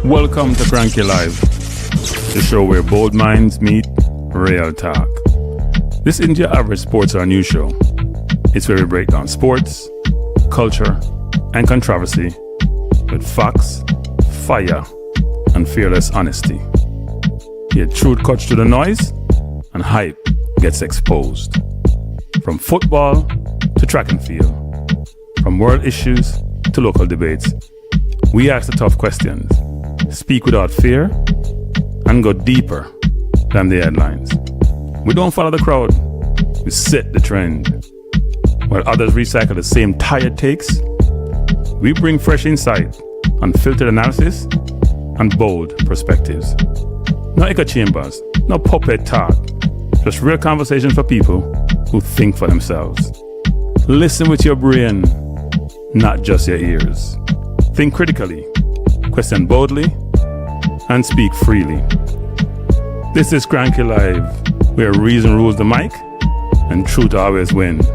Welcome to Kranky Live, the show where bold minds meet real talk. This isn't your average sports or news show. It's where we break down sports, culture, and controversy with facts, fire, and fearless honesty. Here, truth cuts through the noise and hype gets exposed. From football to track and field, from world issues to local debates, we ask the tough questions, speak without fear, and go deeper than the headlines. We don't follow the crowd, we set the trend. While others recycle the same tired takes, we bring fresh insight, unfiltered analysis, and bold perspectives. No echo chambers, no puppet talk, just real conversations for people who think for themselves. Listen with your brain, not just your ears. Think critically, question boldly, and speak freely. This is Kranky Live, where reason rules the mic and truth always wins.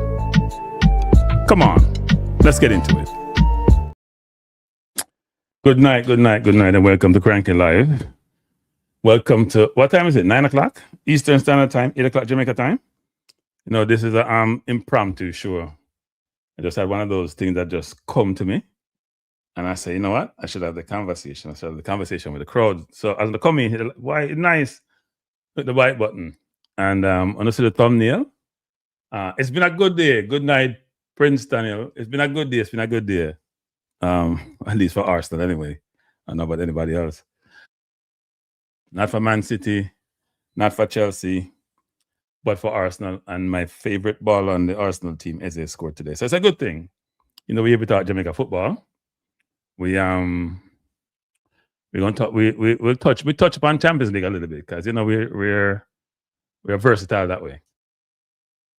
Come on, let's get into it. Good night, and welcome to Kranky Live. Welcome to, what time is it? 9 o'clock Eastern Standard Time, 8 o'clock Jamaica time. You know, this is an impromptu show. I just had one of those things that just come to me. And I say, you know what? I should have the conversation. I should have the conversation with the crowd. So as they come in, why nice, hit the white button. And when I see the thumbnail, it's been a good day. Good night, Prince Daniel. It's been a good day. At least for Arsenal anyway. I don't know about anybody else. Not for Man City, not for Chelsea, but for Arsenal. And my favorite ball on the Arsenal team, Eze, scored today. So it's a good thing. You know, we're able to talk Jamaica football. We're gonna talk. We touch upon Champions League a little bit because you know we're versatile that way.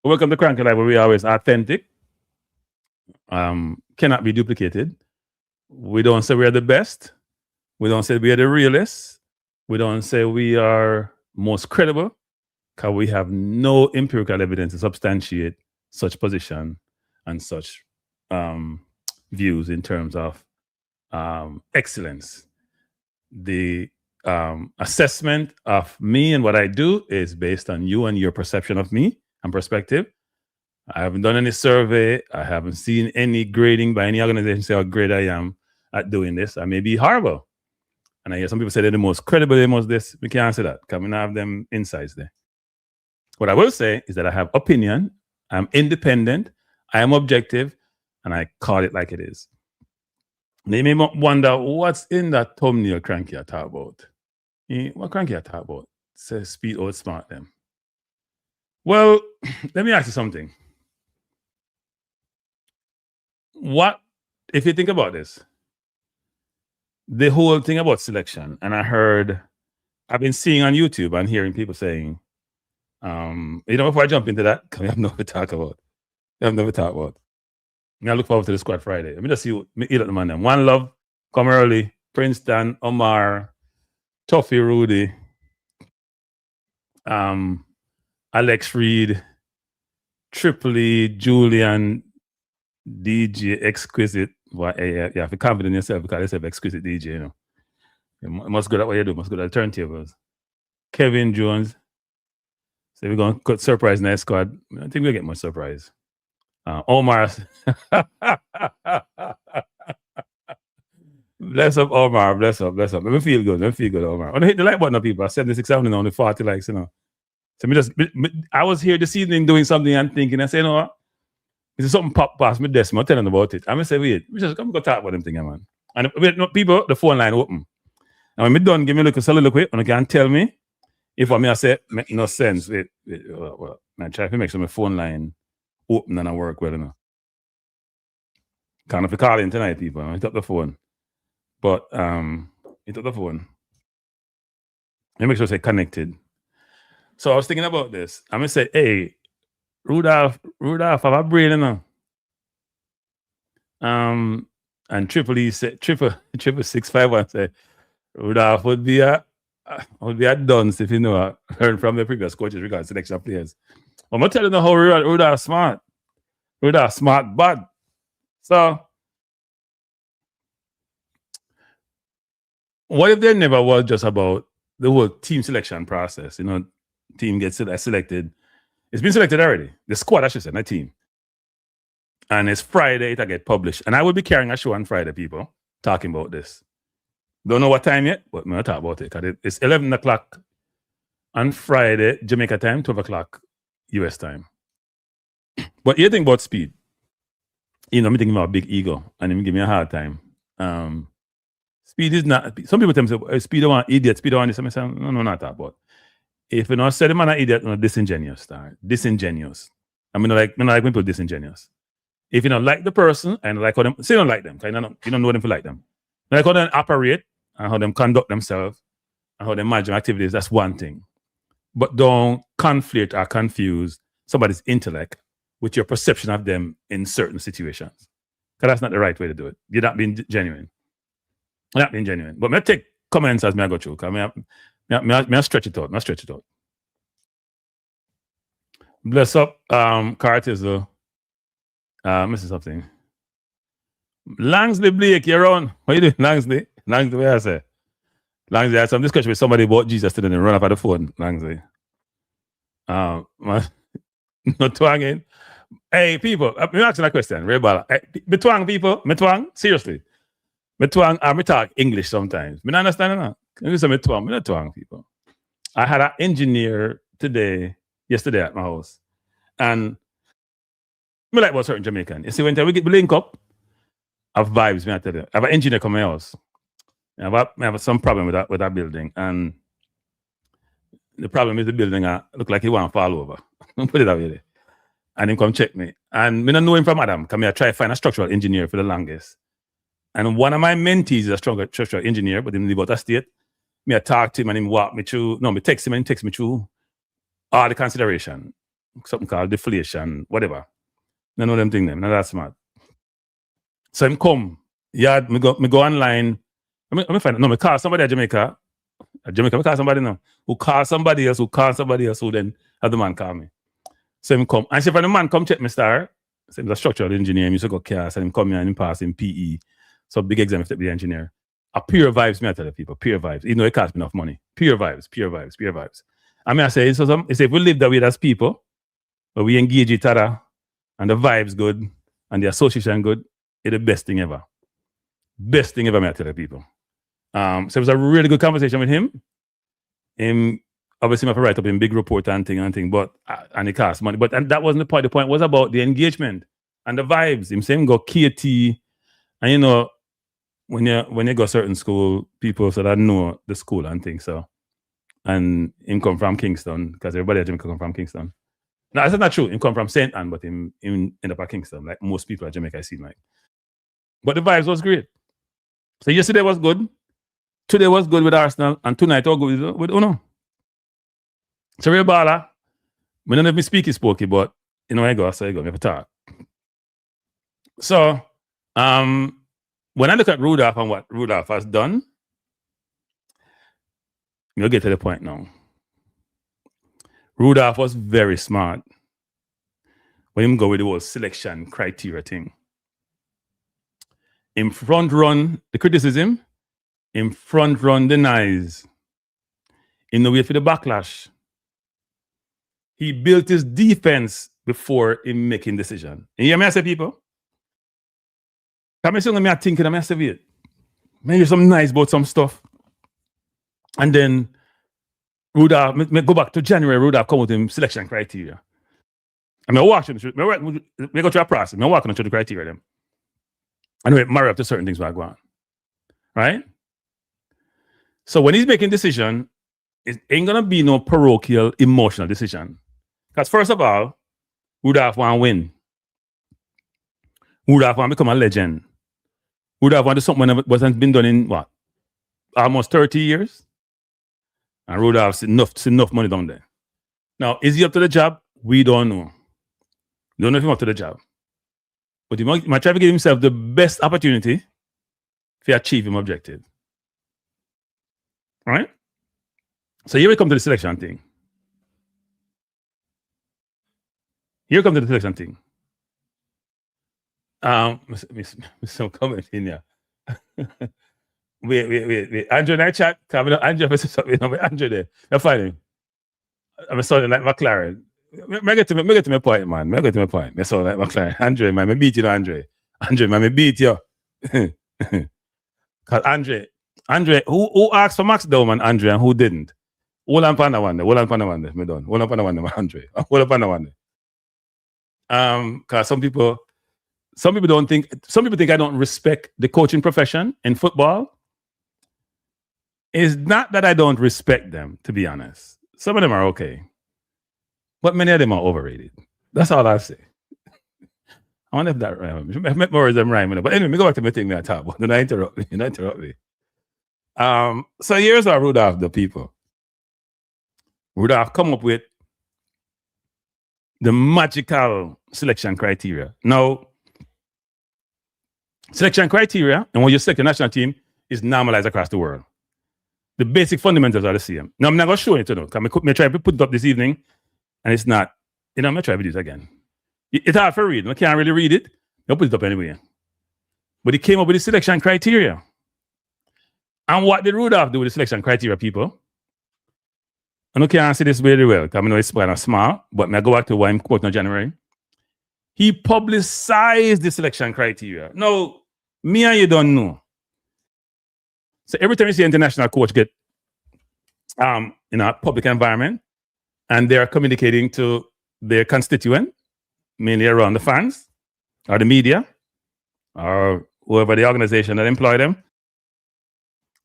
Welcome to Kranky Live, where we are always authentic. Cannot be duplicated. We don't say we are the best. We don't say we are the realest. We don't say we are most credible, because we have no empirical evidence to substantiate such position and such views in terms of excellence. The assessment of me and what I do is based on you and your perception of me and perspective. I haven't done any survey. I haven't seen any grading by any organization say how great I am at doing this. I may be horrible. And I hear some people say they're the most credible, the most this. We can't say that because we don't have them insights there. What I will say is that I have opinion. I'm independent. I am objective. And I call it like it is. They may wonder what's in that thumbnail Kranky I talk about. What Kranky I talk about? Says speed outsmart them. Well, let me ask you something. What, if you think about this, the whole thing about selection, and I've been seeing on YouTube and hearing people saying, before I jump into that, we have nothing to talk about. I look forward to the squad Friday. Let me just see me eat at the man. One Love, come early. Princeton, Omar, Tuffy Rudy, Alex Reed, Tripoli, Julian, DJ, Exquisite. Well, yeah, if you're confident in yourself, because yourself Exquisite DJ, you know. You must go at what you do, must go at the turntables. Kevin Jones. So we're going to surprise next squad. I think we'll get more surprise. Omar. Bless up, Omar. Bless up. Let me feel good, Omar. I hit the like button of people. I 76 on only 40 likes, you know. So I was here this evening doing something and thinking, I say, you know what? It's something pop past me desk, I'm telling them about it. I'm going to say, wait, we just come go talk about them thing, man. And people, the phone line open. And when me done, give me a look, solid look, and you can tell me if what me I say make no sense. Wait, well, I try to make sure my phone line open and I work well enough. Can't if you call in tonight, people. I hit up the phone. But hit up the phone. Let me make sure it's connected. So I was thinking about this. I'm gonna say, hey, Rudolph, have a brain, you know. And Triple said, triple 651 said, Rudolph would be a dunce if you know heard from the previous coaches regarding selection of players. I'm gonna tell you how Rudolph smart. Rudolph smart, but so What if there never was just about the whole team selection process? You know, team gets selected. It's been selected already. The squad, I should say, not team. And it's Friday, it'll get published. And I will be carrying a show on Friday, people, talking about this. Don't know what time yet, but I'm going to talk about it. It's 11 o'clock on Friday, Jamaica time, 12 o'clock US time. But you think about Speid. You know, me thinking about a big ego, and him give me a hard time. Speid is not, some people tell me, Speid don't want idiot, Speid don't want this. I say, no, not that, but if you not say the man an idiot, no, disingenuous, disingenuous. I mean, like when people disingenuous. If you don't like the person and like how them, say you don't like them, because you don't know them to like them. Like how they operate and how them conduct themselves and how they manage activities, that's one thing. But don't conflict or confuse somebody's intellect with your perception of them in certain situations. Because that's not the right way to do it. You're not being genuine. You're not being genuine. But I take comments as I go through. I stretch it out. Bless up, Curtis, though. Mrs. Something. Langsley Blake, you're on. What you doing, Langsley? Langsley, what I say? Langsley, I had some discussion with somebody about Jesus today and run up at the phone, Langsley. Not twanging. Hey, people, I'm asking a question. Rebala. Me twang, people. Me twang. Seriously. Me twang. Me talk English sometimes. Me not understand that. You say me twang. Me not twang, people. I had an engineer yesterday at my house. And me like about certain Jamaican. You see, when we link up, I have vibes, me I tell you. I have an engineer come to my house. I have some problem with that building. And the problem is the building look like he want to fall over. Put it that way. And him come check me. And me don't know him from Adam. Come here, try to find a structural engineer for the longest. And one of my mentees is a structural engineer, but he live out of state. Me I talk to him and him walk me through. No, me text him and he text me through all the consideration. Something called deflation, whatever. None of them thing them. Not that smart. So him come. Yeah, me go online. Me find no, me call somebody at Jamaica. Me call somebody now. Who call somebody else, who then have the man call me. So him come. And so when the man come check me star, so he's a structural engineer, he used to go class, and him come here and him pass in PE. So big exam if to be the engineer. A pure vibes, me I tell the people, pure vibes. Even though it costs me enough money. Pure vibes. I mean I say, so if we live that way as people, but we engage each other, and the vibes good, and the association good, it's the best thing ever. Best thing ever, me I tell the people. So it was a really good conversation with him. Obviously, I have to write up in big report and thing, but and it costs money. But and that wasn't the point. The point was about the engagement and the vibes. Him saying go KT, and you know, when you go certain school, people so that know the school and things. So, and him come from Kingston because everybody at Jamaica come from Kingston. No, that's not true. Him come from St. Anne, but him end up at Kingston, like most people at Jamaica I seem like. But the vibes was great. So yesterday was good. Today was good with Arsenal, and tonight was good with Uno. So real baller. We don't have me speaky spokey, but you know I go, so I go, we have a talk. So when I look at Rudolph and what Rudolph has done, you'll get to the point now. Rudolph was very smart when him go with the whole selection criteria thing. In front run the criticism, in front run the nice, in the way for the backlash. He built his defense before him making decision. You hear me I say, people? Come on, me thinking, I say it. Maybe some nice about some stuff. And then Rudolph, me go back to January, Rudolph come with him selection criteria. I mean, I watch him, we go through a process, I walk on through the criteria them. And we marry up to certain things while I go on. Right? So when he's making decision, it ain't gonna be no parochial, emotional decision. Because first of all, Rudolph want to win. Rudolph want to become a legend. Rudolph want to do something that wasn't been done in what? Almost 30 years? And Rudolph's enough money down there. Now, is he up to the job? We don't know. We don't know if he's up to the job. But he might try to give himself the best opportunity to achieve his objective. Right? So here we come to the selection thing. Some comment in here. Wait. Andrew in our chat. Andrew said something. Andrew there. You're fine. I'm sounding like McLaren. Me get to my point, man. Me get to my point. Me sound like McLaren. Andre, man, me beat you, Andre. Andre, man, me beat you. Cause Andre, who asked for Max Dowman, Andre, and who didn't? Hold on, Panda one. Me done. Hold on, Panda one, Andre. Hold on, Panda one. Cause some people think I don't respect the coaching profession in football. It's not that I don't respect them, to be honest. Some of them are okay. But many of them are overrated. That's all I say. I wonder if that rhymes. I met more of them rhyming. But anyway, me go back to my thing I talk about. Don't interrupt me. So here's our Rudolph, the people. Rudolph come up with the magical selection criteria. Now, selection criteria, and when you select a national team, is normalized across the world. The basic fundamentals are the same. Now, I'm not going to show it to you. Because I try to put it up this evening, and it's not. I'm going to try to do this again. It's hard for read. I can't really read it. I'll put it up anyway. But he came up with the selection criteria. And what did Rudolph do with the selection criteria, people? I can't answer this very well, because I know it's kind of small, but I go back to what I'm quoting in January. He publicized the selection criteria. Now, me and you don't know. So every time you see an international coach get in a public environment and they're communicating to their constituent, mainly around the fans or the media or whoever the organization that employ them,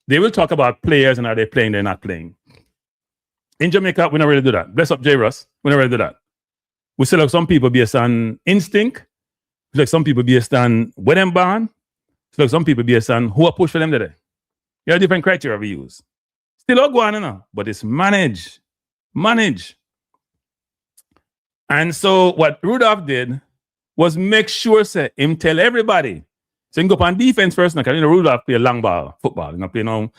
they will talk about players and are they playing, they're not playing. In Jamaica, we don't really do that. Bless up J. Russ, we don't really do that. We select some people based on instinct, we select some people based on when they're born, select some people based on who are pushed for them today. There are different criteria we use. Still all going on, but it's manage. And so what Rudolph did was make sure him tell everybody. So he can go up on defense first, because Rudolph play long ball football. Play no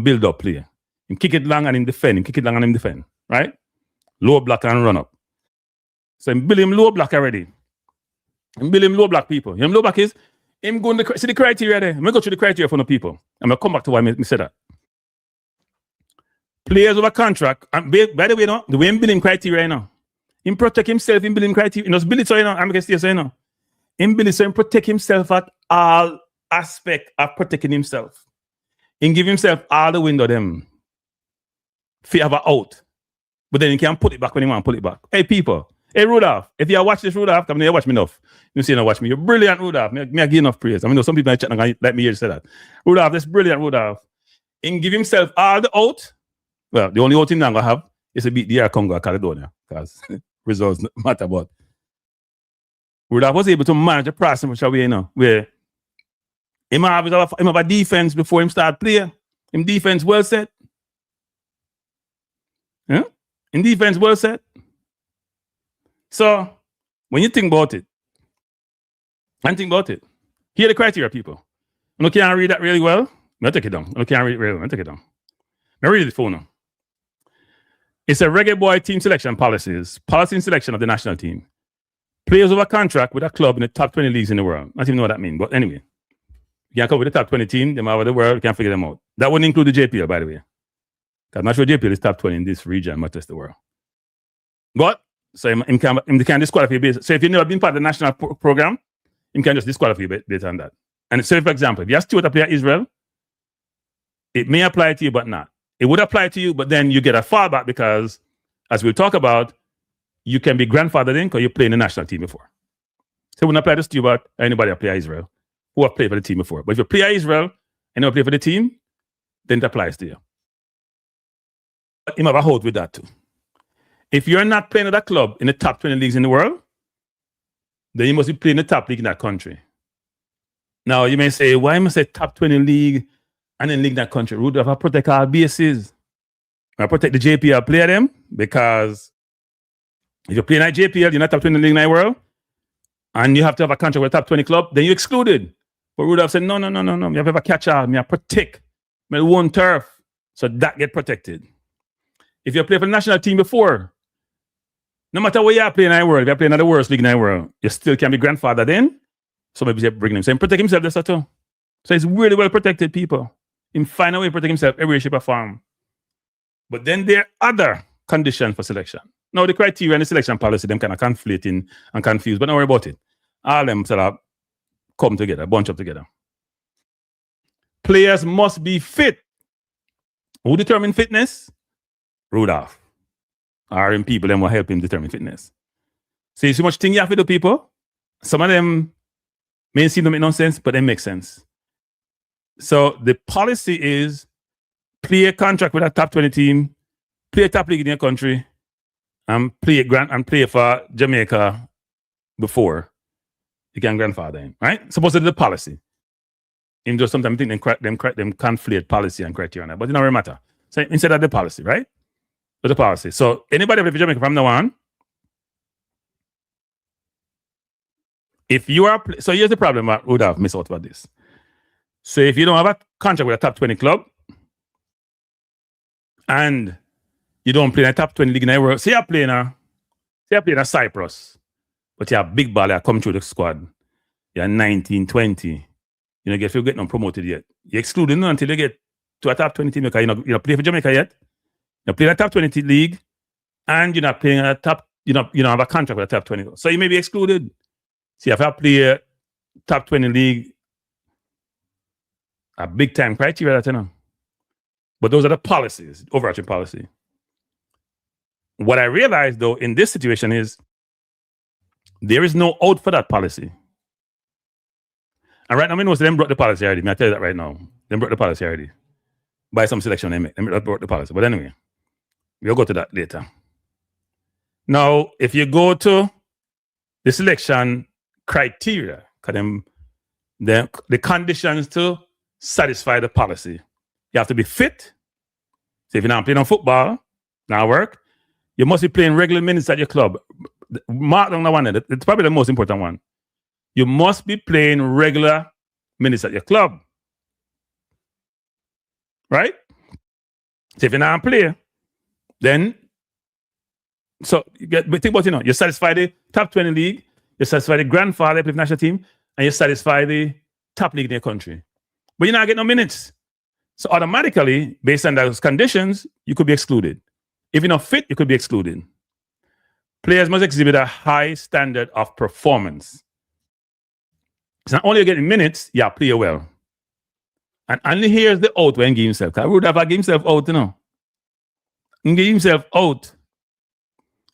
build-up play. Him kick it long and him defend. Right? Low block and run up. So him build him low block already. Him build him low block people. Him low block is him going to see the criteria there. I'm going to go through the criteria for the people. I'm going to come back to why I said that. Players over contract. And by the way, the way him building criteria now. Him protect himself in building criteria. He build it so I'm going to say so Him build it so him protect himself at all aspect of protecting himself. Him give himself all the window them. Fear have a out. But then he can put it back when he want to pull it back. Hey people. Hey Rudolph. If you watch this Rudolph, you watch me enough. You see, watch me. You're brilliant, Rudolph. Me give enough praise. I mean, some people in the chat not let me hear you say that. Rudolph, that's brilliant, Rudolph. Him give himself all the out. Well, the only out him not gonna have is to beat the Congo Caledonia, because results matter. But Rudolph was able to manage the process which way where him have a defense before him start playing. Him defense well set. Yeah? In defense well set. So when you think about it, here are the criteria, people. You can't read that really well. I'll take it down. I can't read it really well. I'll take it down. Now read it for now. It's a Reggae Boy team selection policies. Policy and selection of the national team. Players over contract with a club in the top 20 leagues in the world. I don't even know what that means. But anyway, you can come with the top 20 team, them over the world, you can figure them out. That wouldn't include the JPL, by the way. Because I'm not sure JPL is top 20 in this region, much as the world. But, so him can disqualify you based. So if you've never been part of the national program, him can just disqualify you based on that. And so, for example, if you ask Stewart to play Israel, it may apply to you, but not. It would apply to you, but then you get a fallback because, as we'll talk about, you can be grandfathered in because you played in the national team before. So it wouldn't apply to Stewart or anybody who play Israel who have played for the team before. But if you play Israel and you play for the team, then it applies to you. But you have a hold with that too. If you're not playing at a club in the top 20 leagues in the world, then you must be playing the top league in that country. Now, you may say, why must I say top 20 league and then league in that country? Rudolph, I protect our bases. I protect the JPL player them, because if you're playing at JPL, you're not top 20 league in the world, and you have to have a contract with a top 20 club, then you're excluded. But Rudolph said, no. You have to have a catch-all. I protect my own turf. So that get protected. If you play for the national team before, no matter where you're playing in the world, if you're playing at the worst league in the world, you still can be grandfathered in. So maybe bring him. So he protect himself, that's too. So he's really well protected, people. Him find a way to protect himself every way, shape, or form. But then there are other conditions for selection. Now, the criteria and the selection policy, them kind of conflating and confused, but don't worry about it. All them sort of come together, bunch up together. Players must be fit. Who determine fitness? Rudolph. Or him people, them will help him determine fitness. See so much thing you have to do, people. Some of them may seem to make no sense, but they make sense. So the policy is play a contract with a top 20 team, play a top league in your country, and play for Jamaica before you can grandfather him, right? Supposedly the policy. Him just sometimes think them conflate policy and criteria, but it don't really matter. So instead of the policy, right? But the policy. So anybody play for Jamaica from now on, if you are, so here's the problem I would have missed out about this. So if you don't have a contract with a top 20 club and you don't play in a top 20 league in the world, say you're playing a Cyprus, but you have big baller come through the squad. You're 19, 20. You know, if you get not promoted yet. You're excluded until you get to a top 20 team because you don't play for Jamaica yet. You play in a top 20 league and you're not playing a top, you don't have a contract with a top 20. So you may be excluded. See, if I play a top 20 league, a big time criteria that, you know. But those are the policies, overarching policy. What I realized though in this situation is there is no out for that policy. And right now, I know them brought the policy already. I tell you that right now. Them brought the policy already. By some selection they make. Them brought the policy. But anyway, we'll go to that later. Now, if you go to the selection criteria, the conditions to satisfy the policy, you have to be fit. So if you're not playing on football, not work, you must be playing regular minutes at your club. Mark down the one. It's probably the most important one. You must be playing regular minutes at your club. Right? So if you're not a player, then so think about you satisfy the top 20 league, you satisfy the grandfather play for the national team, and you satisfy the top league in your country. But you're not getting no minutes. So automatically, based on those conditions, you could be excluded. If you're not fit, you could be excluded. Players must exhibit a high standard of performance. So not only you're getting minutes, yeah, play well. And only here's the out when he give himself. Because Rudolph give himself out, He give himself out.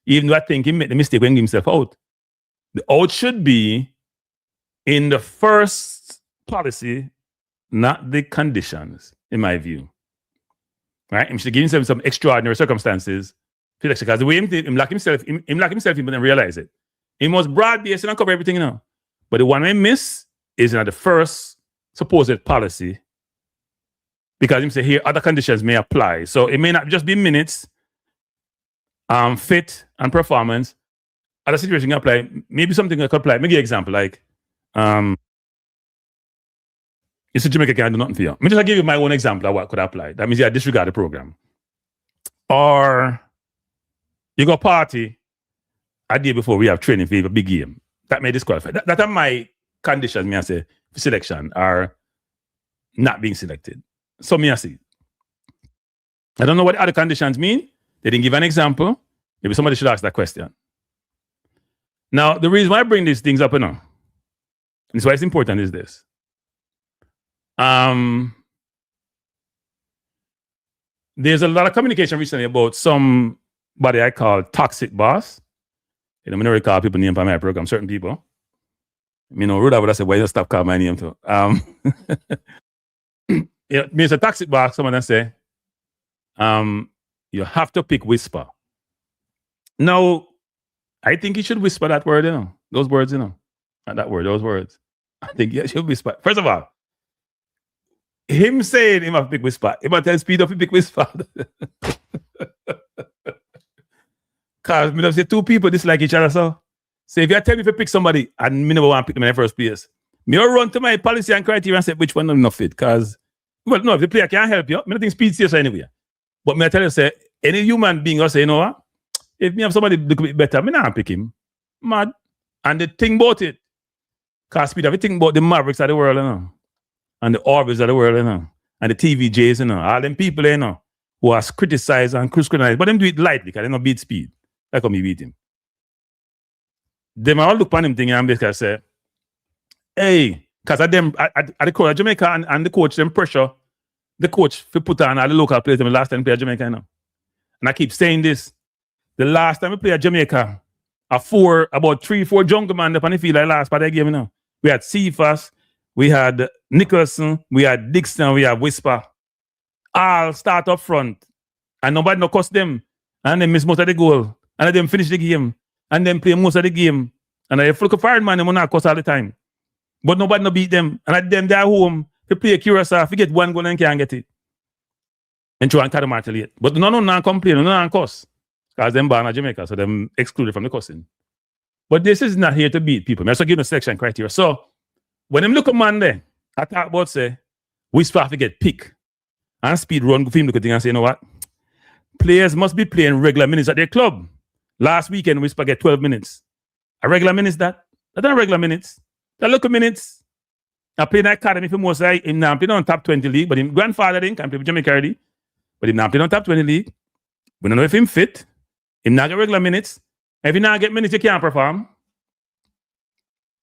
Even though I think he made the mistake when he give himself out. The out should be in the first policy, not the conditions, in my view. Right? He should give himself some extraordinary circumstances. Because the way him lock himself, he didn't realize it. He must broad-base and cover everything, But the one we miss is the first supposed policy. Because him say here, other conditions may apply. So it may not just be minutes, fit and performance. Other situations can apply. Maybe something that could apply. Maybe an example, like you see Jamaica can't do nothing for you. Let me just give you my own example of what could apply. That means you disregard the program. Or you go party a day before we have training for a big game. That may disqualify. That are my conditions, me I say, for selection are not being selected. So me I see. I don't know what the other conditions mean. They didn't give an example. Maybe somebody should ask that question. Now, the reason why I bring these things up, and it's why it's important is this. There's a lot of communication recently about somebody I call toxic boss. I'm not really call people name for my program, certain people. Rudolph would have said, why you stop calling my name too? It's a toxic boss, someone that say, you have to pick whisper. Now, I think he should whisper that word, those words, not that word, those words. I think he should whisper. First of all, him saying him have pick whisper, he might tell Speid up pick whisper. Because me say two people dislike each other, so if you tell me to pick somebody and me never want to pick them in the first place, me will run to my policy and criteria and say which one not fit. Because, well, no, if the player can't help you, I don't think Speid says anyway. But me I tell you, say, any human being will say, you know what? If me have somebody look a bit better, me not pick him. Mad. And the thing about it, because Speid have to think about the Mavericks of the world, and the Orbeez of the world, and the TVJs, you know, all them people, you know, who are criticized and scrutinized, but them do it lightly because they don't beat Speed. Like how me beat him. Them all look upon him thing and basically say, hey, because at the coach of Jamaica and the coach, them pressure the coach for put on all the local players the last time we played Jamaica, you know. And I keep saying this. The last time we played Jamaica, about 3-4 jungle man up on the field like last part of the game, you know. We had Cephas, we had Nicholson, we had Dixon, we had Whisper. All start up front. And nobody no cost them. And they miss most of the goal. And then finish the game. And then play most of the game. And I look at fired man, they will not cost all the time. But nobody no beat them. And at them, they're home. They play Curacao, if you get one goal and can't get it. And try and carry them out late. But no complain, no cost. Because them born in Jamaica, so them excluded from the costing. But this is not here to beat people. I just give them selection criteria. So when them look at man there, I talk about say, we have to get pick. And Speed run for him look at thing and say, you know what? Players must be playing regular minutes at their club. Last weekend, we used to get 12 minutes. A regular minutes that? That's not regular minutes. That local minutes. I play in the academy for most of him now play on top 20 league, but his grandfather didn't play for Jamaica already. But him now play on top 20 league. We don't know if him fit. Him not get regular minutes. If he not get minutes, he can't perform.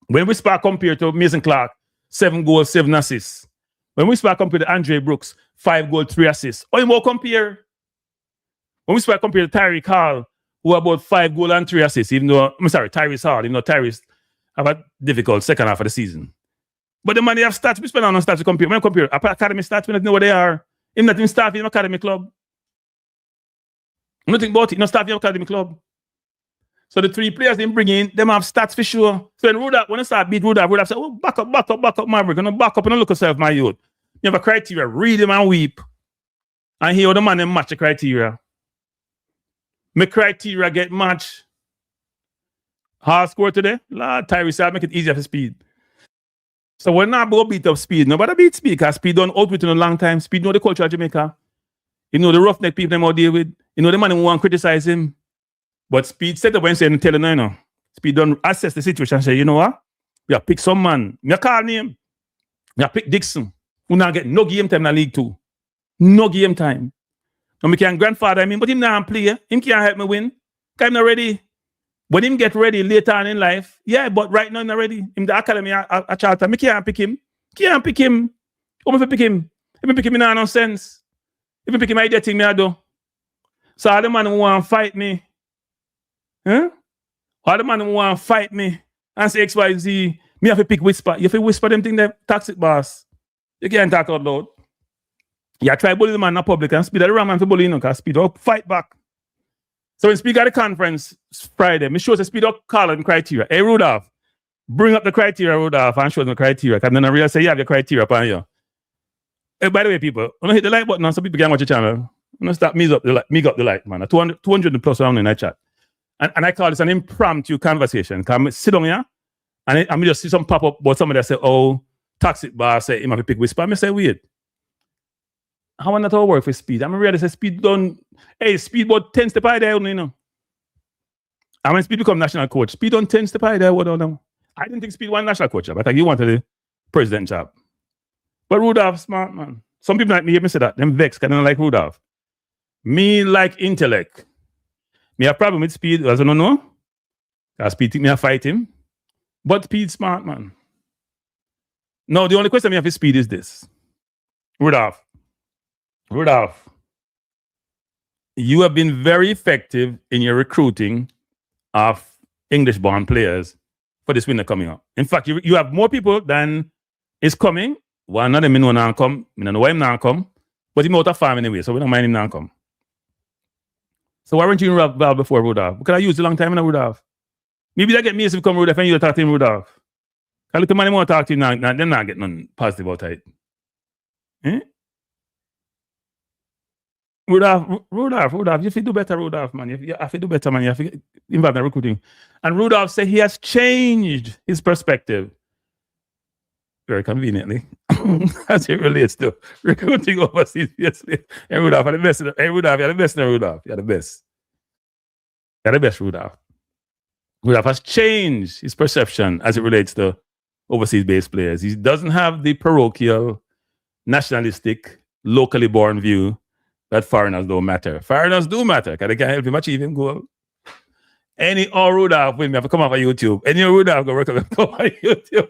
When we start compared to Mason Clark, 7 goals, 7 assists. When we start compared to Andre Brooks, 5 goals, 3 assists. Or you more compare. When we start compared to Tyreek Hall, who about 5 goals and 3 assists, even though, I'm sorry, Tyrese Hall, even though Tyrese have a difficult second half of the season. But the money have stats, we spend on stats to compare. When we compare academy stats, we don't know what they are. Him not even staff in academy club. Nothing about it, no staff in academy club. So the 3 players they bring in, them have stats for sure. So when I start beat Rudolph say, oh, back up, Maverick. Gonna back up and look yourself, my youth. You have a criteria, read them and weep. And here the man them match the criteria. My criteria get matched. Hard score today. Lord Tyrese, I'll make it easier for Speed. So we're not going to beat up Speed. Nobody beat Speed because Speed done out with in a long time. Speed know the culture of Jamaica. You know the roughneck people them out deal with. You know the man who want to criticize him. But Speed set up and say, tell him, no. Speed don't assess the situation and say, you know what? We have pick some man. We have call name. We have pick Dixon. Who now get no game time in the League 2. No game time. And we can grandfather him, but him not play. Him can't help me win. Because I'm not ready. When him get ready later on in life, yeah, but right now I'm not ready. In the academy, I charter. I can't pick him. Can't pick him. How am I pick him? If I pick him, in no sense. If I pick him, I get him, I do. So all the man who want to fight me, huh? All the man who want to fight me and say XYZ, me have to pick Whisper. You have to whisper them thing that toxic boss. You can't talk out loud. You try bully the man in the public and Speed at the wrong man for bullying, because Speed up fight back. So when Speed at the conference Friday, me show the Speed up call and criteria. Hey Rudolph, bring up the criteria, Rudolph, and show them the criteria. And then I realize say you have your criteria upon you. Hey, by the way, people, when I hit the like button, so people can watch the channel. I'm gonna start me up the like, man. 200 plus around in that chat. And I call this an impromptu conversation. Come sit down here and I just see some pop up about somebody that say, oh, toxic boss say him have to pick Whisper. I say weird. How want that all work for Speed? I'm ready to say Speed done. Hey, Speed about 10 step high there, you know. And when Speed become national coach, Speed on 10 step high there, what don't know. I didn't think Speed won national coach job. I think he wanted the president job. But Rudolph, smart man. Some people like me hear me say that. Them vex, because they don't like Rudolph. Me like intellect. Me have problem with Speed, as I don't know. Because Speed think me I fight him. But Speed smart, man. No, the only question me have for Speed is this. Rudolph, you have been very effective in your recruiting of English-born players for this winter coming up. In fact, you have more people than is coming. One of them know now come. I don't know why him now come. But he out of farm anyway, so we don't mind him now come. So why weren't you in Rudolph before Rudolph? Because I used a long time in Rudolph. Maybe that get me if you come Rudolph and you talk to him Rudolph. Because look at man more talk to him now, they're not getting nothing positive out of it. Eh? Rudolph, you have to do better, Rudolph, man. You have to do better, man. You have to involve in recruiting. And Rudolph said he has changed his perspective very conveniently as it relates to recruiting overseas. Yes, hey, Rudolph, you're the best. Hey, Rudolph, you're the best, Rudolph. You're the best. You're the best, Rudolph. Rudolph has changed his perception as it relates to overseas-based players. He doesn't have the parochial, nationalistic locally born view that foreigners don't matter. Foreigners do matter because they can help him achieve him goal. Any all Rudolph with me have to come off of YouTube. Any Rudolph go work on YouTube.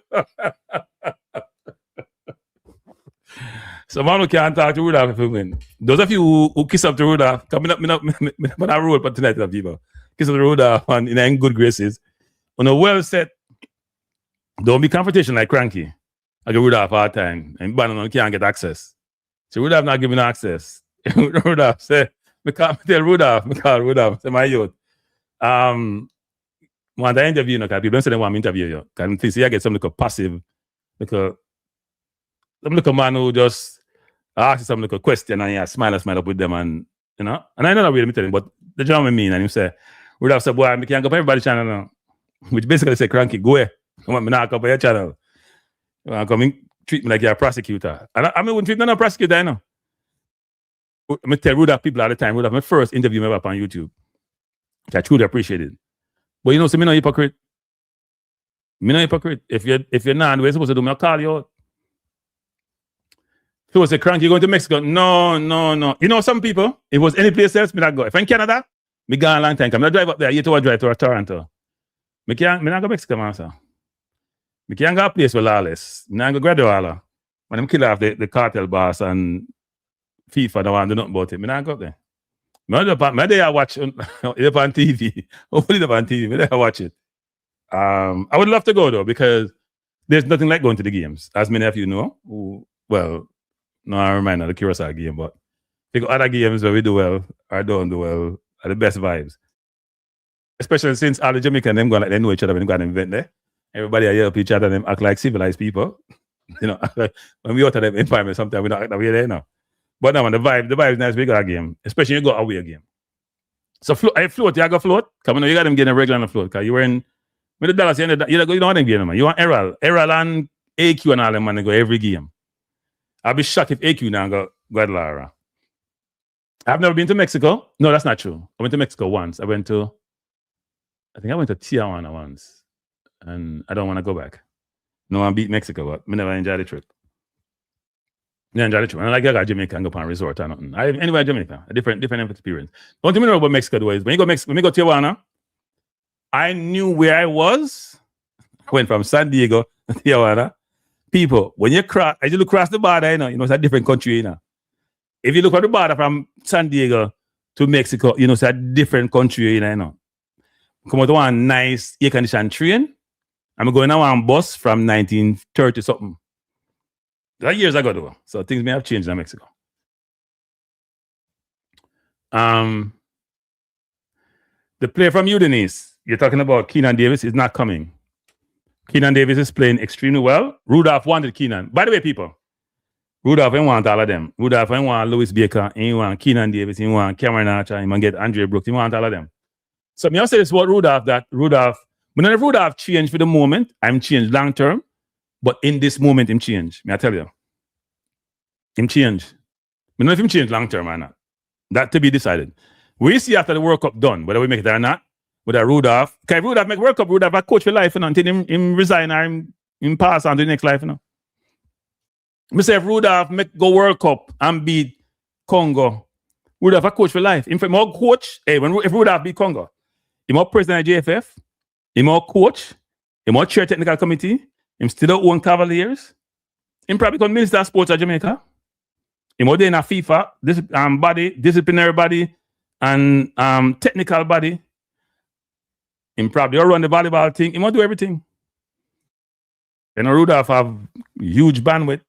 So man who can't talk to Rudolph if he win. Those of you who kiss up to Rudolph, coming up, I rule for tonight of people. Kiss up to Rudolph and in good graces. On a well set, don't be confrontation like Kranky. I get Rudolph all the time. And Bannon can't get access. So Rudolph not giving access. Rudolph say, I can't tell Rudolph, I call Rudolph, say my youth. Want to interview you, because people don't say they want me to interview you. Because they see I get some little passive, some little man who just ask some little question and you smile up with them and you know. And I know that way to tell him, but the gentleman mean and he say, Rudolph say, boy, I can't go for everybody's channel now. Which basically say, Kranky, go away. Come on, me not come for your channel. You want to come and treat me like you're a prosecutor. And I wouldn't treat me like a prosecutor, I know. I tell Rudolph people all the time, Rudolph, my first interview ever up on YouTube. I truly appreciate it. But you know, so me no hypocrite. Me no hypocrite. If you're not, we're supposed to do, me I'll call you out. So I say, Kranky, you going to Mexico? No. You know, some people, if it was any place else, me not go. If I'm in Canada, me gone a long time. I'm not drive up there. You to drive to Toronto. Me not go to Mexico, man, sir. Me can't go a place with lawless. Me not go Guatemala. When them kill off the cartel boss and FIFA don't want to do nothing about it. Me not go there. Me there watch it on TV. Hopefully it on TV. Me there watch it. I would love to go though because there's nothing like going to the games, as many of you know. Well, no, I remind of the Curacao game, but because other games where we do well or don't do well are the best vibes. Especially since all the Jamaican them go like they know each other when they got an event there. Everybody help each other and them act like civilized people. You know, when we out of them environment, sometimes we don't act that way there now. But now, the vibe is nice. We got a game, especially you go away a game. So I float, you go float. Come on, you got them getting a regular on the float because you were in with the Dallas. You don't want them game, man. You want Errol and AQ and all them man to go every game. I'll be shocked if AQ now go Guadalajara. I've never been to Mexico. No, that's not true. I went to Mexico once. I think I went to Tijuana once, and I don't want to go back. No one beat Mexico, but I never enjoyed the trip. I enjoy the trip. I like I got Jamaica and go on a resort or nothing. Anyway, Jamaica, a different experience. One thing I know about Mexico though is when you go to Tijuana, I knew where I was. I went from San Diego to Tijuana. People, when you as you look across the border, you know it's a different country, you know. If you look at the border from San Diego to Mexico, you know it's a different country, you know. Come out to one nice air-conditioned train. I'm going on one bus from 1930 something. That years ago though, so things may have changed in Mexico. The player from Udinese, you're talking about Keenan Davis, is not coming. Keenan Davis is playing extremely well. Rudolph wanted Keenan. By the way, people, Rudolph didn't want all of them. Rudolph didn't want Louis Baker, he want Keenan Davis, he want Cameron Archer, he want get Andre Brooks, he want all of them. So me I say this about Rudolph, when Rudolph changed for the moment, I'm changed long term. But in this moment, him change. May I tell you? Him change. I don't know if him change long term or not. That to be decided. We see after the World Cup done, whether we make it or not, whether Rudolph, can Rudolph make World Cup, Rudolph a coach for life, you know, until him resign or him pass on to the next life, you know. I say if Rudolph make go World Cup and beat Congo, Rudolph a coach for life. If him more coach, if Rudolph beat Congo, he more president of JFF, he more coach, he more chair technical committee, him still own Cavaliers. Him probably become Minister of Sports of Jamaica. Him ordain a FIFA, disciplinary body, and technical body. Him probably run the volleyball thing. He might do everything. You know, Rudolph have huge bandwidth.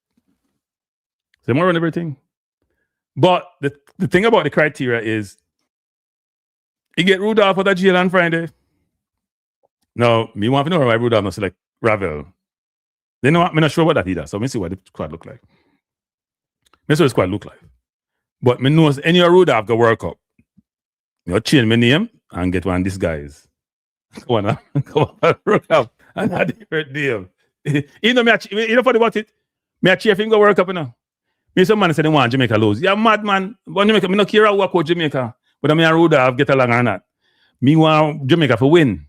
So he might run everything. But the thing about the criteria is, he get Rudolph out of jail on Friday. Now, me want to know why Rudolph not select Ravel. You know what? I'm not sure what that either. So let me see what the squad look like. Let me see what the squad look like. But me knows any Rudolph go World Cup. You change my name and get one of these guys. Come on, Rudolph. And a different name. You know funny about it? Me a cheer for him go World Cup, you know. Me some man said they want Jamaica lose. You're mad, man. But Jamaica, me no care how work out Jamaica. But I mean Rudolph get along or not. Me want Jamaica for win.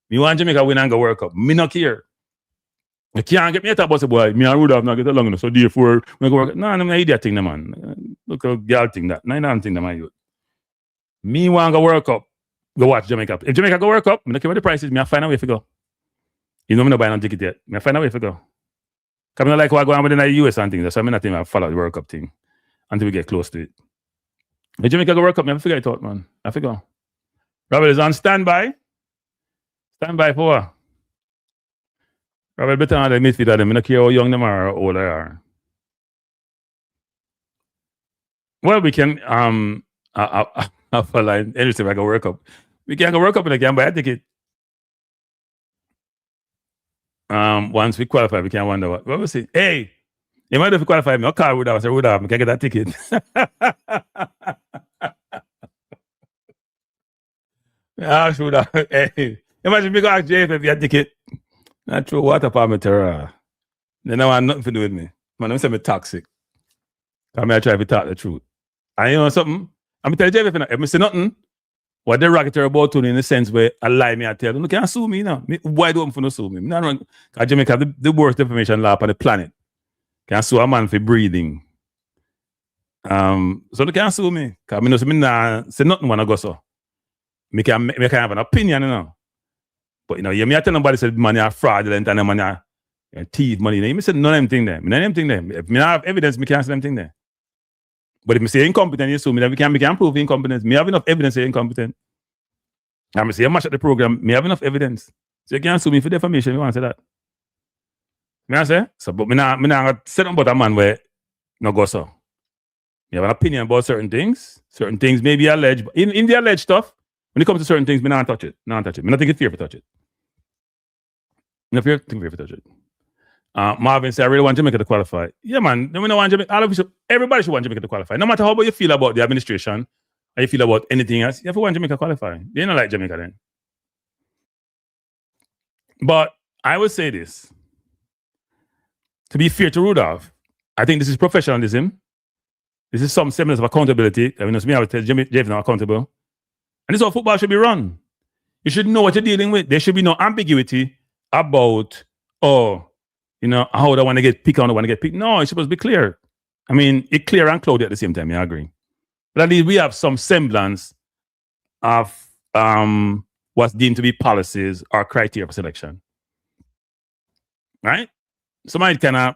Me want Jamaica win and go World Cup. Me no care. You can't get me a top bus, boy. Me and Rudolph not get along enough. So therefore, when I go work, no, I'm not idiot thing, man. Look how girl thing that. No, I don't think that, man. Me want to go World Cup, go watch Jamaica. If Jamaica go World Cup, I don't care what the price is, me I find a way to go. You know me not buying no ticket yet. Me I find a way to go. Because I don't like what going on within the US and things. So I'm not even follow the World Cup thing until we get close to it. If Jamaica go World Cup, me I figure it out, man. I figure. Robert is on standby. Standby for what? Robert better than the midfielder. I don't care how young them are or how old they are. Well, we can follow anything like a World Cup. We can go World Cup and I can buy a ticket. Once we qualify, we can wonder what we see. Hey, you might have to qualify me. I'll call Rudolph. Say Rudolph, I can get that ticket. Ah, Rudolph. Hey, imagine me go ask Jay if you have a ticket. Not true. Water for me, terror. They don't want nothing to do with me. Man, I'm saying me toxic. I may try to talk the truth. And you know something? I'm telling you if I say nothing, what they rocket about to in the sense where I lie me, I tell them, you can't sue me now. Why do you sue me? Because Jamaica have the worst information law on the planet. Can't sue a man for breathing. So they can't sue me. Because I say nothing when I go so. I can have an opinion, you know. But you know, you may tell nobody say money are fraudulent and money are thief money. You may say none of them thing there. None of them thing there. If I have evidence, I can't say them thing there. But if I say incompetent, you sue me, then we can prove incompetence. Me have enough evidence to say incompetent. I'm say you match at the program, me have enough evidence. So you can't sue me for defamation. You want to say that? Me I say? So, but me not say about a man where no go so. You have an opinion about certain things. Certain things may be alleged. But in the alleged stuff, when it comes to certain things, me not touch it. Not touch it. Me not think it's fair to touch it. No fear to touch it. Marvin said, I really want Jamaica to qualify. Yeah, man. We don't want Jamaica. Everybody should want Jamaica to qualify. No matter how you feel about the administration, how you feel about anything else, you have to want Jamaica to qualify. You don't like Jamaica then. But I would say this. To be fair to Rudolph, I think this is professionalism. This is some semblance of accountability. I mean, it's me, I would tell Jeff now accountable. And this is how football should be run. You should know what you're dealing with. There should be no ambiguity about, you know, how they want to get picked on, they want to get picked. No, it's supposed to be clear. I mean, it's clear and cloudy at the same time, I agree. But at least we have some semblance of what's deemed to be policies or criteria for selection. Right? Somebody kind of,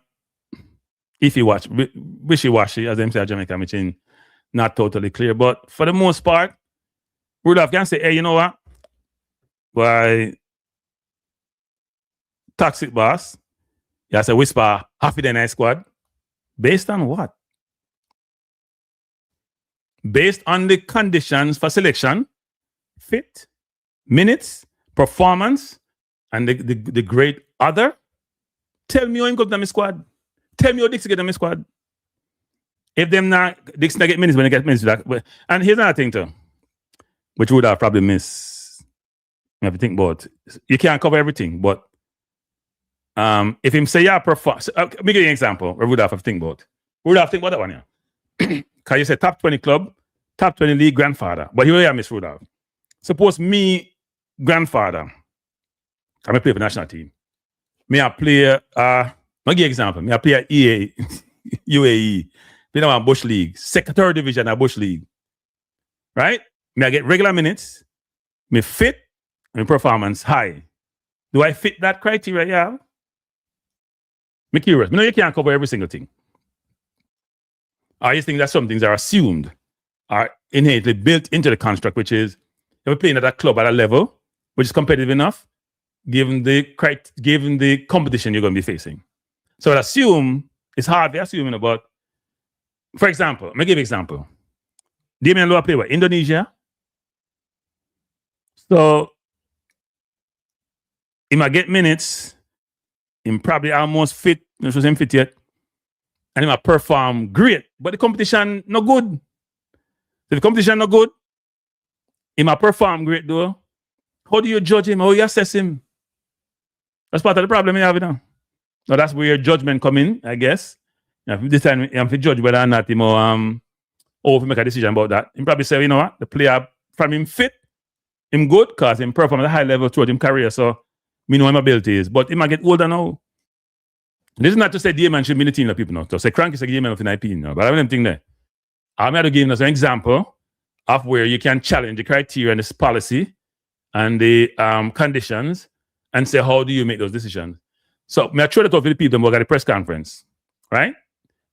if you watch, wishy-washy, as them say at Jamaica, which is not totally clear. But for the most part, Rudolph can say, hey, you know what? Why, toxic boss, you have to whisper, happy the night squad. Based on what? Based on the conditions for selection, fit, minutes, performance, and the great other. Tell me how you got them in squad. Tell me how Dixie get them in squad. If them not, Dixie not get minutes when they get minutes. And here's another thing too, which would have probably missed. You have to think about. You can't cover everything, but if him say yeah, perform. So, let me give you an example. Where would have to think about? Would have to think about that one, yeah. Because you say top 20 club, top 20 league grandfather. But here I am, Miss Rudolph. Suppose me, grandfather, I'm a play for national team. Me I play, I'll give you an example. Me I play at UAE, play now in Bush League, third division at Bush League. Right? Me I get regular minutes, me fit, and performance high. Do I fit that criteria? Yeah. Me curious. You know you can't cover every single thing. I just think that some things are assumed, are innately built into the construct, which is if we're playing at a club at a level which is competitive enough, given the competition you're going to be facing. So I assume it's hard to assume about. For example, let me give you an example. Damian Loa play with Indonesia. So he might get minutes. He probably almost fit. Not sure him fit yet. And he might perform great. But the competition no good. If the competition no good, he might perform great though. How do you judge him? How do you assess him? That's part of the problem you have now. Now that's where your judgment come in, I guess. This time you have to judge whether or not him or if he make a decision about that. He probably say, you know what, the player from him fit, him good, because him perform at a high level throughout his career. So me know his ability is. But he might get older now. This is not to say D-man should be in the team of people now. So say Kranky say D-man of the IP now. But I have anything there. I'm going to give us an example of where you can challenge the criteria and this policy and the conditions and say, how do you make those decisions? So I try to talk to the people who got a press conference, right?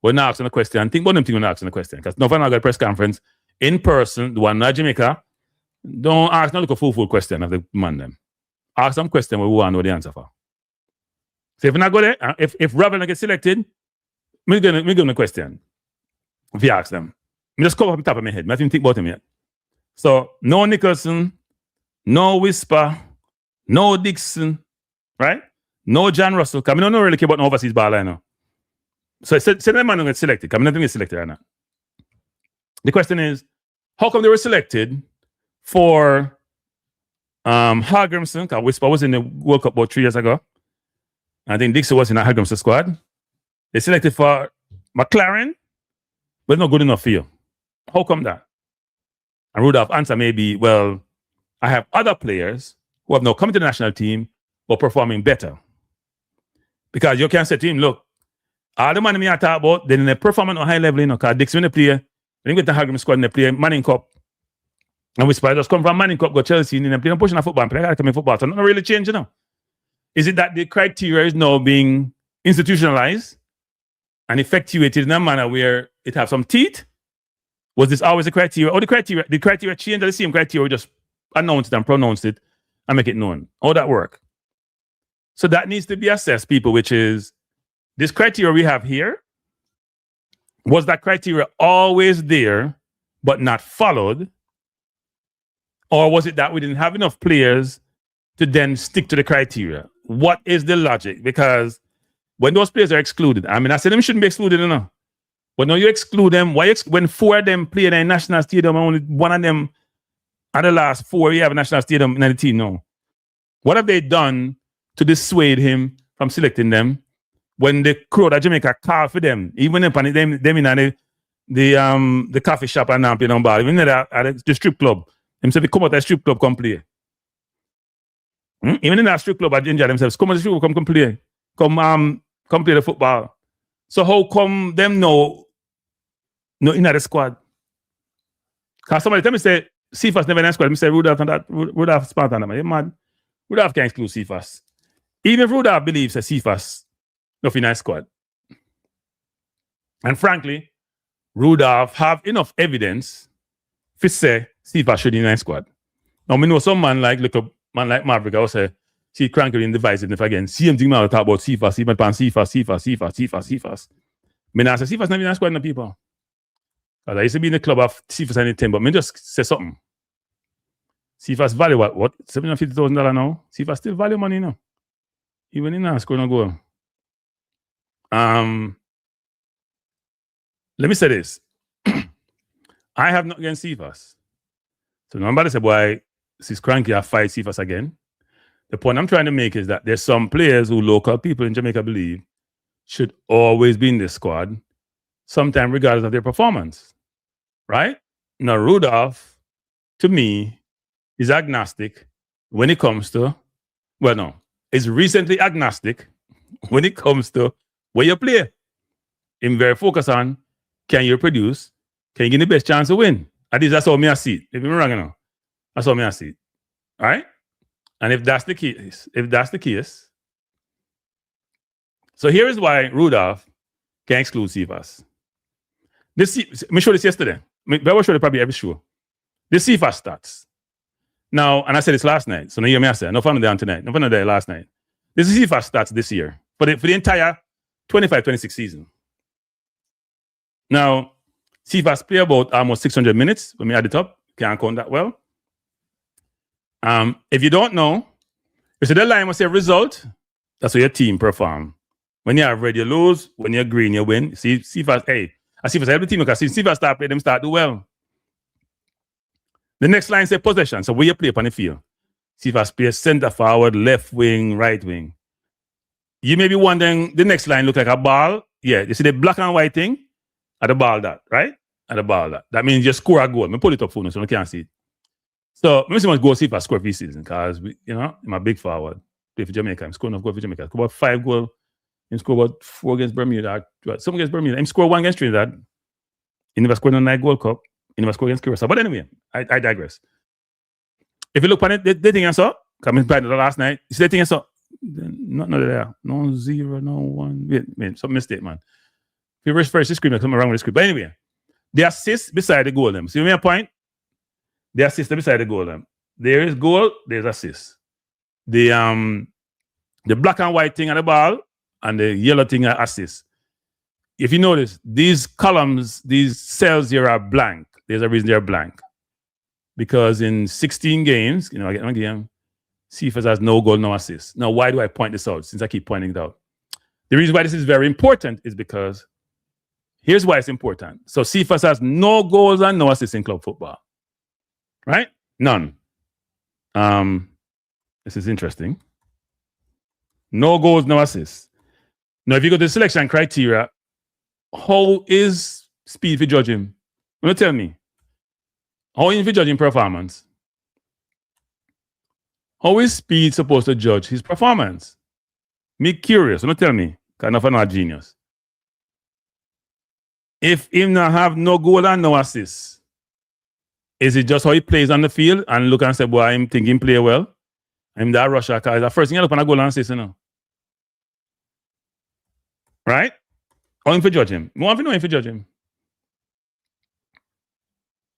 We're not asking a question. Think about them things when asking a question. Because no one got a press conference in person, the one in Jamaica, don't ask not like a full question of the man them. Ask some question we want to know the answer for. So if we not go there, if Robin get selected, me give them a question. If you ask them. Me just cover up the top of my head. I didn't think about him yet. So no Nicholson, no Whisper, no Dixon, right? No John Russell. Because I don't really care about no overseas ball I know. So say that man don't get selected. Because I'm not going to get selected right now. The question is, how come they were selected for Hagrimson? Because Whisper was in the World Cup about 3 years ago. I think Dixon was in the Hagrimson squad. They selected for McLaren, but not good enough for you. How come that? And Rudolph's answer may be, well, I have other players who have now come to the national team but performing better. Because you can say to him, look, all the money me I talk about, then they perform at a high level, because Dixon when they play, when they get the Hagrim squad and they play Manning Cup, and Whisper just come from Manning Cup, go Chelsea, and they play pushing a football, and play come in football. So nothing really changed, Is it that the criteria is now being institutionalized and effectuated in a manner where it has some teeth? Was this always the criteria? Or the criteria changed, or the same criteria, we just announced it and pronounced it and make it known? How that work? So that needs to be assessed, people, which is this criteria we have here. Was that criteria always there but not followed? Or was it that we didn't have enough players to then stick to the criteria? What is the logic? Because when those players are excluded, I mean, I said them shouldn't be excluded, But now you exclude them. Why when 4 of them play in a national stadium and only one of them at the last 4 you have a national stadium in the team now? What have they done to dissuade him from selecting them when the crowd at Jamaica call for them? Even if them in the coffee shop and now playing on ball, even at the strip club. Them say they come out the strip club, come play. Even in that strip club at Ginger themselves, come out the strip club, come play. Come play the football. So how come them no in the squad? Because somebody tell me say Cephas never in the squad. Me say Rudolph and that Rudolph Speid on them. You mad? Rudolph can't exclude Cephas. Even if Rudolph believes that Cephas not in the squad. And frankly, Rudolph have enough evidence to say Cephas should be in the squad. Now we know some man like Maverick, I will say, see Kranky in divisiveness again. See him talk about Cephas, even pan Cephas. Me not say Cephas not in the squad, no people. Because I used to be in the club of Cephas and the team, but me just say something. Cephas value what? $750,000 now? Cephas still value money now. Even in that score no goal. Let me say this. I have not against Cephas. So nobody say, boy, since Kranky I fight Cephas again. The point I'm trying to make is that there's some players who local people in Jamaica believe should always be in the squad, sometimes regardless of their performance. Right? Now, Rudolph, to me, is agnostic when it comes to, is recently agnostic when it comes to where you play. I'm very focused on, can you produce? Can you give the best chance to win? At least that's how me I see it. If I'm wrong, that's how me I see it. All right? And if that's the case, so here is why Rudolph can exclude Cephas. Me show this yesterday. I will show it probably every show. The Cephas stats. Now, and I said this last night, so now you hear me I say, no fun there tonight, no fun there last night. This is Cephas stats this year for the entire 25-26 season. Now, Cephas play about almost 600 minutes. When we add it up, can't count that well. If you don't know, you see the line will say result. That's how your team perform. When you have red, you lose. When you're green, you win. See, Cephas, Cephas help the team because Cephas start play, them start do well. The next line say possession. So where you play upon the field. Cephas play center forward, left wing, right wing. You may be wondering, the next line look like a ball. Yeah, you see the black and white thing? At the ball that, right? At the ball that. That means you score a goal. Me pull it up for you so you can't see it. So, let me see much goals Cephas score this season because, I'm a big forward. Play for Jamaica. I'm scoring enough goals for Jamaica. About 5 goals He scored about 4 against Bermuda. Some against Bermuda. He scored 1 against Trinidad. He never scored on the Night Gold Cup. He never scored against Curacao. But anyway, I digress. If you look on it, the thing I saw, coming back to the last night, you see the thing I saw, not there. No 0, no 1. Wait, some mistake, man. If you refresh the screen, something wrong with the screen. But anyway, the assist beside the goal them. See my point? The assist beside the goal them. There is goal, there's assist. The black and white thing at the ball and the yellow thing at assist. If you notice, these columns, these cells here are blank. There's a reason they're blank. Because in 16 games, I get one game, Cephas has no goal, no assist. Now, why do I point this out? Since I keep pointing it out. The reason why this is very important is because here's why it's important. So Cephas has no goals and no assists in club football. Right? None. This is interesting. No goals, no assists. Now, if you go to the selection criteria, how is Speid for judge him? You tell me. How is he judging performance? How is Speid supposed to judge his performance? Me curious. Don't tell me. Because I'm not a genius. If him not have no goal and no assists, is it just how he plays on the field and look and say, boy, I'm thinking play well? I'm that rusher. Because the first thing I look on a goal and assist, Right? How him for judge him? I want to know him for judge him.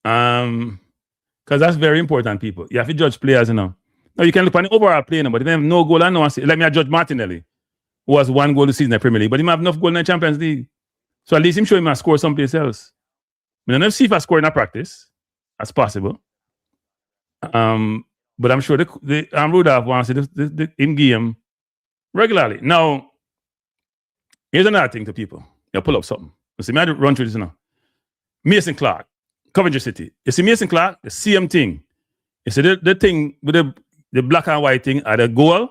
Because that's very important, people. You have to judge players, Now you can look on the overall play, but if they have no goal and no assist, let me judge Martinelli, who has 1 goal this season in the Premier League, but he might have enough goal in the Champions League. So at least him show him a score someplace else. I don't know if Cephas score in a practice. That's possible. But I'm sure the Rudolph wants the in-game regularly. Now, here's another thing to people. You pull up something. You see, I run through this now. Mason Clark, Coventry City. You see Mason Clark, the same thing. You see the thing with the black and white thing at the goal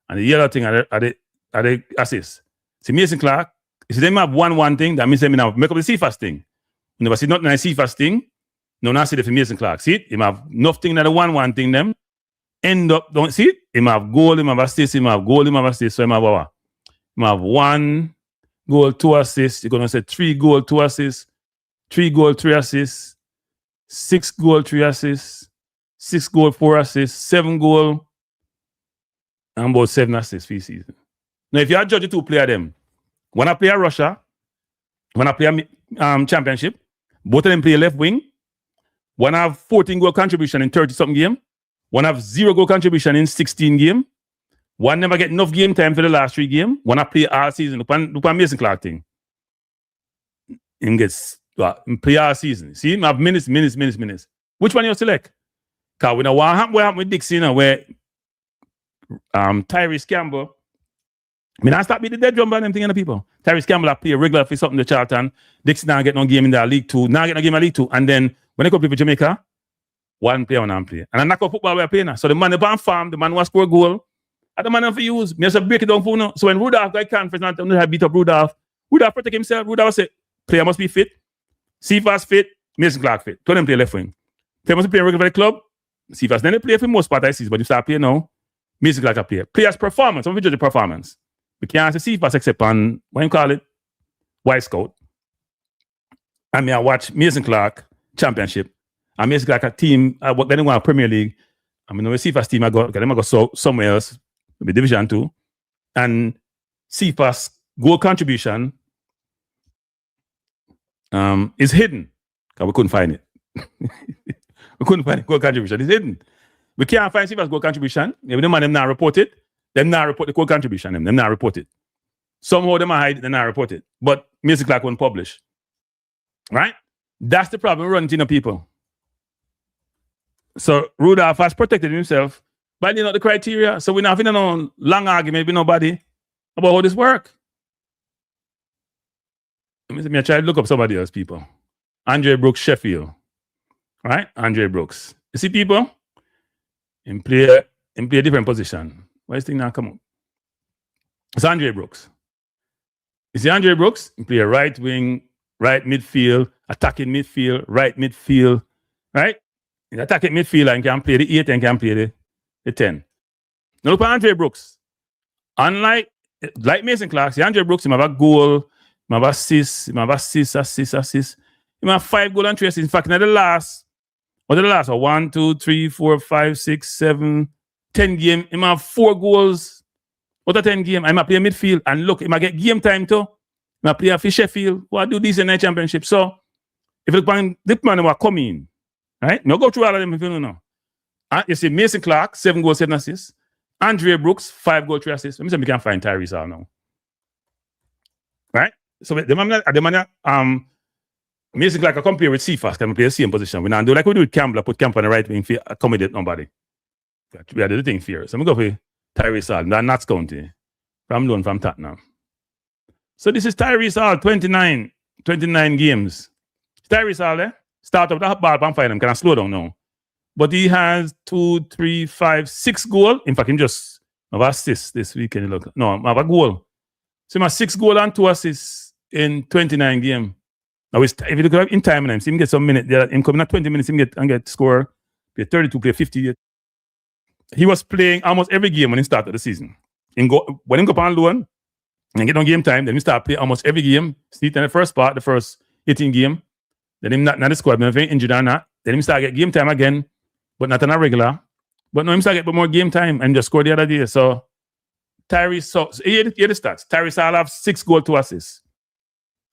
and the yellow thing at the assist. See Mason Clark, you see them have 1-1 thing, that means they now make up the Cephas thing. You never see nothing like Cephas thing. No, not see the Mason Clark. See it? Him have nothing that the 1-1 thing them. End up, don't see it? Him have goal, him have assist, him have goal, him have assist. So him have what? Him have 1 goal, 2 assists. You're gonna say 3 goal, 2 assists, 3 goal, 3 assists, 6 goal, 3 assists, 6 goal, 4 assists, 7 goal, and about 7 assists for the season. Now, if you are judging 2 players them, when I play a Russia, when I play a championship, both of them play left wing. One have 14 goal contribution in 30-something game. One have 0 goal contribution in 16 game. One never get enough game time for the last 3 games. One I play all season. Look on Mason Clark thing. Him gets play all season. See him have minutes. Which one you select? Because we know what happened with Dixie, where Tyrese Campbell. I start beat the dead drum by them thing, people. Tyrese Campbell I play regular for something to Charlton. Dixie now get no game in the League 2. Now get no game in League 2. And then when they go play for Jamaica, one player, one play. And I knock out football we're playing now. So the man the farm, the man who score a goal, and the man have to use. Me just break it down for you. So when Rudolph got conference, not to beat up Rudolph protect himself. Rudolph say, player must be fit. Cephas fit, Mason Clark fit. 2 of them play left wing. Player must play regular for the club. Cephas then they play for most part I see, but you start playing now, Mason Clark a player. Players performance. I'm judge the performance. We can't say Cephas except on what you call it? White Scout. And I watch Mason Clark championship. And Mason Clark a team, then they want Premier League. I mean, when Cephas team I go somewhere else, maybe Division 2. And Cephas goal contribution is hidden. Because we couldn't find it. We couldn't find it. Goal contribution is hidden. We can't find Cephas goal contribution. Maybe the man them not report it. Them not report the goal contribution. Them not report it. Somehow them hide it, they not report it. But Mason Clark won't publish. Right? That's the problem we run into people. So Rudolph has protected himself by the criteria. So we're not having no long argument with nobody about how this works. Let me try to look up somebody else, people. Andre Brooks, Sheffield. Right? Andre Brooks. You see people? In play a different position. Why is this thing not come up? It's Andre Brooks. You see Andre Brooks? He play a right wing, right midfield, attacking midfield, right midfield. Right? In attacking midfield and can play the 8 and can play the 10. Now look at Andre Brooks. Unlike like Mason Clark, see Andre Brooks, he have a goal, he have assist, He have 5 goals and 3 assists. In fact, in the last 1, 2, 3, 4, 5, 6, 7, 10 game, he have 4 goals. Out of 10 game, I might play midfield. And look, he might get game time too. I play a Sheffield. What do this in the championship? So, if you look at the man who are coming, right? Now go through all of them if you don't know. You see Mason Clark, 7 goals, 7 assists. Andre Brooks, 5 goals, 3 assists. Let me see if we can find Tyrese Hall now. Right? So the man Mason Clark I compare with Cephas, can play the same position. We now do like we do with Campbell, put Campbell on the right wing for accommodate nobody. We are the thing here. So I'm going to go for Tyrese Hall, that Nats County, from loan from Tottenham. So this is Tyrese Hall, 29 games. Tyrese Hall, start up the ball and find him. Can I slow down now? But he has 2, 3, 5, 6 goals. In fact, he just have assists this weekend. Look, no, I have a goal. So he has 6 goals and 2 assists in 29 games. Now, if you look at in time, he can get some minutes. Him coming at 20 minutes, he can get score. Play 32, play 50. He was playing almost every game when he started the season. When he go on loan and get on game time, then he start playing almost every game. See, in the first part, the first 18 game. Then him not the squad, very injured or not. Then him start get game time again. But not on a regular. But no, him start get more game time and just score the other day. So Tyrese, so here the stats. Tyrese Hall have 6 goals, 2 assists.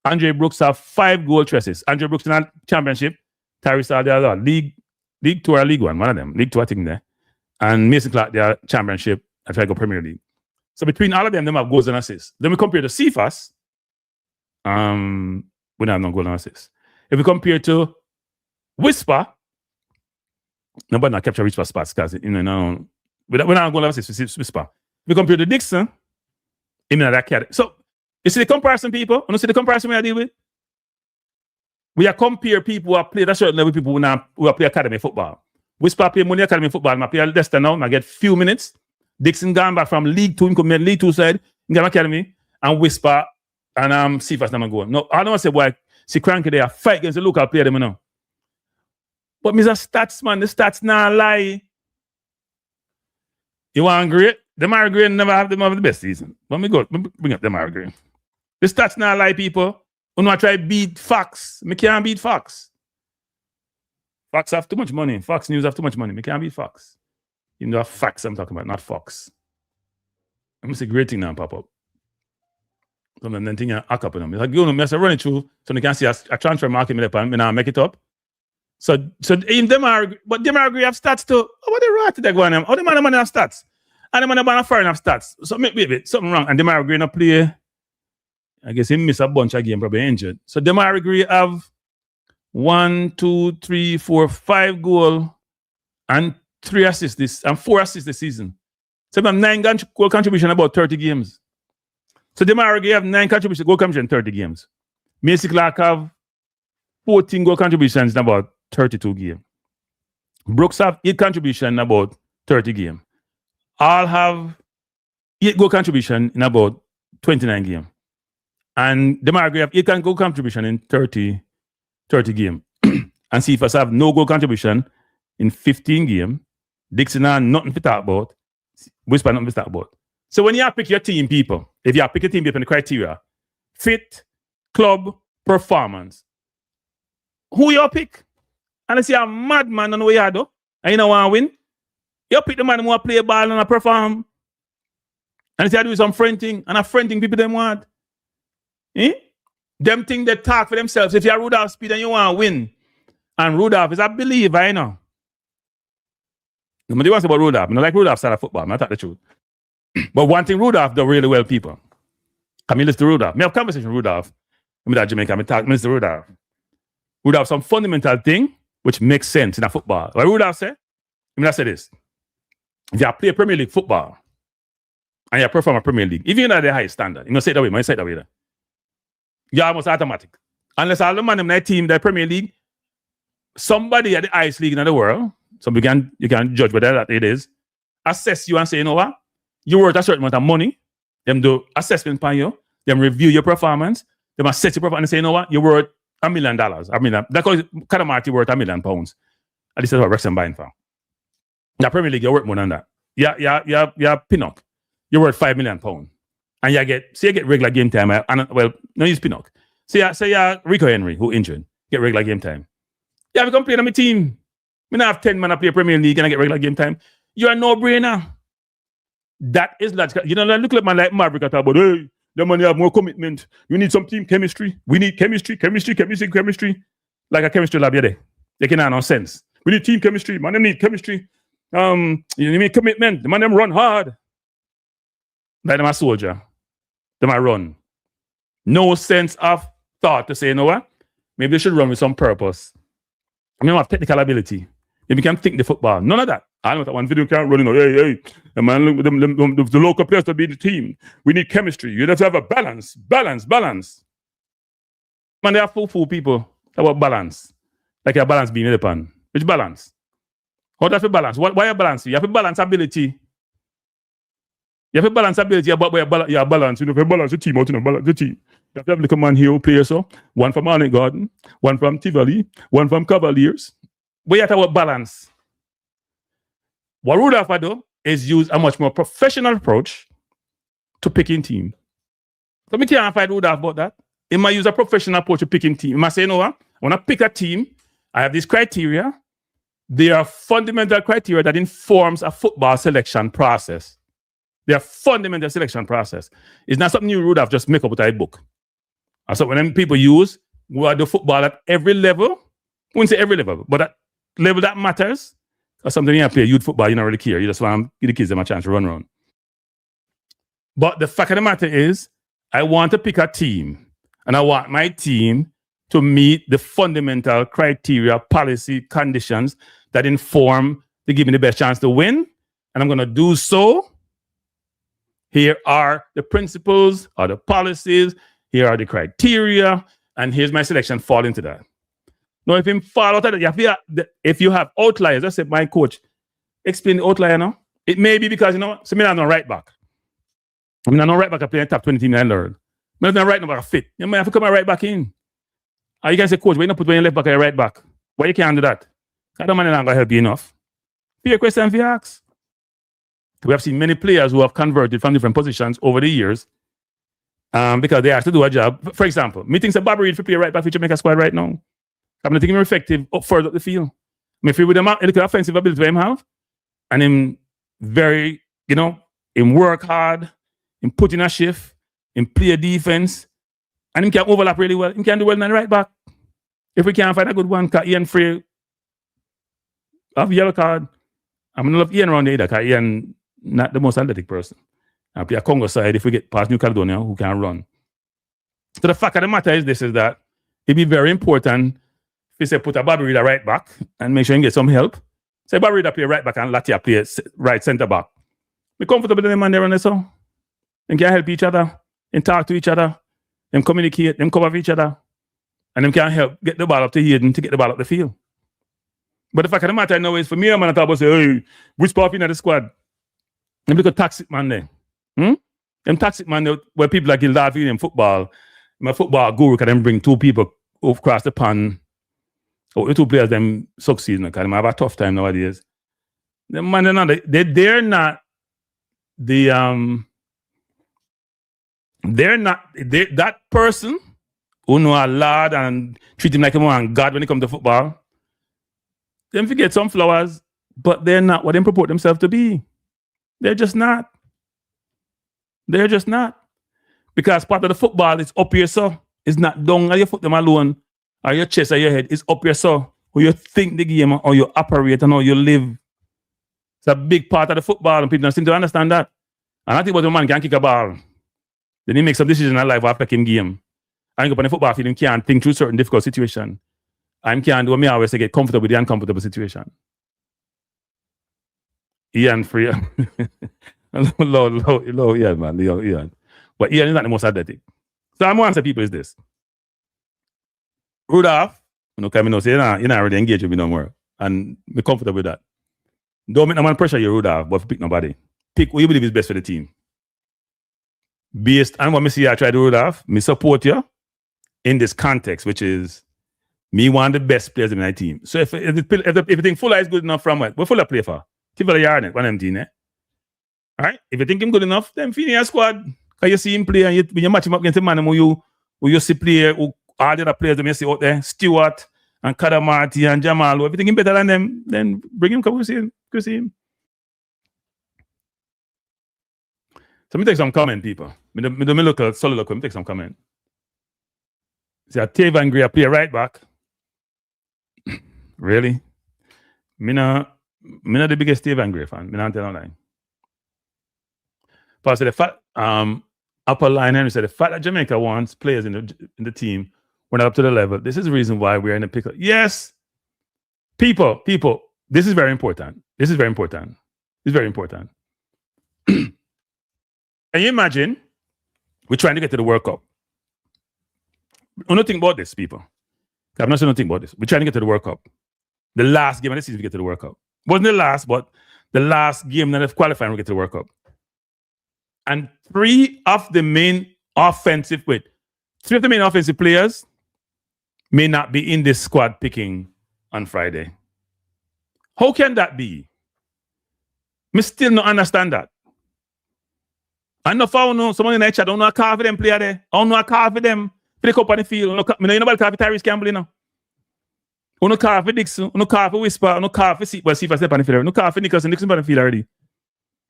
Andre Brooks have 5 goals, 3 assists. Andre Brooks in a championship. Tyrese Hall the other. League 2 or League 1, one of them. League 2, I think there. And Mason Clark, their championship. I try to go Premier League. So between all of them have goals and assists. Then we compare to Cephas. We don't have no goals and assists. If we compare to Whisper, nobody not capture Whisper spots because we don't go to assist Whisper. We compare to Dixon, in that category. So you see the comparison, people? You see the comparison we are dealing with? We are compare people who have played at a certain level, people who have played academy football. Whisper play money academy football. I play at Leicester now. I get few minutes. Dixon gone back from League 2, come in League 2 side, in the academy, and Whisper and Cephas never go. No, I don't want to say boy, see Kranky there, fight against the local player them now. But Mr. Stats, man, the stats not lie. You want great? The Margaret never have the best season. But me bring up the Margaret. The stats not lie, people. You know, try beat Fox. Me can't beat Fox. Fox have too much money. Fox News have too much money. Me can't beat Fox. You know, facts I'm talking about, not Fox. I'm going to say great thing now pop up. Some of them things are hack up on them. It's like, you know, I have to run it through so they can see a transfer market and now make it up. So in them are, but them agree have stats too. What they right they go on them? How the man have stats? And the man have foreign have stats. So maybe something wrong. And them are agree to play. I guess he missed a bunch of games, probably injured. So them are agree have 1, 2, 3, 4, 5 goals and 3 assists and 4 assists this season. So they have 9 goal contribution about 30 games. So them are agree have 9 contribution goal contribution in 30 games. Mason Clark have 14 goal contributions in about 32 games. Brooks have 8 contribution in about 30 games. All have 8 goal contribution in about 29 games. And Demargre have 8 goal contribution in 30 games. And Cephas have no goal contribution in 15 games. Dixon have nothing to talk about. Whisper nothing to talk about. So when you pick your team, people, if you pick your team based on the criteria, fit, club, performance, who you pick? And I see a madman on the way you do, and you don't want to win. You pick the man who want to play a ball and perform. And if you do some friending, and a friending people them want. Them think they talk for themselves. If you're Rudolph Speid and you want to win, and Rudolph is a believer, I know. Nobody wants about Rudolph. I don't like Rudolph's side of football. I tell the truth. But one thing Rudolph does really well, people. I mean, listen to Rudolph. I have conversation with Rudolph. I'm at Jamaica. I talk to Rudolph. Rudolph some fundamental thing which makes sense in a football. What Rudolph say? I say this. If you play Premier League football and you perform a Premier League, if you're not the highest standard, you know, say it that way, man, say it that way. You're almost automatic. Unless all the man in that team, the Premier League, somebody at the highest league in the world, so you can judge whether that it is, assess you and say, you know what? You worth a certain amount of money. Them do assessment on you. Them review your performance. Them assess your performance and say, you know what? You're worth $1 million. That's because Kadamati worth £1 million. At least that's what Wrexham buying for. In the Premier League, you're worth more than that. Yeah, Pinnock. You're worth £5 million. and you get regular game time. No use Pinnock. Say Rico Henry, who injured, get regular game time. Yeah, we come play on my team. We not have 10 man to play Premier League and I get regular game time. You're a no-brainer. That is logical. You know, look at man like Maverick talk about, hey, the man have more commitment. You need some team chemistry. We need chemistry. Like a chemistry lab, you're there. They can have no sense. We need team chemistry. Man, them need chemistry. You need commitment. The man them run hard. Like them a soldier. Them a run. No sense of thought to say, you know what? Maybe they should run with some purpose. I mean, have technical ability. Maybe can think the football. None of that. I know that one video can't run, you know, hey, man, look, the local players to be the team. We need chemistry. You have to have a balance. Man, they are fool people about balance. Like a balance being in the pan. Which balance? How do you have to balance? Why you balance? You have to balance ability. You have to balance ability about where you have balance. You know, if you balance the team out, you know, balance the team. You have to have a little man here who plays so. One from Arnett Garden, one from Tivoli, one from Cavaliers. But you have to have balance. What Rudolph do is use a much more professional approach to picking team. So me can't fight Rudolph about that. He might use a professional approach to picking team. He might say, you know what? When I pick a team, I have these criteria. They are fundamental criteria that informs a football selection process. They are fundamental selection process. It's not something you Rudolph just make up with a book. And so when people use, we do football at every level. I wouldn't say every level, but at level that matters. Or something you play youth football, you don't really care. You just want to give the kids them a chance to run around. But the fact of the matter is, I want to pick a team, and I want my team to meet the fundamental criteria, policy, conditions that inform to give me the best chance to win. And I'm going to do so. Here are the principles, or the policies. Here are the criteria, and here's my selection fall into that. Now, if him fall out of that, if you have outliers, let's say my coach, explain the outlier now. It may be because, you know, so me not no right back. I mean, I know right back I play in top 20 team I learned. I'm not right back fit. You might have to come right back in. Or you can say, coach, why you not put when you left back or your right back? Why you can't do that? I don't mind not going to help you enough. Be a question for you ask. We have seen many players who have converted from different positions over the years because they have to do a job. For example, me thinks a Bobby Reed for play right back for Jamaica squad right now. I'm not thinking more effective up further up the field. I mean, with him, a little offensive ability him have, and him very, you know, him work hard, him put in a shift, him play defense, and him can overlap really well. Him can do well in the right back. If we can't find a good one, because Ian Frey have yellow card. I'm going to love Ian around there because Ian not the most athletic person. I play a Congo side if we get past New Caledonia who can run. So the fact of the matter is this, is that it'd be very important if you say put a Bobby Reed right back and make sure you get some help. Say Bobby Reed play right back and Latia play right centre back. Be comfortable with them and they run so. They can help each other and talk to each other, them communicate, them cover each other, and them can help get the ball up to Hayden to get the ball up the field. But the fact of the matter now is for me, I'm going to talk about say, hey, which part in the squad? Them look at toxic man there. Them toxic man there, where people like Gildad in football, my football guru can then bring two people across the pond. Or the two players them succeed because they have a tough time nowadays. The man they're not that person who know a lot and treat him like a man God when it comes to football. Them forget some flowers, but they're not what they purport themselves to be. They're just not. They're just not. Because part of the football is up here, so it's not down on your foot them alone, or your chest or your head. It's up here, so how you think the game, or you operate, and how you live. It's a big part of the football, and people don't seem to understand that. And I think about a man can kick a ball. Then he makes some decision in life after him game. And go up on the football field, he can't think through certain difficult situation. And can't do what me always say, get comfortable with the uncomfortable situation. Ian Free. low, yeah, man. Ian. But Ian is not the most athletic. So I'm going to answer people is this. Rudolph, you know, come in and say, you're not really engaged with me no more. And be comfortable with that. Don't make no man pressure you, Rudolph, but pick nobody. Pick who you believe is best for the team. Based on what I see I try to do, Rudolph, me support you in this context, which is me one of the best players in my team. So if you think Fuller is good enough from what Fuller play for? Tivoli Yarnet, one of them team, eh? All right? If you think him good enough, then finish your squad. Because you see him play and when you match him up against a man who you see play, who all the other players that you see out there, Stewart and Kadamarti and Jamal, everything is better than them, then bring him, come see him. So me take some comment, people. Me look at solid look, me take some comment. See, Tavan Gray play right back. Really? Me not the biggest Tavan Gray fan. Me not tell no lie. But the fact, upper line Henry said the fact that Jamaica wants players in the team, we're not up to the level. This is the reason why we're in a pickle. Yes, people, this is very important. This is very important. Can you imagine we're trying to get to the World Cup? We don't think about this, people. I'm not saying nothing about this. We're trying to get to the World Cup. The last game of the season we get to the World Cup. Wasn't the last, but the last game that of qualifying we get to the World Cup. And three of the main offensive players may not be in this squad picking on Friday. How can that be? Me still not understand that. I know someone in the chat don't know a car for them player there. I don't know a car for them. Pick up on the field. You know about car for Tyrese Campbell, you know. No car for Dixon. No car for Whisper. No car for see if I step on the field. No car for Nicholson. Dixon on the field already.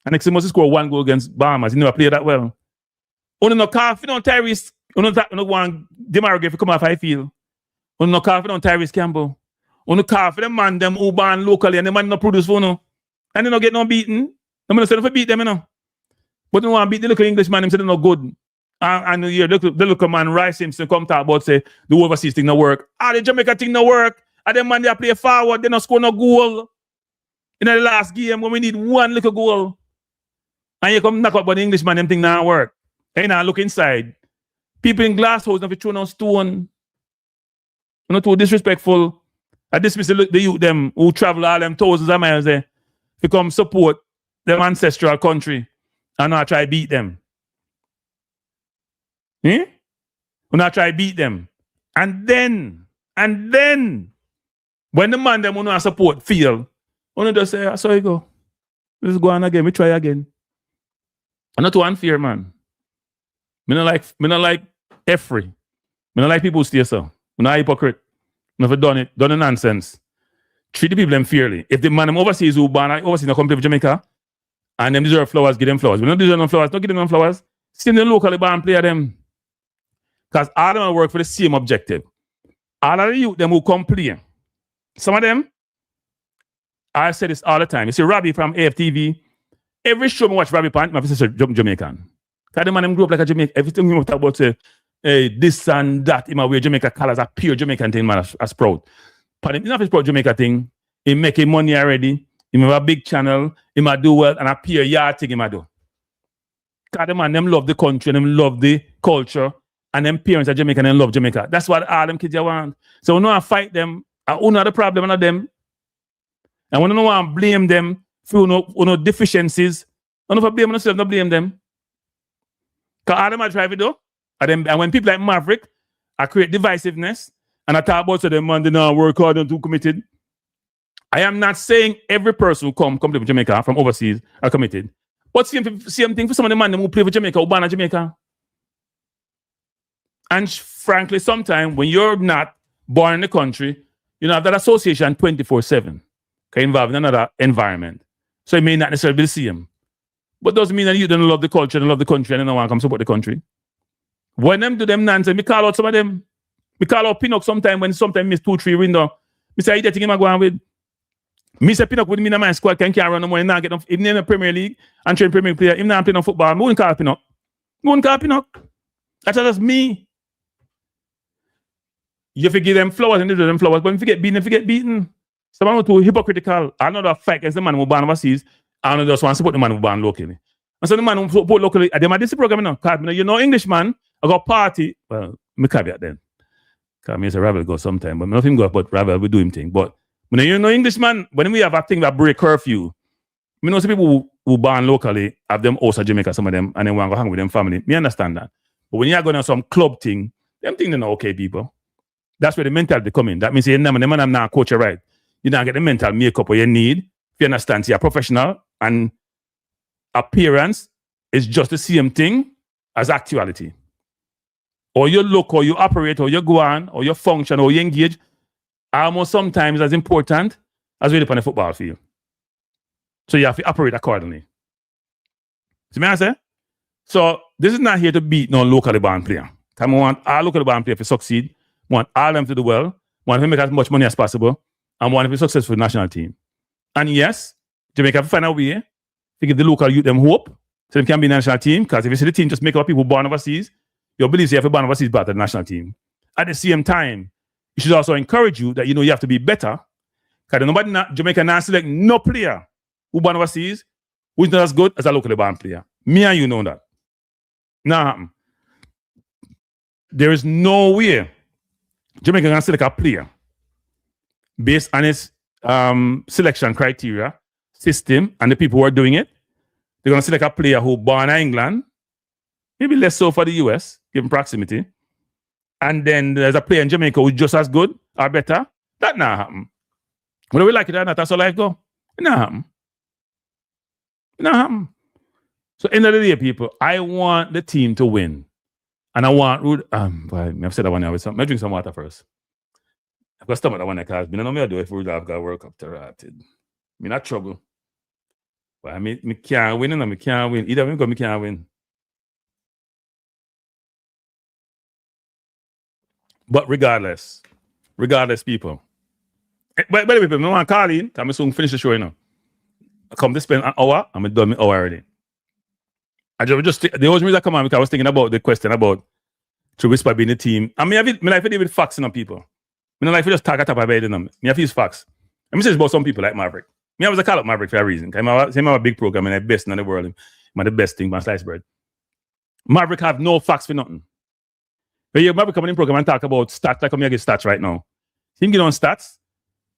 And Nixon must score 1 goal against Bahamas. He never played that well. No car for Tyrese. No one Demaroge for come off high field. No car for Tyrese Campbell. No car for them man them who born locally and the man no produce for no. And they no get no beaten. I'm gonna say for beat them, you know. But no one beat the little Englishman, him say they're not good. And the little man Rice Simpson come talk about say the overseas thing no work. The Jamaica thing no work. And them man they play forward, they not score no goal. In the last game when we need one little goal. And you come knock up about the Englishman, them thing not work. And now look inside. People in glass house not throw no stone. Not too disrespectful. I dismiss the youth them who travel all them thousands of miles there to come support their ancestral country and not try beat them. We not try beat them. And then when the man them who not support feel, we just say, I saw you go. Let's go on again. We try again. I'm not too unfair, man. Me not like Effrey. Me not like people who stay so. I'm not a hypocrite. Never done the nonsense. Treat the people them fairly. If the man them overseas who born overseas not come play for Jamaica and them deserve flowers, give them flowers. We don't deserve no flowers, don't give them no flowers. Send them locally born player them. Because all of them work for the same objective. All of the youth them who come play. Some of them, I say this all the time. You see Robbie from AFTV. Every show I watch Robbie Pant, my sister Jamaican. Because the man them grew up like a Jamaican. Everything we talk about say, this and that, he might wear Jamaica colors, a pure Jamaican thing, man, as proud. But it's not his proud Jamaica thing. He making money already. He have a big channel. He might do well and a pure yard thing he might do. Because the man, them love the country, them love the culture, and them parents are Jamaican and love Jamaica. That's what all them kids want. So we don't fight them. We know the problem of them. And we don't want to blame them for no deficiencies. We don't blame themselves, not blame them. Because all them are trying to do. And when people like Maverick create divisiveness and I talk about them man, they not work hard and too committed. I am not saying every person who come to Jamaica from overseas are committed. But same thing for some of the men who play for Jamaica, who born in Jamaica. And frankly, sometimes when you're not born in the country, you know, have that association 24/7. Okay, involved in another environment. So it may not necessarily be the same. But doesn't mean that you don't love the culture and love the country and you don't want to come support the country. When them do them nonsense, me call out some of them. Me call out Pinnock sometime when sometimes miss 2-3 window. Me say, you think him I go on with? Me say Pinnock with me in my squad can't run no more and not get enough. Even in the Premier League and train Premier player, even not playing no football. I wouldn't call Pinnock. That's just me. You forgive them flowers and they do them flowers, but if you get beaten, someone who too hypocritical. Another fact against the man who born overseas, and I just want to support the man who born locally. And so the man who support locally, they might this program now. Because you know English man, I got party. Well, me caveat then. Because me say Ravel go sometime, but nothing go, but Ravel will do him thing. But when you know English man, when we have a thing that break curfew, me know some people who born locally have them also Jamaica, some of them, and they want to go hang with them family. Me understand that. But when you are going on some club thing, them things they're not okay, people. That's where the mentality come in. That means you know, the man I'm not coach right. You don't get the mental makeup what you need. If you understand, you're a professional and appearance is just the same thing as actuality. Or you look, or you operate, or you go on, or you function, or you engage, almost sometimes as important as really on the football field. So you have to operate accordingly. See what I say? So this is not here to beat no locally born player. I want all local born player to succeed. Want all of them to do well. Want them to make as much money as possible. And want them to be successful national team. And yes, Jamaica have to find a way to give the local youth them hope so they can be national team. Because if you see the team just make up people born overseas, you believe you have to born overseas back to the national team. At the same time, it should also encourage you that you have to be better. Because nobody Jamaica not select no player who born overseas who is not as good as a locally born player. Me and you know that. Now, there is no way Jamaica can select a player based on its selection criteria, system, and the people who are doing it. They're going to select a player who born in England, maybe less so for the US, given proximity. And then there's a player in Jamaica who's just as good or better. That not happen. Whether we like it or not, that's how life go. It not happen. It not happen. So end of the day, people, I want the team to win. And I want I've said that one now with some. I drink some water first. I've got stomach that one because I know me do if Rudolph got World Cup to rotted. Me not trouble. But me can't win and me can't win. Either way, me can't win. But regardless, people. By the way, people, I want to call in. I'm soon finish the show, I come to spend an hour, I'm done my hour already. I just the only reason I come on because I was thinking about the question about to whisper being the team. I mean, I like to deal with facts, people. I like to just talk at top of it, Me have to use facts. Let me say about some people like Maverick. Me, I was a call up Maverick for a reason. I have a big program and the best in the world. I'm the best thing, my sliced bread. Maverick have no facts for nothing. But you Maverick coming in program and talk about stats, like I'm get stats right now. Him get on stats,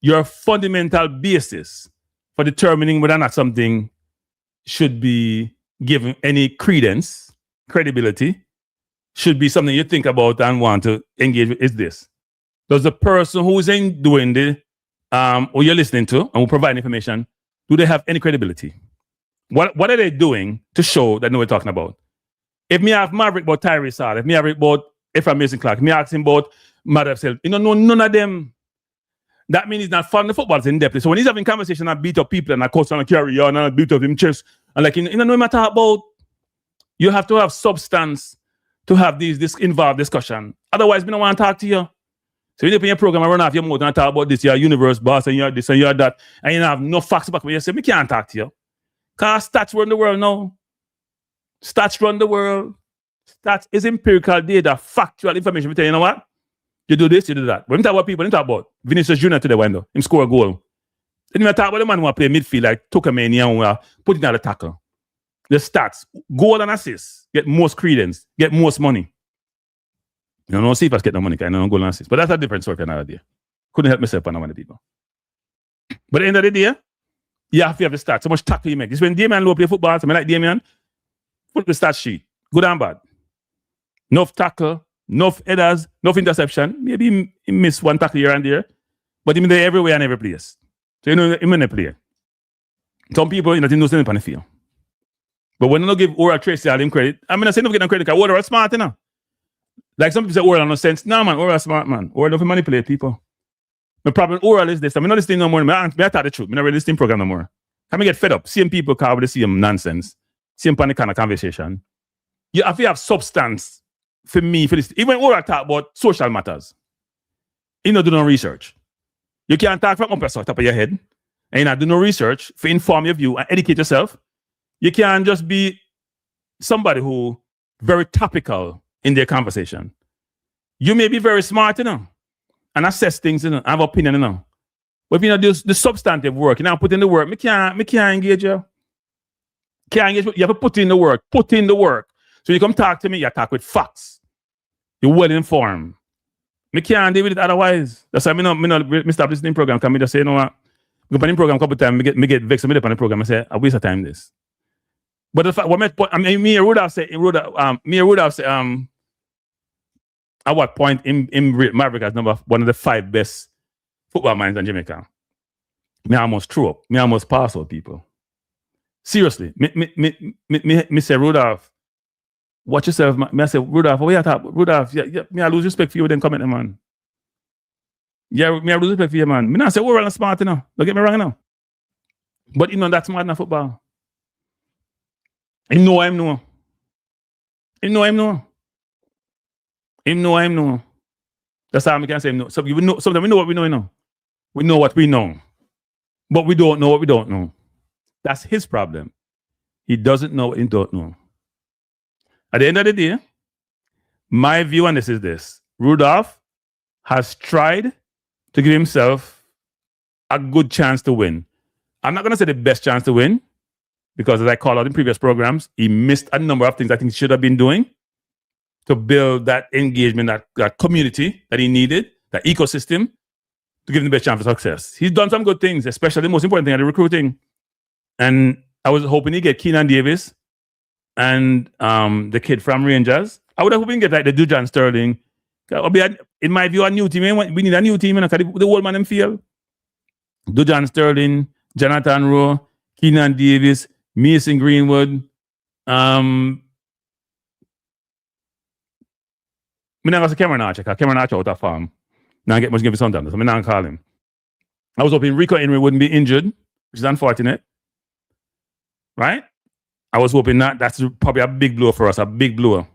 your fundamental basis for determining whether or not something should be given any credibility, should be something you think about and want to engage with is this. Does the person who's doing the or you're listening to and who provide information, do they have any credibility? What are they doing to show that we're talking about? If me have Maverick about Tyrese Hall, if me have about Ephraim Mason Clark, me ask him about Mother Self, none of them. That means he's not following the football in depth. So when he's having conversation and beat up people and I coach on carry on and beat up him chest and no matter about, you have to have substance to have this involved discussion. Otherwise, we don't want to talk to you. So you put your program and run off your mouth and talk about this, your universe boss and you're this and you're that, and you have no facts back. You say, we can't talk to you. Because stats run the world now. Stats run the world. Stats is empirical data, factual information. We tell you know what? You do this, you do that. When we talk about people, we talk about Vinicius Jr. to the window, him score a goal. Then we talk about the man who play midfield like Tukamania and put it on the tackle. The stats, goal and assist, get most credence, get most money. You know, see if I get no money, because I don't go and assist. But that's a different story for another day. Couldn't help myself on one of the people. But at the end of the day, you have to have the stats. So much tackle you make. This when Damian Lowe play football, so I like Damian, put the stat sheet. Good and bad. Enough tackle, enough headers, enough interception. Maybe he miss one tackle here and there. But he's there everywhere and every place. So he's in a play. Some people, they know something on the field. But when you give Oral Tracy all him credit, I mean, I say no get no credit because Oral is smart, Like some people say Oral no sense. No, man, Oral is smart, man. Oral don't manipulate people. The problem with Oral is this. I'm not listening no more. I tell the truth. I'm not really listening program no more. I get fed up. Same people call with the same nonsense. Same kind of conversation. You have to have substance for me, for this. Even Oral talk about social matters. You don't do no research. You can't talk from up top of your head. And you not do no research to inform your view and educate yourself. You can't just be somebody who very topical in their conversation. You may be very smart, and assess things, have opinion, But if you do the substantive work, put in the work, me can't engage you. Can't engage. You have to put in the work. Put in the work. So you come talk to me, you talk with facts. You're well informed. Me can't deal with it otherwise. That's why me stop listening program. Can me just say, you know what? Me go on the program a couple of times, me get vexed. Me on the program. I say, I waste of time this. But the fact, me and Rudolph say, at what point in Maverick as one of the 5 best football minds in Jamaica. Me almost threw up. Me almost pass out people. Seriously. Me say Rudolph Watch yourself, man. I say, Rudolph, what you talk? Rudolph, me I lose respect for you, then comment, man. Yeah, me I lose respect for you, man. Me not say, we're all smart, you know. Don't get me wrong, now. But you know that's smart in football. Him know him know. Him know him know. Him know him know. That's how I can say him know. So we know, sometimes we know what we know, you know. We know what we know. But we don't know what we don't know. That's his problem. He doesn't know what he don't know. At the end of the day, my view on this is this. Rudolph has tried to give himself a good chance to win. I'm not going to say the best chance to win, because as I called out in previous programs, he missed a number of things I think he should have been doing to build that engagement, that community that he needed, that ecosystem, to give him the best chance for success. He's done some good things, especially the most important thing, the recruiting. And I was hoping he'd get Keenan Davis and the kid from Rangers. I would have hoped he'd get like the Dujan Sterling. In my view, a new team. We need a new team, because the old man them feel. Dujan Sterling, Jonathan Rowe, Keenan Davis, Mason Greenwood. Me not go to Cameron Archer, because Cameron Archer out of farm. Now I get much give sometimes, so I not call him. I was hoping Rico Henry wouldn't be injured, which is unfortunate. Right? I was hoping that's probably a big blow for us, a big blow.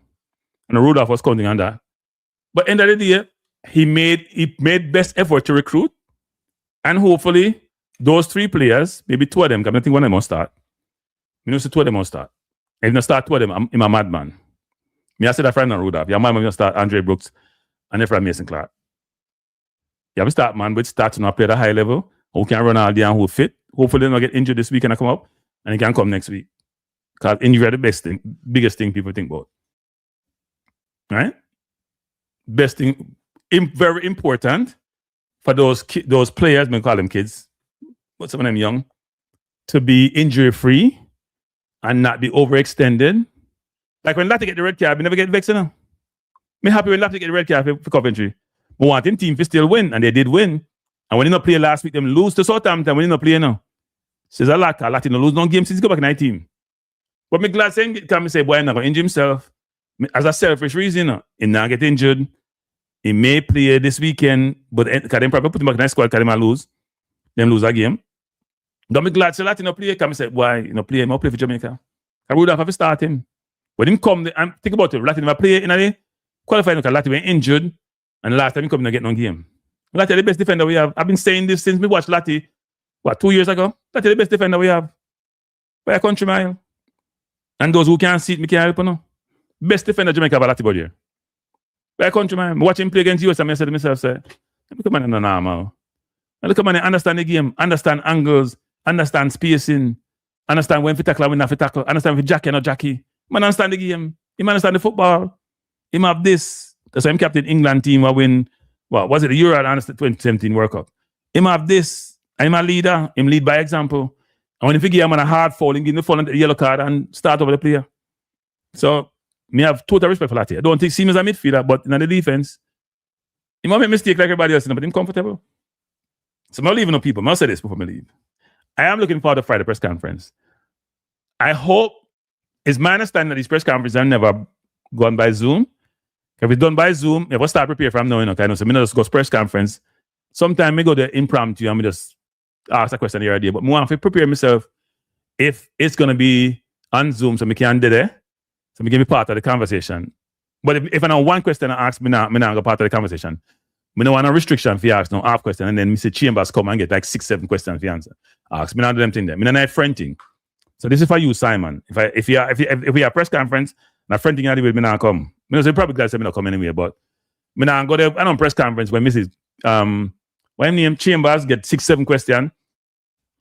And Rudolph was counting on that. But end of the day, he made best effort to recruit. And hopefully, those three players, maybe two of them, because I think one of them must start. You know, so two of them must start. If you start two of them, I'm a madman. Me, I said that friend on Rudolph. Your man will start Andre Brooks and from Mason Clark. You have to start, man, but start to not play at a high level. Who can run all day and who fit. Hopefully, they'll not get injured this week and I come up. And he can come next week. Because injury is the best thing, biggest thing people think about. Right? Best thing, very important for those players, we call them kids, but some of them young, to be injury-free and not be overextended. Like when Latte get the red card, we never get vexed, you know? I'm happy when Latte get the red card for Coventry. We want him team to still win, and they did win. And when he not play last week, them lose to Southampton when he not play now. Says a lot, Latte no lose no game since he go back in the team. But me glad saying it can say, boy, I'm not going to injure himself. As a selfish reason, he not get injured. He may play this weekend, but because them probably put him back in the squad because they might lose. Them lose a game. But me glad say Latte no play, can say, why you no play him, I'll play for Jamaica. I would have to start him. When him come, and think about it, Latte never play in a qualified because Latte were injured, and last time he come, he get no game. Latte the best defender we have. I've been saying this since we watched Latte, 2 years ago? Latte the best defender we have. By a country mile. And those who can't see it, me can't help no. Best defender Jamaica have a Latte here. By a country mile. I watch him play against US and I said to myself, let me come on in the normal. Look at man, understand the game, understand angles, understand spacing, understand when to tackle and when not to tackle, understand if Jackie or not Jackie. Man understand the game. He understand the football. He have this. That's why I'm captain England team will win. Well, was it the Euro and the 2017 World Cup? Him have this. I'm a leader. Him lead by example. And when you give him a hard foul, he give him the foul and the yellow card and start over the player. So, me have total respect for Latte. I don't think see him as a midfielder, but in the defense, he might make a mistake like everybody else, but he's comfortable. So, I'm not leaving no people. I'll say this before I leave. I am looking forward to Friday press conference. I hope, it's my understanding that these press conferences are never gone by Zoom. If it's done by Zoom, if I start prepare from now, okay, I know, so I just go to press conference. Sometimes I go to impromptu and I just ask a question here or there, but I want to prepare myself if it's going to be on Zoom so I can do it, so I can be part of the conversation. But if I know one question I ask, I not go part of the conversation. I don't want a restriction for you ask no half question, and then Mr. Chambers come and get like 6-7 questions for you answer. Ask me not do them thing there. I not friend thing. So this is for you, Simon. If we have a press conference, and a friend thing I with me not come. I know probably glad I not come anyway, but I not go there. I don't press conference when Mrs. When name Chambers get 6-7 questions.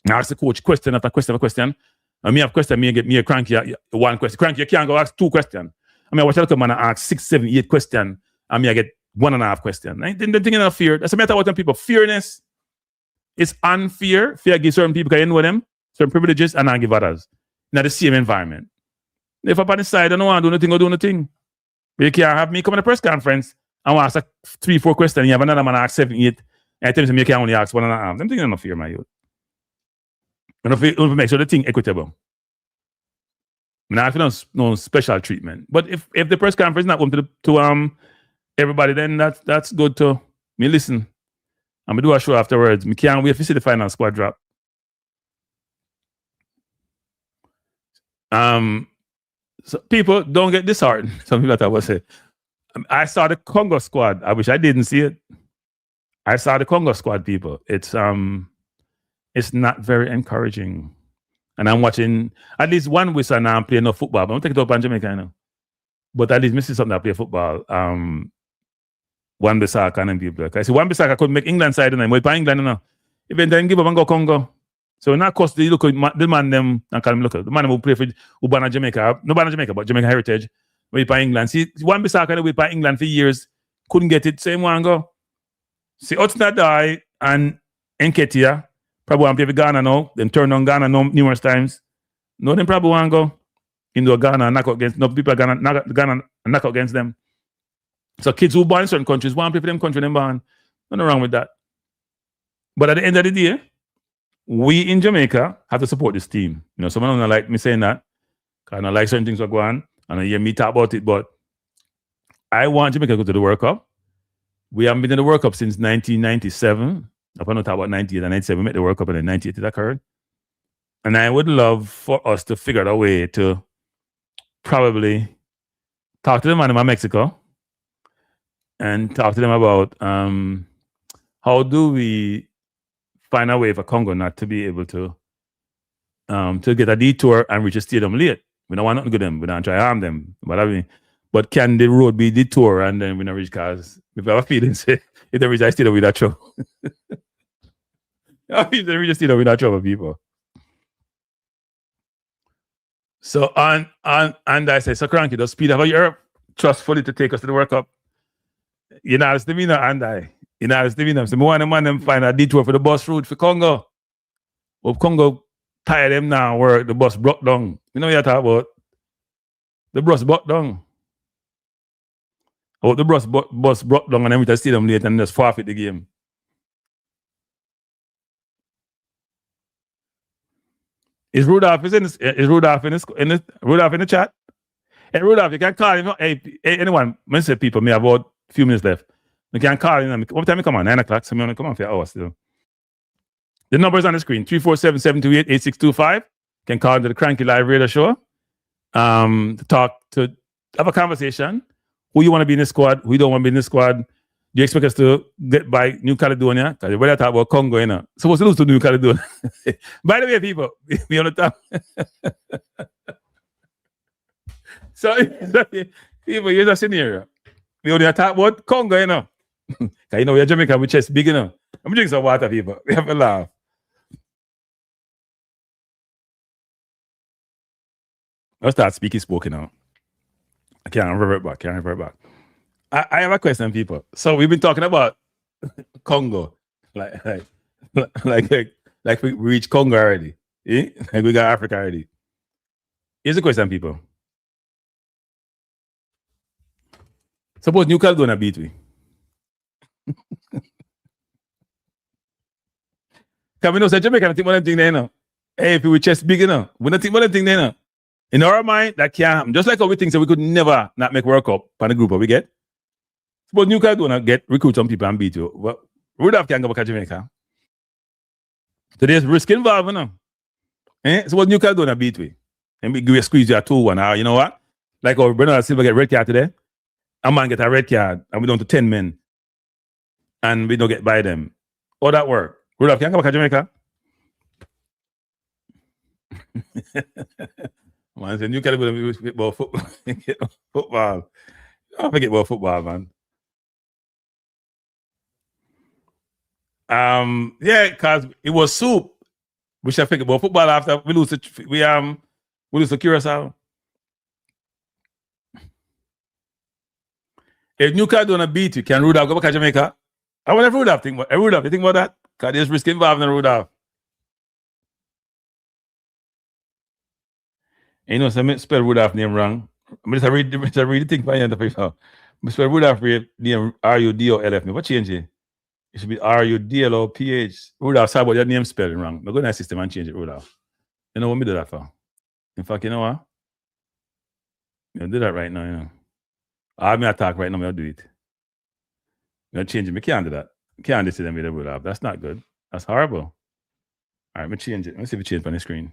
I ask the coach question after question after question. And me have question, me get me a Kranky one question. Kranky, you can't go ask 2 questions. I mean, I watch a come and I ask 6, 7, 8 questions, and me I get 1.5 questions. The thing of fear, that's a matter of what people fearness. It's unfair. Fear gives certain people because you know them, certain privileges, and not give others. In the same environment. If I'm on the side, I don't want to do nothing or do nothing. But you can't have me come to a press conference and ask like 3-4 questions, you have another man ask 7, 8, and I tell me you can only ask 1.5. Them things are not fear, my youth. And if make sure the thing equitable. Now, if no special treatment. But if the press conference is not going to everybody, then that's good too. Me listen. I'm gonna do a show afterwards. Me can't wait to see the final squad drop. So people don't get disheartened. Some people that I say. I saw the Congo squad. I wish I didn't see it. I saw the Congo squad, people. It's not very encouraging. And I'm watching at least one whistle now. I'm playing no football. But I'm taking it up on Jamaica now. But at least missing something that play football. One Bissaka and then people. I see one Bissaka could make England side and then wait for England now. Even then give up and go Congo. So now cost the look the man them and call him look. The man who play for Ubana Jamaica. No Ubana Jamaica, but Jamaica Heritage. Wait for England. See one Bissaka and wait for England for years. Couldn't get it. Same one go. See Otsna die and Enketia. Probably want to play for Ghana now. Them turn on Ghana numerous times. No, them probably want to go into Ghana and knock out against. No people Ghana knock out against them. So kids who born in certain countries want to play for them country them born. Nothing wrong with that. But at the end of the day, we in Jamaica have to support this team. You know, someone don't like me saying that. I don't like certain things that go on. And I hear me talk about it, but I want Jamaica to go to the World Cup. We haven't been in the World Cup since 1997. I want to talk about 98 and 97. We made the World Cup in 98 it occurred. And I would love for us to figure out a way to probably talk to the man in Mexico and talk to them about how do we find a way for Congo not to be able to get a detour and reach a stadium late. We don't want nothing to them. We don't try to harm them. But can the road be detour and then we don't reach cars? If I have a feeling, say, if they reach a stadium, we don't trouble. If they reach a stadium, we don't trouble people. So and I say, so Kranky, does Speid have a Europe trustfully to take us to the World Cup? You know, it's the meaning and I. You know, it's the meaning. So I want them find a detour for the bus route for Congo. But Congo tired them now where the bus broke down. You know what you're talking about? The bus broke down. Oh, the bus broke down and then we just see them late and just forfeit the game. Is Rudolph in the chat? Hey Rudolph, you can call him. Hey anyone, I say people, me have about a few minutes left. You can call him. What time you come on? 9 o'clock. So I'm come on for an hour still. The number is on the screen: 347-728-8625. You can call into the Kranky Live Radio Show. To have a conversation. Who you want to be in the squad? Who you don't want to be in the squad? Do you expect us to get by New Caledonia? Because we're talking about Congo, you know. Supposed to lose to New Caledonia. By the way, people, we on the top. So, people, here's a scenario. We only talk about Congo, you know. Because you know, we're Jamaica, we chest big, you know. I'm drinking some water, people. We have a laugh. I'll start speaking spoken now. I can't revert back. I have a question, people. So we've been talking about Congo. Like we reached Congo already. Eh? Like we got Africa already. Here's the question, people. Suppose New Caledonia beat we. Can we know say Jamaica think one thing there now? Hey, if we chest big enough, we don't think one thing there now. In our mind, that can't happen. Just like how we think that we could never not make World Cup on the group we get. Suppose New Caledonia recruit some people and beat you. But Rudolph can't go back to Jamaica. So there's risk involved, you know. Suppose New Caledonia beat we. And we squeeze you a 2-1. You know what? Like our Bernard Silva get red card today. A man get a red card and we down to 10 men. And we don't get by them. How that work? Rudolph can't go back to Jamaica. Man, say New Caledonia about football. Don't forget about football, man. Yeah, because it was soup. We should think about football after we lose the Curacao. If New Caledonia beat you, can Rudolph go back to Jamaica? I wonder if Rudolph think about Rudolph. You think about that? Because there's risk involved in Rudolph. You know, so I spell Rudolph name wrong. I just read the thing by the people. I spell Rudolph name R-U-D-O-L-F. What change it? It should be R-U-D-L-O-P-H. Rudolph, sorry about your name spelling wrong. I'm going to system and change it, Rudolph. You know what me do that for? In fact, you know what? You do that right now, you know. I'm going to talk right now, I'll do it. I'm change it. I can't do that. I can't do them with the Rudolph. That's not good. That's horrible. All right, I'm going to change it. Let's see if it changes on the screen.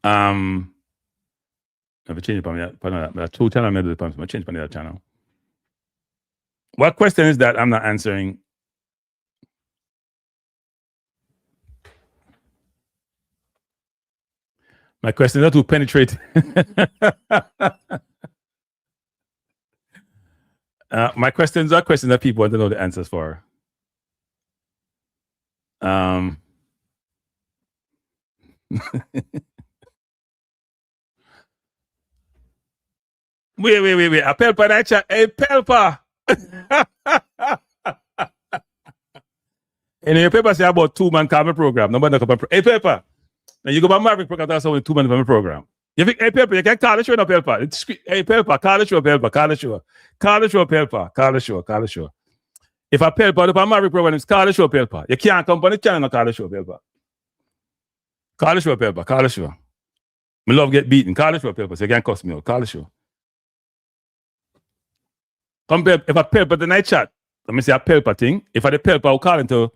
If I change it on that, but 2 channel, I'm going to do it. I'll change it on the other channel. What question is that I'm not answering? My question is not to penetrate. My questions are questions that people want to know the answers for. Wait. A Pelpa that chat. Hey, Pelpa. And your paper say about 2-man call program. Nobody come. Hey, Pelpa. Now you go by Maverick program. That's only 2-man from program. You think, hey, Pelpa, you can call the show, no, Pelpa. Hey, Pelpa, call the show, Pelpa. Call the show. Call the show, Pelpa. Call the show. Call the show. If a Pelpa, the Maverick program is call the show, Pelpa. You can't come on the channel and call the show, Pelpa. Call the show, Pelpa. Call the show. My love get beaten. Call the show, Pelpa. So you can't cuss me out. Call the show. Come, if a Pelpa the night chat, let me say a Pelpa thing. If I the Pelpa, I'll call into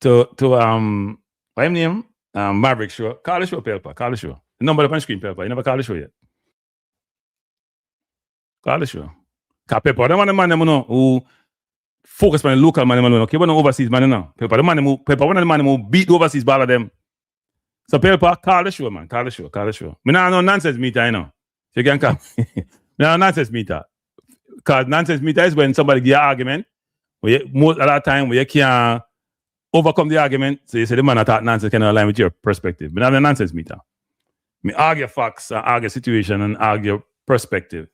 what's his name? Maverick show. Call the show, Pelpa. Call the show. The number up on screen, Pelpa. You never call the show yet. Call the show. Because Pelpa, the man who focus on the local man, okay, but no overseas man, no. Pelpa, one of the man who beat the overseas ball of them. So Pelpa, call the show, man. Call the show. Call the show. Me no nonsense meter, you know. So you can call. No nonsense meter. Because nonsense meter is when somebody give an argument, most of the time where you can't overcome the argument, so you say the man attack nonsense can align with your perspective. But I'm a nonsense meter. Me argue facts, argue situation, and argue perspective.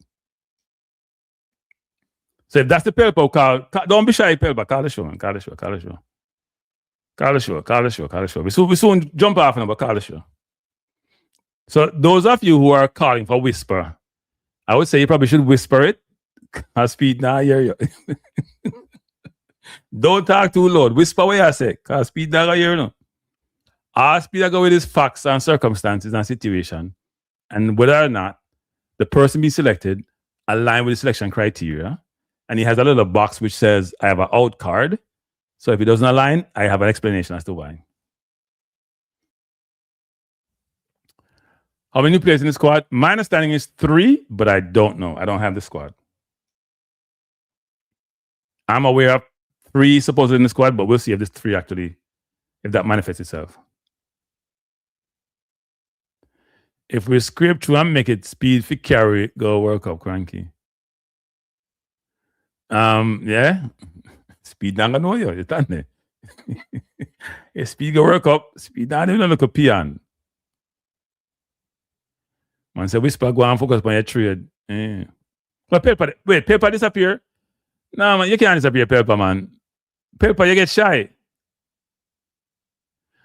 So if that's the Pelpa, call, don't be shy, Pelpa. Call the show, man. Call the show. Call the show. Call the show. Call the show. Call the show. We soon jump off now, but call the show. So those of you who are calling for whisper, I would say you probably should whisper it. Cause Speed now hear you. Don't talk too loud. Whisper what you say. Cause Speed now hear you. No. All Speed go with his facts and circumstances and situation, and whether or not the person be selected align with the selection criteria. And he has a little box which says, I have an out card. So if it doesn't align, I have an explanation as to why. How many players in the squad? My understanding is 3, but I don't know. I don't have the squad. I'm aware of 3 supposedly in the squad, but we'll see if this 3 actually, if that manifests itself. If we scrape through and make it Speed for carry, go World Cup Kranky. Yeah. Speed not gonna know you. You done there. If Speed go World Cup, Speed not even look a peon. Man say whisper go and focus on your trade. Yeah. But Pelpa disappear. No, man, you can't disappear, Pelpa, man. Pelpa, you get shy.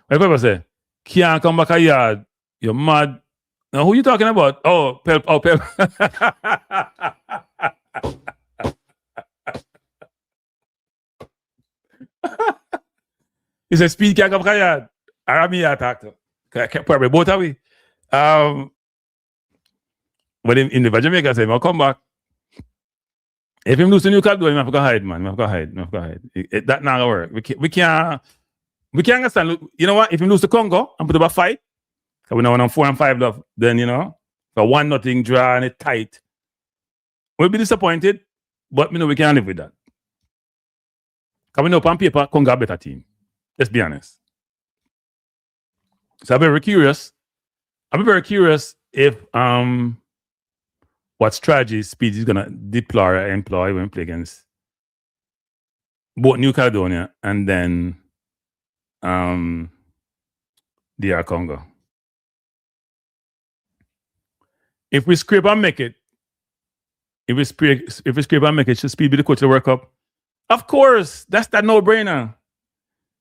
What Pelpa say? Can't come back a yard. You're mad. Now, who you talking about? Oh, Pelpa. Oh, Pelpa. He said, Speed can't come back a yard. Arami attacked. Probably both of we. But in the Jamaica say, I'll come back. If him lose the new card, do him have to go hide, man. Have to hide. That not gonna work. We can't understand. You know what? If him lose the Congo and put up a fight, because we know on 4-5 love, then you know, for 1-0 draw and it tight. We'll be disappointed, but we know we can't live with that. Because we know on paper, Congo a better team. Let's be honest. So I'm very curious if what strategy Speed is gonna deploy or employ when we play against both New Caledonia and then DR Congo. If we scrape and make it, should Speed be the coach of the World Cup? Of course, that's that no-brainer.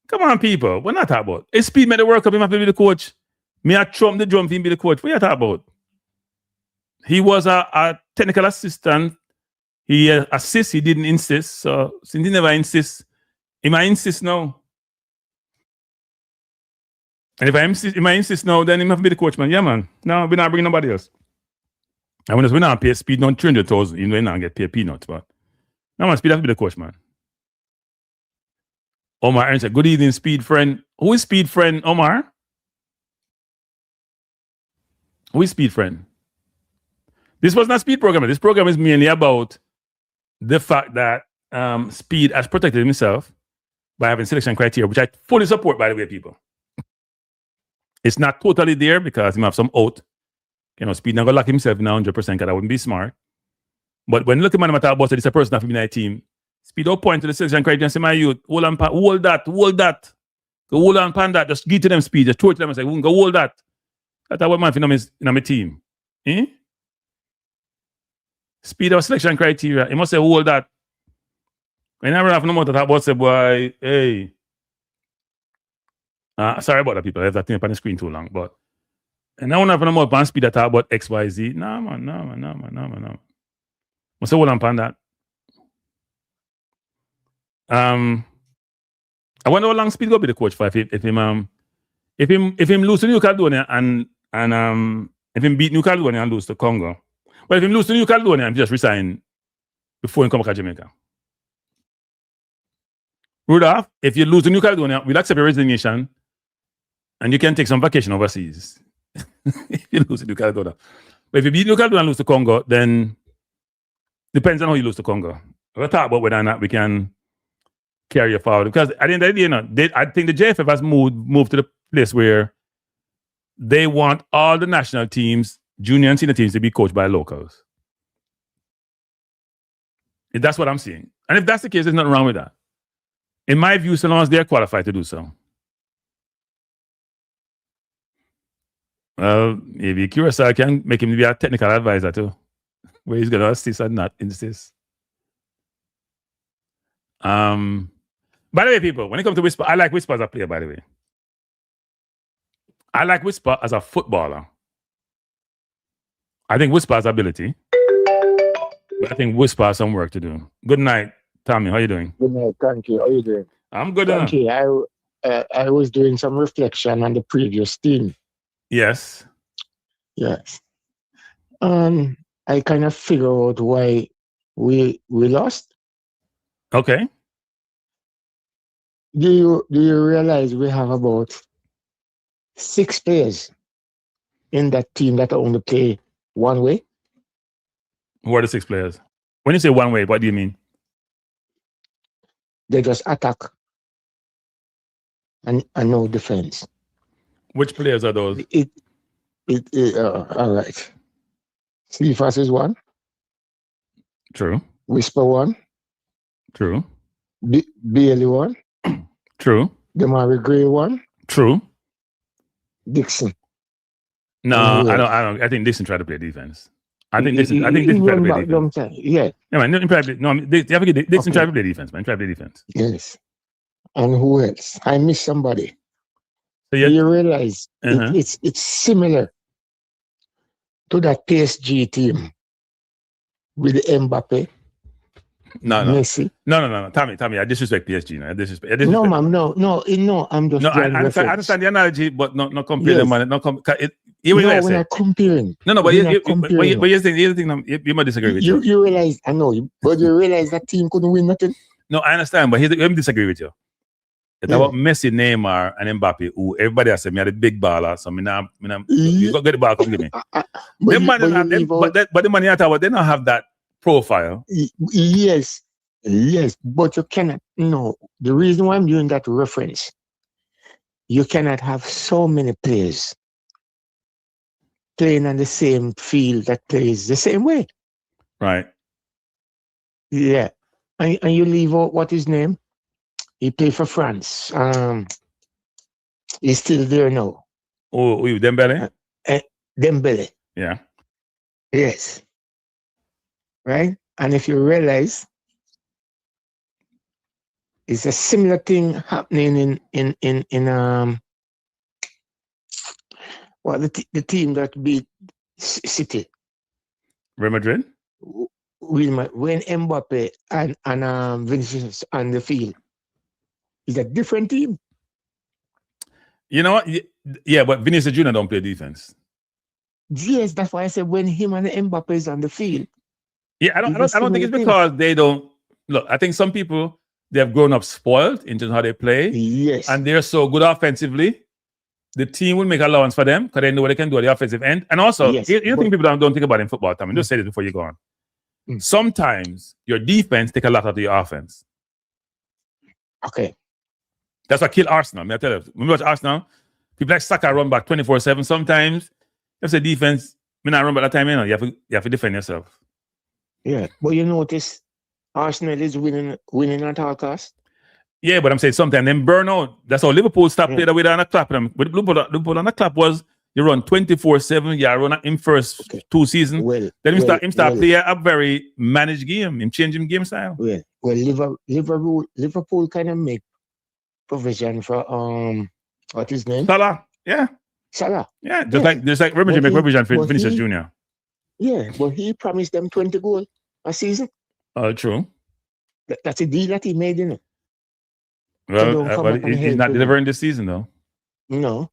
Come on, people. What not talking about? If Speed made the World Cup, he must be the coach. Me I trump the drum for him be the coach. What you talking about? He was a technical assistant. He assists, he didn't insist. So since he never insists, he might insist now. And if I insist now, then he have to be the coach, man. Yeah, man. No, we're not bringing nobody else. I mean, we not pay Speed not 300,000, even though we not get paid peanuts, but no, man, Speed have to be the coach, man. Omar Aaron said, good evening, Speed friend. Who is Speed friend, Omar? Who is Speed friend? This was not Speed program. This program is mainly about the fact that Speed has protected himself by having selection criteria, which I fully support, by the way, people. It's not totally there because he have some out. You know, Speed not gonna lock himself in 100% because that wouldn't be smart. But when you look at man about this a person that in my team, Speed will point to the selection criteria and say, my youth, hold that. Go hold on pan that. Just give to them Speed. Just throw it to them and say, go hold that. That's what man in my team. Eh? Speed of selection criteria. He must say, hold that. When I have no more to talk about, say, boy, hey. Sorry about that, people. I have that thing up on the screen too long. But and I want to have no more on Speed that talk about XYZ. No, man. Must say, hold on pan that. I wonder how long Speed will be the coach for if him lose to New Caledonia and if him beat New Caledonia and lose to Congo. But if him lose to New Caledonia and just resign before he come back to Jamaica. Rudolph, if you lose to New Caledonia, we'll accept your resignation and you can take some vacation overseas. If you lose to New Caledonia. But if you beat New Caledonia and lose to Congo, then depends on how you lose to Congo. We'll talk about whether or not we can carry it forward. Because at the end of the day, I think the JFF has moved to the place where they want all the national teams, junior and senior teams, to be coached by locals. That's what I'm seeing. And if that's the case, there's nothing wrong with that. In my view, so long as they're qualified to do so. Well, maybe Curacao can make him be a technical advisor too, where he's going to assist and not insist. By the way, people, when it comes to Whisper, I like Whisper as a player, by the way. I like Whisper as a footballer. I think Whisper has ability. But I think Whisper has some work to do. Good night, Tommy. How you doing? Good night, Kranky. How you doing? I'm good. Kranky, I was doing some reflection on the previous team. Yes. Yes. I kind of figure out why we lost. Okay. Do you realize we have about 6 players in that team that only play one way? Who are the 6 players? When you say one way, what do you mean? They just attack and no defense. Which players are those? All right. Cephas is one. True. Whisper one. True. Bailey one. True. Demari Gray one. True. Dixon. No, I don't. I think Dixon tried to play defense. I think Dixon tried to play defense. Yeah. Yeah, man. Dixon tried to play defense, man. Tried to play defense. Yes. And who else? I missed somebody. So you realize it's similar to that PSG team with Mbappe. No. Messi. No. Tommy, I disrespect PSG. No, I disrespect. No, ma'am, no. I'm just. No, I understand the analogy, but not comparing them. Not comparing. We're not comparing. No, but here's the thing. You might disagree with you. You realize, I know, but you realize that team couldn't win nothing. No, I understand, but let me disagree with you. It's about Messi, Neymar, and Mbappe, who everybody has said me are the big baller, so you got get the ball, come give me. But the money I talk about, they don't have that profile. Yes, but you cannot. No, the reason why I'm doing that reference, you cannot have so many players playing on the same field that plays the same way. Right. Yeah, and you leave out what his name. He played for France. He's still there now. Oh, Dembele? Dembele. Yeah. Yes. Right? And if you realize, it's a similar thing happening in the team that beat City. Real Madrid? When Mbappe and Vinicius on the field. It's a different team. You know what? Yeah, but Vinicius Jr. don't play defense. Yes, that's why I said when him and Mbappe is on the field. Yeah, I don't think it's because they don't look. I think some people they have grown up spoiled in terms of how they play. Yes. And they're so good offensively. The team will make allowance for them because they know what they can do at the offensive end. And also, you think people don't think about it in football time. Just say this before you go on. Sometimes your defense take a lot of your offense. Okay. That's what killed Arsenal. I tell you, when we watch Arsenal, people like Saka run back 24/7. Sometimes if the defense, when I run back that time, you have to defend yourself. Yeah, but you notice Arsenal is winning at all costs. Yeah, but I'm saying sometimes them burn out. That's how Liverpool stopped playing with on a clap. With Liverpool on a clap was you run 24/7. You run in first 2 seasons. Then him start play a very managed game. Him changing game style. Well, Liverpool kind of make provision for what his name? Salah. Yeah. Salah. Yeah, just like make provision for Vinicius Jr. Yeah, but he promised them 20 goals a season. True. That's a deal that he made, you know. Well, he's not delivering this season, though. No.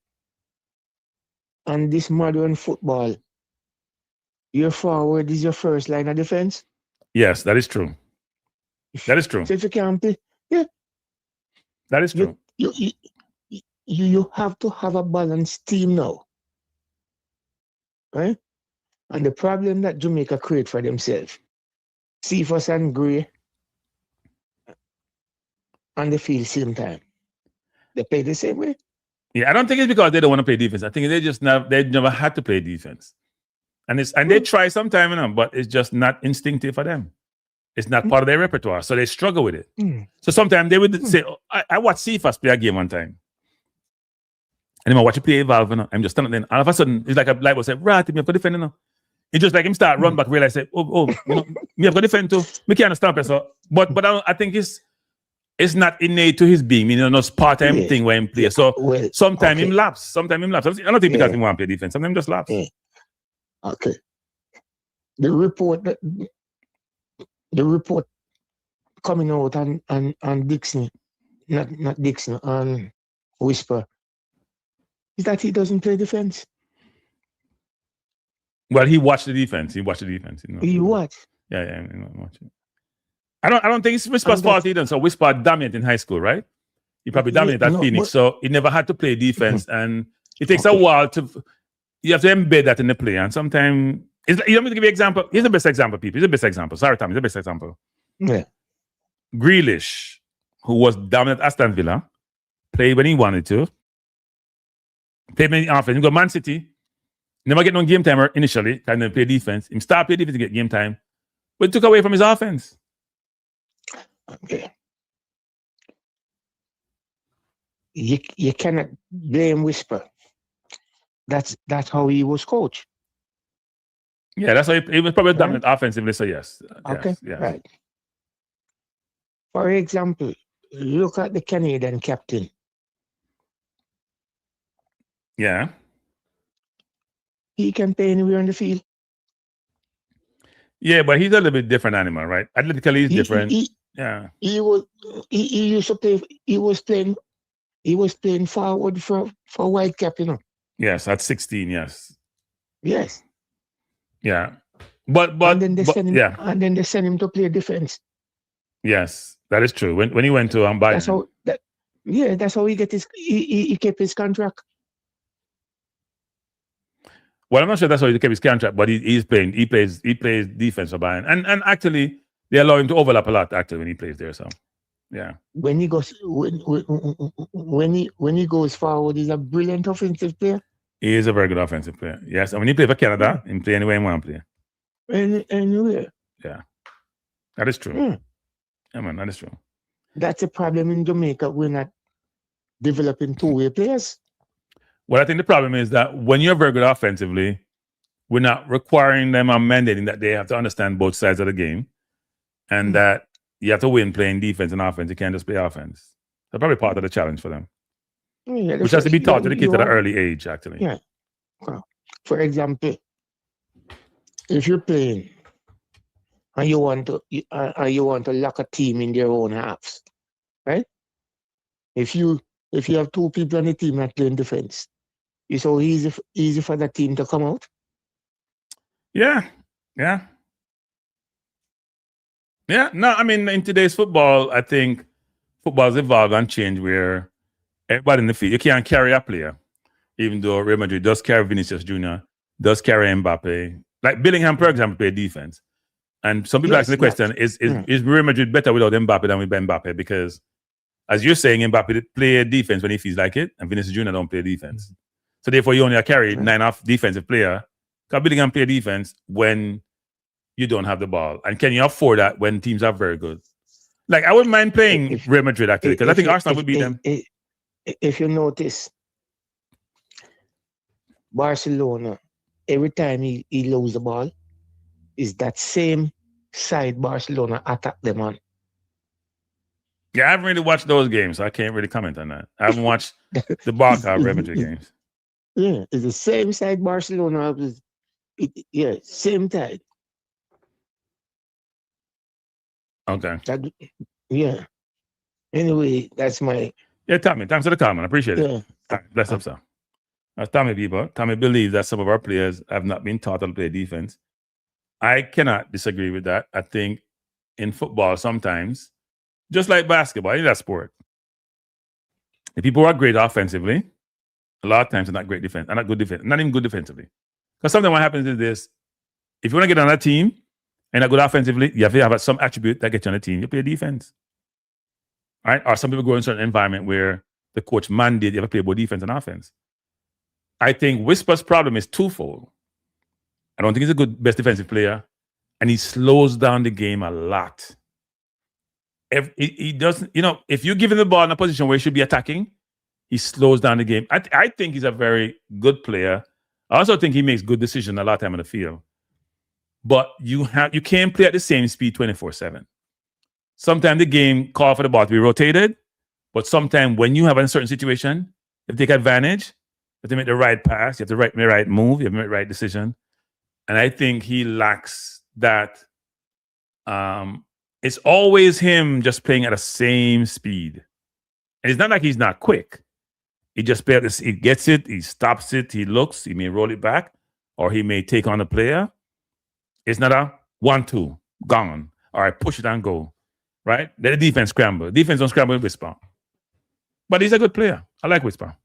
And this modern football, your forward is your first line of defense. Yes, that is true. That is true. So if you can't play, yeah. That is true. You have to have a balanced team now. Right? And the problem that Jamaica create for themselves, Cephas and Gray on the field same time. They play the same way. Yeah, I don't think it's because they don't want to play defense. I think they never had to play defense. And they try sometime, but it's just not instinctive for them. It's not part of their repertoire. So they struggle with it. So sometimes they would say, I watched Cephas play a game one time. And I watch him play Valve, I'm just standing there. All of a sudden, it's like a light was said, right, me have to defend, It just like him start run back, realize, me have to defend too. Me can't stop it. So, but I think it's not innate to his being, it's part-time thing where he plays. So sometimes him laps. I don't think because he want to play defense. Sometimes just laps. Okay. The report coming out on Dixon, not Dixon, on Whisper, is that he doesn't play defense. Well, he watched the defense. He watched. He watched. Yeah, watching. I don't think it's Whisper's fault either. So Whisper dominated in high school, right? He probably dominated at Phoenix, so he never had to play defense, and it takes a while you have to embed that in the play. And sometimes, you want me to give you an example? Here's the best example, people. Here's the best example. Sorry, Tommy, here's the best example. Yeah. Grealish, who was dominant at Aston Villa, played when he wanted to, played many offense. He got Man City, never get no game time initially, kind of play defense. He started playing defense to get game time, but it took away from his offense. Okay. You cannot blame Whisper. That's how he was coached. Yeah, that's how he was probably dominant offensively, so yes. Okay, yes. Right. For example, look at the Canadian captain. Yeah. He can play anywhere on the field. Yeah, but he's a little bit different animal, right? Athletically, he's different. He used to play. He was playing forward for Whitecap, Yes, at 16, yes. Yes. Yeah. But and then they send him to play defense. Yes, that is true. When he went to Bayern. That's how he get he kept his contract. Well, I'm not sure that's how he kept his contract, but he plays defense for Bayern. And actually they allow him to overlap a lot actually when he plays there. So yeah. When he goes forward, he's a brilliant offensive player. He is a very good offensive player. Yes. And when he plays for Canada, he can play anywhere he wants to play. Anywhere. Yeah. That is true. Yeah, man, that is true. That's a problem in Jamaica. We're not developing two-way players. Well, I think the problem is that when you're very good offensively, we're not requiring them or mandating that they have to understand both sides of the game and that you have to win playing defense and offense. You can't just play offense. That's probably part of the challenge for them. Yeah, which has to be taught to the kids at an early age, actually. Yeah. For example, if you're playing and you want to lock a team in their own halves, right? If you if you have two people on the team that playing defense, it's so easy for that team to come out. Yeah. No, I mean, in today's football, I think football's evolved and changed where everybody in the field, you can't carry a player, even though Real Madrid does carry Vinicius Jr., does carry Mbappe. Like Bellingham, for example, play defense. And some people ask the question, is Real Madrid better without Mbappe than with Mbappe? Because as you're saying, Mbappe play defense when he feels like it, and Vinicius Jr. don't play defense. So therefore, you only carry 9 off defensive player. Because Bellingham play defense when you don't have the ball. And can you afford that when teams are very good? Like, I wouldn't mind playing Real Madrid, actually, because I think Arsenal would beat them. If you notice, Barcelona, every time he loses the ball, is that same side Barcelona attack them on. Yeah, I haven't really watched those games, so I can't really comment on that. I haven't watched the Barca Real Madrid games. Yeah, it's the same side Barcelona. Same side. Okay. Yeah. Anyway, that's my... Yeah, Tommy, thanks for the comment. I appreciate it. Yeah. Bless up, sir. That's Tommy people. Tommy believes that some of our players have not been taught how to play defense. I cannot disagree with that. I think in football sometimes, just like basketball, in that sport, the people who are great offensively, a lot of times they're not great defense, not good defense, not even good defensively. Because sometimes what happens is this: if you want to get on a team and not good offensively, you have to have some attribute that gets you on the team. You play defense, right? Or some people go in a certain environment where the coach mandates you have to play both defense and offense. I think Whisper's problem is twofold. I don't think he's a good best defensive player, and he slows down the game a lot. If he doesn't, if you give him the ball in a position where he should be attacking, he slows down the game. I think he's a very good player. I also think he makes good decisions a lot of time on the field. But you can't play at the same speed 24/7. Sometimes the game calls for the ball to be rotated, but sometimes when you have a certain situation, you have to take advantage, you have to make the right pass, you have to make the right move, you have to make the right decision. And I think he lacks that. It's always him just playing at the same speed. And it's not like he's not quick. He just plays this, he gets it, he stops it, he looks, he may roll it back, or he may take on a player. It's not a 1-2, gone. All right, push it and go. Right? Let the defense scramble. Defense don't scramble with Whisper. But he's a good player. I like Whisper.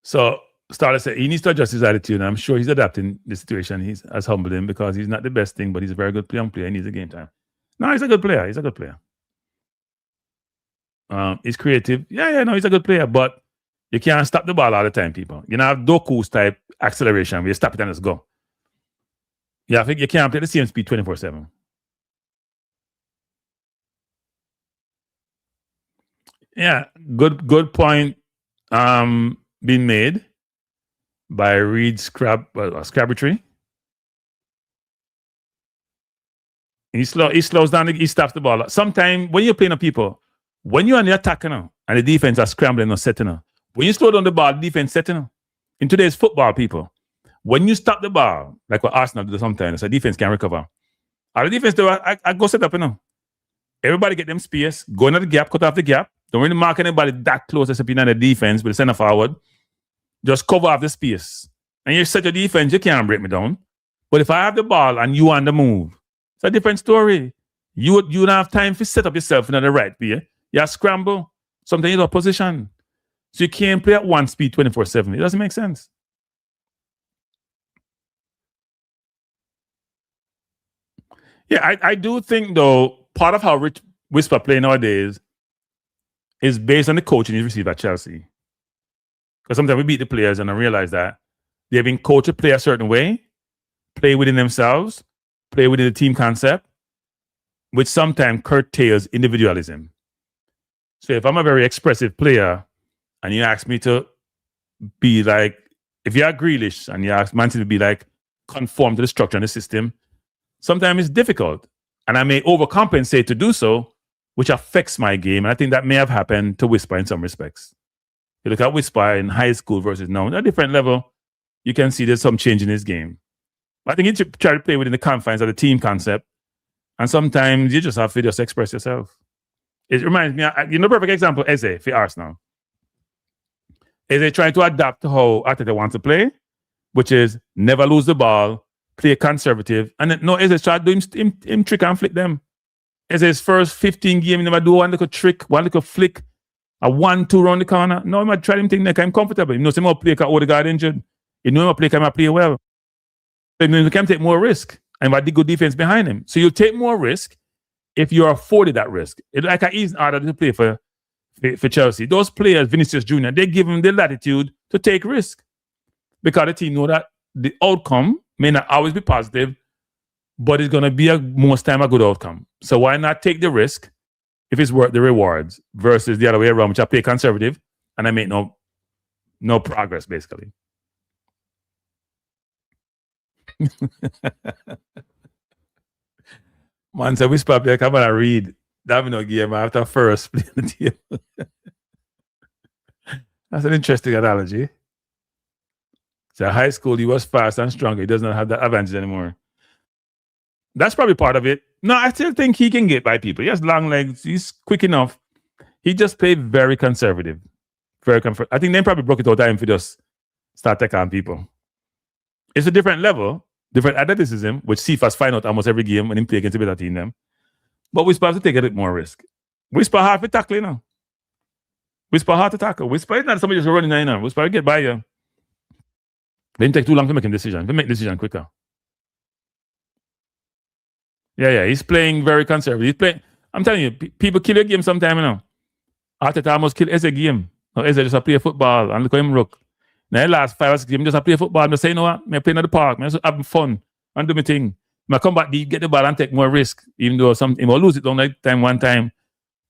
So Starter said he needs to adjust his attitude. I'm sure he's adapting the situation. He's as humbled him because he's not the best thing, but he's a very good young player. He needs a game time. No, he's a good player. He's a good player. He's creative. No, he's a good player, but you can't stop the ball all the time, people. You know, have Doku's type acceleration where you stop it and let's go. Yeah, I think you can't play the same speed 24/7. Yeah, good point being made by Reed Scrabbertree. He slows down, he stops the ball. Sometimes when you're playing a people, when you're on the attack and the defense are scrambling or setting, when you slow down the ball, the defense setting. In today's football, people, when you stop the ball, like what Arsenal do sometimes, the defense can recover. All the defense do, I go set up, Everybody get them space, go into the gap, cut off the gap. Don't really mark anybody that close as a in the defense with the center forward. Just cover off the space. And you set your defense, you can't break me down. But if I have the ball and you on the move, it's a different story. You don't have time to set up yourself in the right way. You scramble. Sometimes you have position. So you can't play at one speed 24/7. It doesn't make sense. Yeah, I do think, though, part of how Whisper play nowadays is based on the coaching he's received at Chelsea. Because sometimes we beat the players and I realize that they've been coached to play a certain way, play within themselves, play within the team concept, which sometimes curtails individualism. So if I'm a very expressive player and you ask me to be like, if you're Grealish and you ask Man City to be like, conform to the structure and the system, sometimes it's difficult. And I may overcompensate to do so, which affects my game. And I think that may have happened to Whisper in some respects. You look at Whisper in high school versus now, at a different level, you can see there's some change in his game. But I think he should try to play within the confines of the team concept And sometimes you just have to just express yourself. It reminds me, perfect example, Eze for Arsenal. Eze trying to adapt to how Arteta wants to play, which is never lose the ball, play conservative. And then, Eze tried to do him trick and flick them. Eze's first 15 game, he never do one little trick, one little flick, a 1-2 round the corner. No, he might try him thing like I'm comfortable. He knows him how play because Odegaard injured. He knows him how play because he play well. So he can take more risk and have the good defense behind him. So you take more risk if you're afforded that risk. It's like an easy order to play for Chelsea. Those players, Vinicius Jr., they give him the latitude to take risk because the team know that the outcome may not always be positive, but it's going to be most time a good outcome. So why not take the risk if it's worth the rewards versus the other way around, which I play conservative and I make no progress, basically. Man said, we probably come and read. That no game after first playing the team. That's an interesting analogy. So high school, he was fast and strong. He does not have that advantage anymore. That's probably part of it. No, I still think he can get by people. He has long legs. He's quick enough. He just played very conservative. I think they probably broke it out time for just start taking on people. It's a different level, different athleticism, which Cephas find out almost every game when he play against a better team them. But we're supposed to take a bit more risk. Whisper hard for tackling now. Whisper hard to tackle. Whisper is not somebody just running now. Whisper get by you. Then take too long to make a decision. They make decision quicker. Yeah. He's playing very conservative. I'm telling you, people kill a game sometime, you know. Arteta almost kill Eze game. Now Eze just play football and look at him rook. Now the last 5 or 6 games, just play football and say, you know what, I'm playing at the park, I'm just having fun and do my thing. I come back deep, get the ball and take more risk, even though he will lose it one time.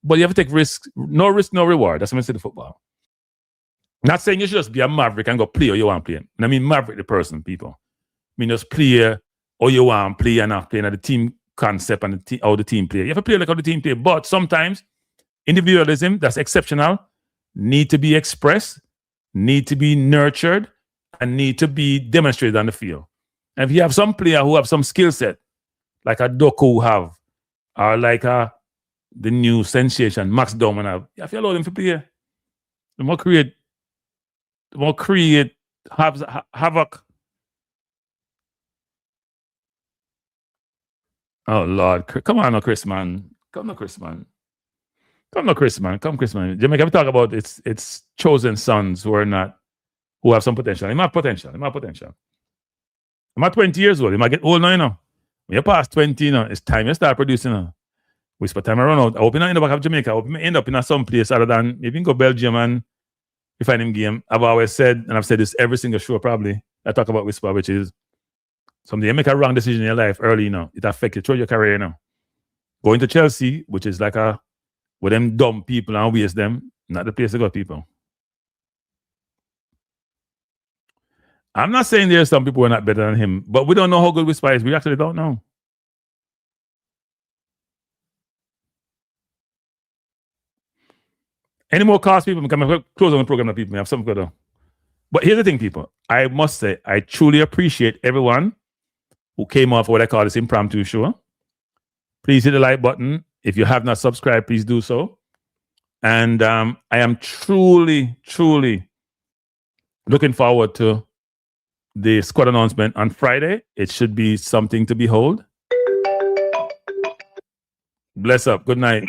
But you have to take risk, no reward. That's what I say to football. Not saying you should just be a maverick and go play or you want to play. And I mean maverick the person, people. I mean just play or you want to play and not playing at the team concept and how the team play. You have to play like how the team play. But sometimes individualism, that's exceptional, need to be expressed, need to be nurtured, and need to be demonstrated on the field. And if you have some player who have some skill set, like a Doku have, or like the new sensation, Max Dorman have, you have to allow them to play. The more create havoc. Oh, Lord. Come on, Chris, man. Come, Chris, man. Jamaica, we talk about its chosen sons who have some potential. He might have potential. I'm at 20 years old. He might get old now, you know. When you pass 20, you know, it's time you start producing. Whisper time I run out. I hope you not end up back of Jamaica. I hope you end up in some place other than maybe you can go Belgium and you find him game. I've always said, and I've said this every single show probably, I talk about Whisper, which is something you make a wrong decision in your life early, you know. It affects you through your career, you know. Going to Chelsea, which is like with them dumb people and waste them, not the place to go, people. I'm not saying there's some people who are not better than him, but we don't know how good Whisper is. We actually don't know. Any more calls, people? I'm going to close on the program, people. I have something to do. But here's the thing, people. I must say, I truly appreciate everyone who came off what I call this impromptu show. Please hit the like button. If you have not subscribed, please do so. And I am truly, truly looking forward to the squad announcement on Friday. It should be something to behold. Bless up. Good night.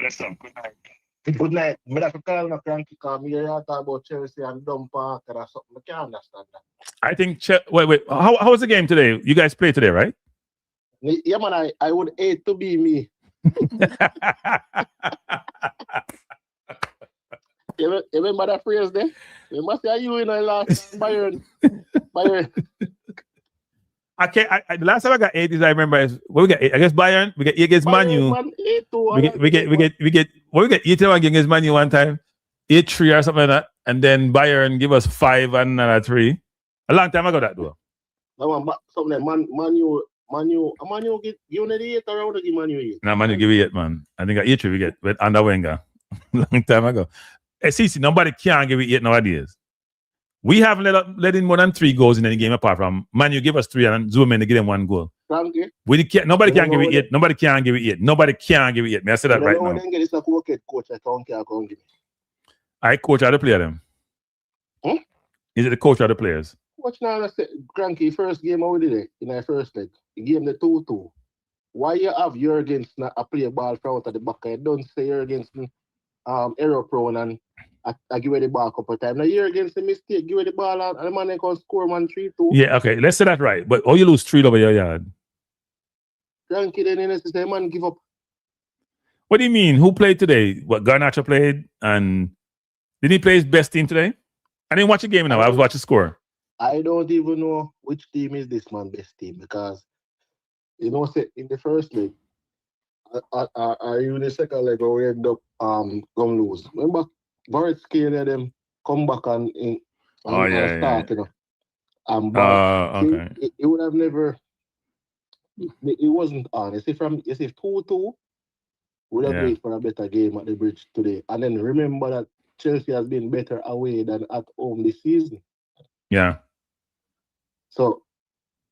Good night. I'm going to call my Kranky because I talk about Chelsea and dump park or something. I can't understand that. I think, wait. How was the game today? You guys played today, right? Yeah, man, I would hate to be me. You remember that phrase there? You must say you in the last Bayern. The last time I got 8 is I remember we got 8 against Bayern. We get 8 against Man U. We get 8 against Man U one time, 8-3 or something like that, and then Bayern give us 5 and another 3. A long time ago that though. Something like Man U give you the 8 or give Man U 8. No, Man U give 8, man. I think 8-3 we get with under Wenger. Long time ago. See, nobody can give it 8 nowadays. We haven't let in more than 3 goals in any game apart from Man U give us 3 and Zoom in to give them 1 goal. Kranky. Nobody can give it yet. Nobody can give it yet. Nobody can give it yet. May I say that right now? Then get this a coach, I can't give it. I coach how to play them. Is it the coach or the players? Watch now, Kranky, first game how we did it in our first leg. The game the 2-2. Why you have Jurgensen a play ball from out of the back? I don't say Jurgensen error prone and I give it the ball a couple of times. Now Jurgensen mistake, give it the ball and the man can score 1-3-2. Yeah, okay, let's say that right. But you lose 3 over your yard. Kranky then in the man give up. What do you mean? Who played today? What Garnacho played? And did he play his best team today? I didn't watch the game now. I was watching the score. I don't even know which team is this man's best team because in the first leg, are you in the second leg where we end up going lose? Remember, Barrett scared them come back and start, you know. Okay. It would have never. It wasn't honest. If 2-2, would have waited for a better game at the bridge today. And then remember that Chelsea has been better away than at home this season. Yeah. So,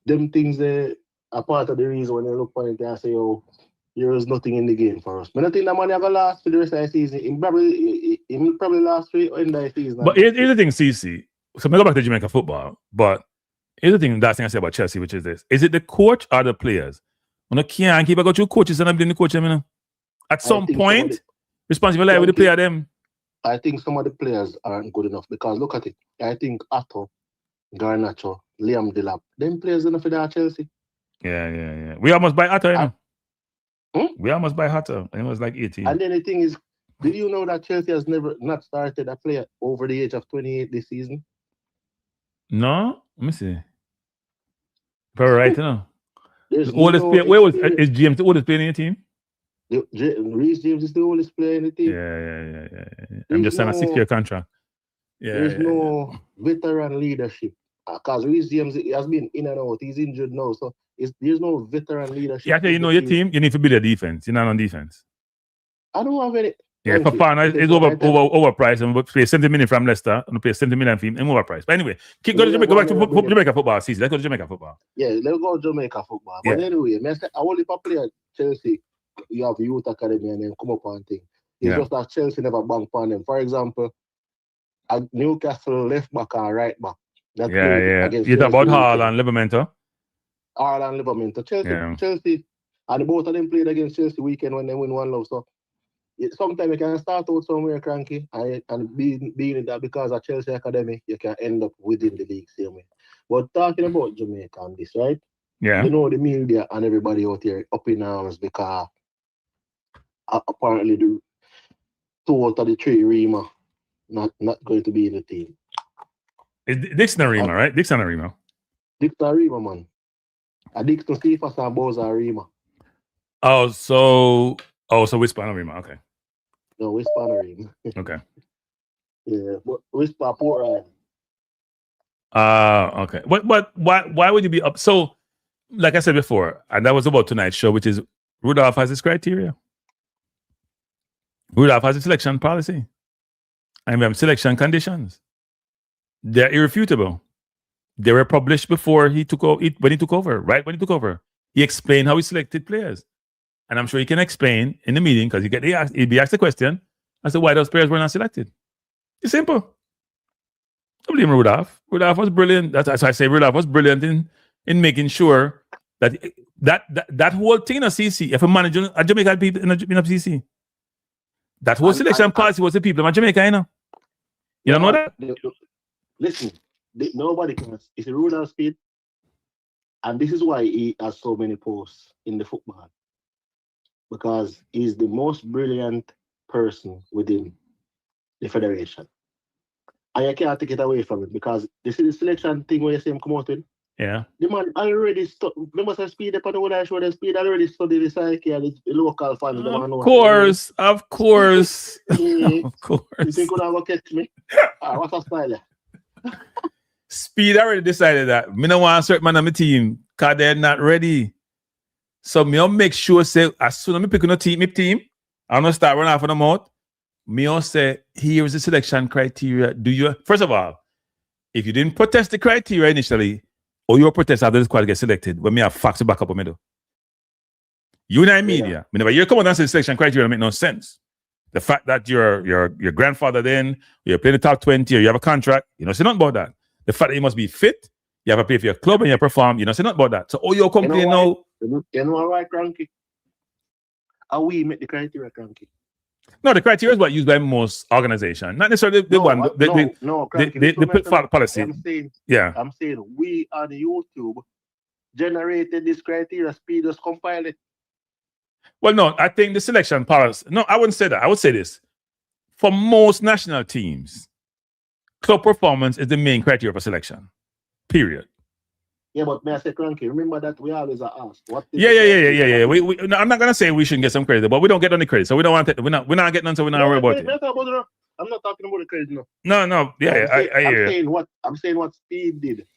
them things are part of the reason when they look for it and say, oh, there is nothing in the game for us. But I think that man ever last for the rest of the season. He probably last for the end of the season. But here's the thing, CC. So, I go back to Jamaica football. But here's the thing, that's thing I say about Chelsea, which is this. Is it the coach or the players? When I can't keep going to coaches and I'm doing the coach, at some point, responsibility with the player them. I think some of the players aren't good enough because look at it. I think Atto, Garnacho, Liam Delap, them players enough for that Chelsea. Yeah. We almost buy Atto, you know. We almost buy Atto. It was like 18. And then the thing is, did you know that Chelsea has never not started a player over the age of 28 this season? No? Let me see. Probably right, you know. Is James the oldest player in your team? Reece James is the oldest player in the team. Yeah. I'm just signing a 6-year contract. There's no veteran leadership. Because Reece James has been in and out. He's injured now. So there's no veteran leadership. Yeah, you know your team, you need to build a defense. You're not on defense. I don't have any. Yeah, Fafana is overpriced and we play 70 million from Leicester and we pay 70 million from him and overpriced. But anyway, go back to Jamaica football season. Let's go to Jamaica football. Yeah, let's go to Jamaica football. But anyway, I only play at Chelsea. You have youth academy and then come up and thing. It's just that Chelsea never bank on them. For example, at Newcastle left back and right back. You talk about Hall and Livermore. Chelsea, and both of them played against Chelsea weekend when they win 1-0. So sometimes you can start out somewhere Kranky and being in that because of Chelsea academy, you can end up within the league same way. But talking about Jamaica and this, right? Yeah. You know the media and everybody out here up in arms because apparently the 2 out of the 3 Rima not going to be in the team. Dixon Rima, right? Dixon Rima, man. Dixon Stephens and Boza Rima. So Whisper Rima, okay. No, Whisper Rima. Okay. Yeah, but Whisper Port okay. But why would you be up? So, like I said before, and that was about tonight's show, which is Rudolph has his criteria. Rudolph has a selection policy. And we have selection conditions. They're irrefutable. They were published before he took over. When he took over, he explained how he selected players, and I'm sure he can explain in the meeting because he'd be asked the question as to why those players were not selected. It's simple. Don't blame Rudolph. Rudolph was brilliant. That's why I say Rudolph was brilliant in making sure that whole thing in a CC. If a manager, a Jamaican people in a CC, that whole selection policy was the people in Jamaica, you know. You don't know that? Listen, nobody can. It's a Rudolph Speid, and this is why he has so many posts in the football, because he's the most brilliant person within the federation, and you can't take it away from it because this is the selection thing where you see him come out with. Yeah, the man already remember some Speid upon the one show. The Speid already studied the psyche and the local fans. Of course. Yeah. Of course. You think you're gonna catch me? What's a style? Speid already decided that me don't want a certain man on my team because they're not ready. So me make sure say as soon as me pick on my team, I'm gonna start running off on the mouth. Me say here's the selection criteria. Do you first of all, if you didn't protest the criteria initially, or your protest after the squad get selected when me have facts to back up on me though. You and I media, whenever you come on and say selection criteria make no sense. The fact that your grandfather then, you're playing the top 20 or you have a contract, you know, say nothing about that. The fact that you must be fit, you have to play for your club and you perform, you know, say nothing about that. So all your company now. You know why, Kranky? How we make the criteria, Kranky? No, the criteria is what used by most organizations, not necessarily the policy. I'm saying we on YouTube generated this criteria. Speed just compile it. Well, no, I think the selection policy. No, I wouldn't say that. I would say this: for most national teams, club performance is the main criteria for selection. Period. Yeah, but may I say, Kranky, remember that we always are asked. Yeah. No, I'm not gonna say we shouldn't get some credit, but we don't get any credit, so we don't want it. We're not getting none, so we're not worried about it. I'm not talking about the credit, no. No. Yeah, I hear. I'm saying what Speed did.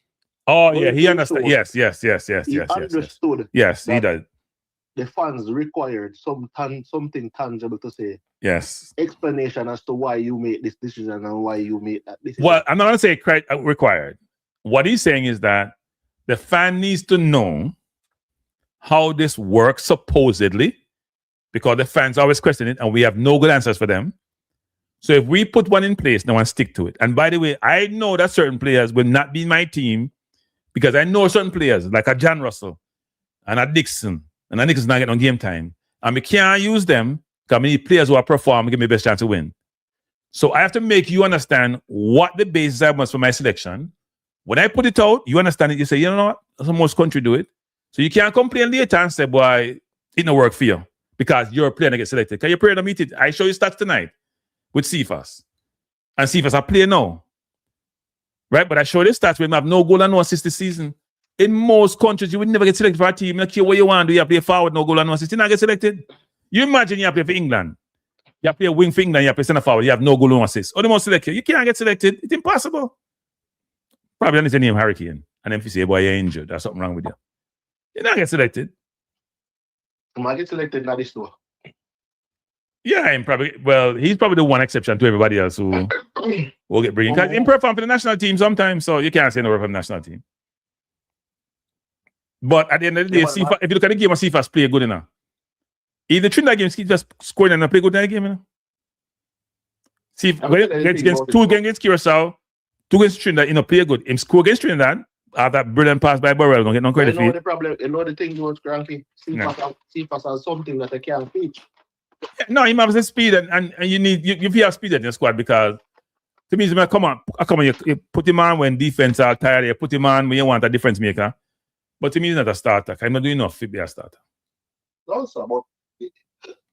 Oh yeah, he understood. Yes. He understood. Yes, he did. The fans required something tangible to say. Yes. Explanation as to why you made this decision and why you made that decision. Well, I'm not gonna say required. What he's saying is that the fan needs to know how this works supposedly, because the fans always question it and we have no good answers for them. So if we put one in place, no one stick to it. And by the way, I know that certain players will not be in my team because I know certain players like a John Russell and a Dixon, and a Dixon's not getting on game time. And we can't use them because we need players who are perform and give me the best chance to win. So I have to make you understand what the basis I was for my selection. When I put it out, you understand it. You say, you know what? That's most country do it. So you can't complain later and say, boy, it don't work for you because you're a player that gets selected. Because you're a player that meet it. I show you stats tonight with Cephas. And Cephas are player now. Right? But I show you stats when we have no goal and no assist this season. In most countries, you would never get selected for a team. You don't care what you want to do. You have to play forward, no goal and no assist. You not get selected. You imagine you have to play for England. You have to play a wing for England. You have to play center forward. You have no goal, no assist. Or the most selected. You can't get selected. It's impossible. Probably need to name Hurricane. And then if you say, boy, you're injured, there's something wrong with you. You're not get selected. I might get selected now this door. Yeah, he's probably the one exception to everybody else who will get bringing. Because he perform for the national team sometimes, so you can't say no word from the national team. But at the end of the day, if you look at the game, Cephas play good enough. If the Trinidad game, Cephas scoring and play good in the game, you know? See, against 2 games against Curacao, 2 against Trinidad, play good. Him score against Trinidad, have that brilliant pass by Burrell, don't get no credit for it. The problem, the thing was, Kranky, Cephas has something that I can't teach. Yeah, no, he has the speed, and you have speed in your squad because to me, come on, you put him on when defense are tired, you put him on when you want a difference maker. But to me, he's not a starter. I'm not doing enough to be a starter. Also, but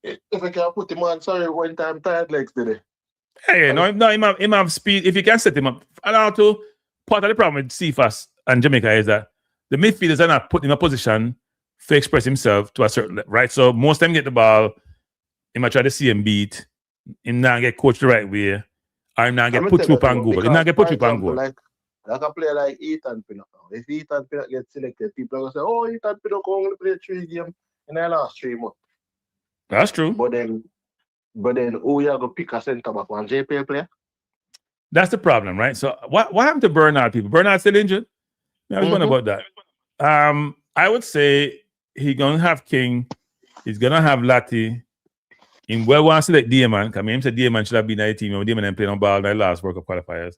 if I can put him on, sorry, one time tired legs today. Hey, no, him have speed. If you can set him up, and also part of the problem with Cephas and Jamaica is that the midfielders are not put in a position to express himself to a certain level, right? So most time get the ball, he might try to see him beat, him not get coached the right way, or him not get put through and goal. Him not get put through and goal. Like a player like Ethan Pinnock. If Ethan Pinnock gets selected, people are going to say, oh, Ethan Pinnock only played 3 games in the last 3 months. That's true. But then who you going to pick a centre back, one JPL player? That's the problem, right? So what happened to Bernard, people? Bernard still injured? I was wondering about that. I would say he's going to have King. He's going to have Lati. In well, want to select Diamond. I mean, him said Diamond should have been in the team. Diamond playing on ball in the last World Cup qualifiers.